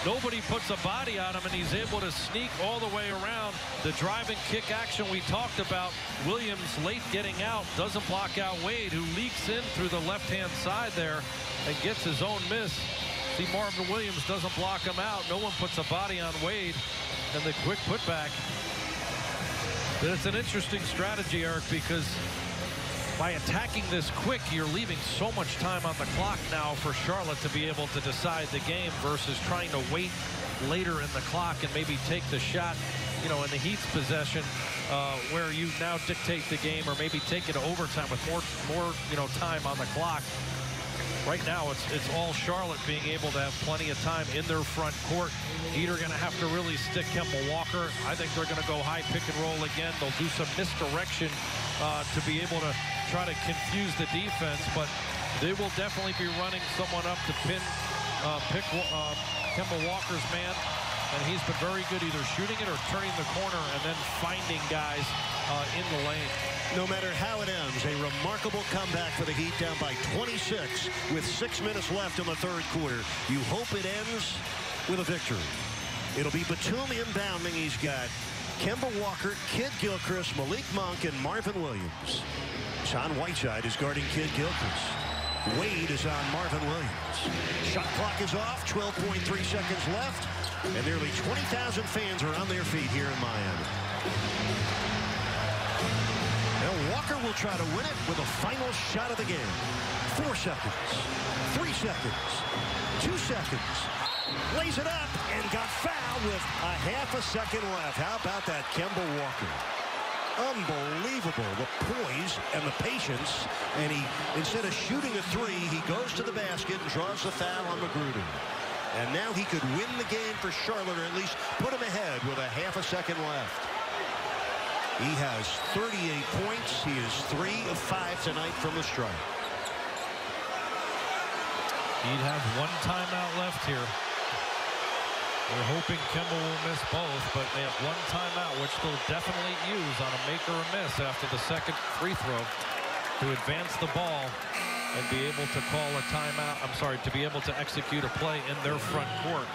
Nobody puts a body on him, and he's able to sneak all the way around. The driving kick action we talked about. Williams late getting out, doesn't block out Wade, who leaks in through the left-hand side there and gets his own miss. See, Marvin Williams doesn't block him out. No one puts a body on Wade, and the quick putback. But it's an interesting strategy, Eric, because by attacking this quick, you're leaving so much time on the clock now for Charlotte to be able to decide the game versus trying to wait later in the clock and maybe take the shot, you know, in the Heat's possession where you now dictate the game, or maybe take it to overtime with more you know, time on the clock. Right now, it's all Charlotte being able to have plenty of time in their front court. Heat are going to have to really stick Kemba Walker. I think they're going to go high pick and roll again. They'll do some misdirection to be able to try to confuse the defense, but they will definitely be running someone up to pick Kemba Walker's man, and he's been very good either shooting it or turning the corner and then finding guys in the lane. No matter how it ends, a remarkable comeback for the Heat, down by 26 with 6 minutes left in the third quarter. You hope it ends with a victory. It'll be Batum inbounding. He's got Kemba Walker, Kid Gilchrist, Malik Monk, and Marvin Williams. Sean Whiteside is guarding Kid Gilchrist. Wade is on Marvin Williams. Shot clock is off, 12.3 seconds left, and nearly 20,000 fans are on their feet here in Miami. Now Walker will try to win it with a final shot of the game. 4 seconds, 3 seconds, 2 seconds. Lays it up and got fouled with a half a second left. How about that, Kemba Walker? Unbelievable, the poise and the patience. And he, instead of shooting a three, he goes to the basket and draws the foul on Magruder. And now he could win the game for Charlotte, or at least put him ahead with a half a second left. He has 38 points. He is 3 of 5 tonight from the stripe. He'd have 1 timeout left here. We're hoping Kemba will miss both, but they have 1 timeout, which they'll definitely use on a make or a miss after the second free throw to advance the ball and be able to call a timeout. I'm sorry, to be able to execute a play in their front court.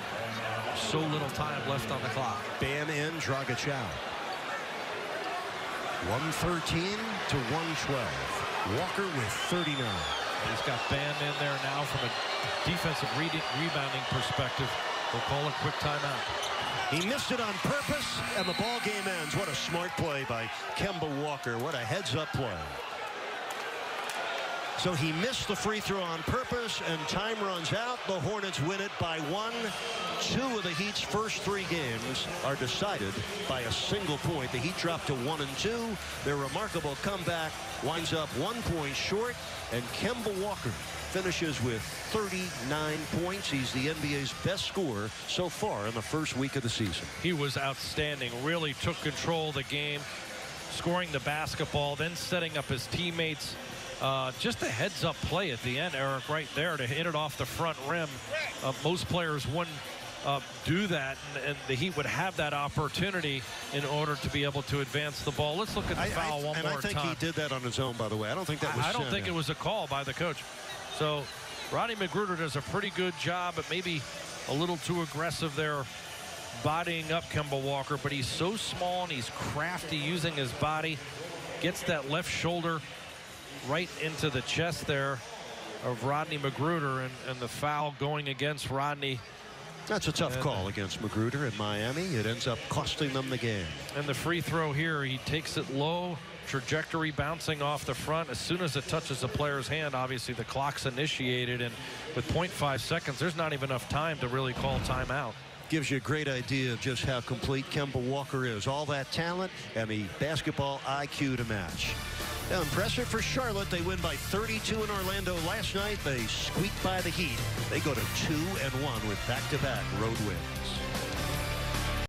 So little time left on the clock. Bam in, Dragic out. 113 to 112. Walker with 39. He's got Bam in there now from a defensive rebounding perspective. They'll call a quick timeout. He missed it on purpose, and the ball game ends. What a smart play by Kemba Walker. What a heads-up play. So he missed the free throw on purpose, and time runs out. The Hornets win it by 1. 2 of the Heat's first 3 games are decided by a single point. The Heat dropped to 1-2. Their remarkable comeback winds up 1 point short, and Kemba Walker finishes with 39 points. He's the NBA's best scorer so far in the first week of the season. He was outstanding. Really took control of the game, scoring the basketball, then setting up his teammates. Just a heads-up play at the end, Eric, right there to hit it off the front rim. Most players wouldn't do that, and the Heat would have that opportunity in order to be able to advance the ball. Let's look at the foul one more time. I think he did that on his own, by the way. I don't think that was I don't think it was a call by the coach. So Rodney Magruder does a pretty good job, but maybe a little too aggressive there, bodying up Kemba Walker. But he's so small and he's crafty using his body. Gets that left shoulder right into the chest there of Rodney Magruder, and the foul going against Rodney That's a tough call against Magruder in Miami. It ends up costing them the game. And the free throw here, he takes it low, trajectory bouncing off the front. As soon as it touches the player's hand, obviously the clock's initiated, and with 0.5 seconds, there's not even enough time to really call timeout. Gives you a great idea of just how complete Kemba Walker is. All that talent and the basketball IQ to match. Now, impressive for Charlotte. They win by 32 in Orlando last night. They squeaked by the Heat. They go to 2-1 with back-to-back road wins.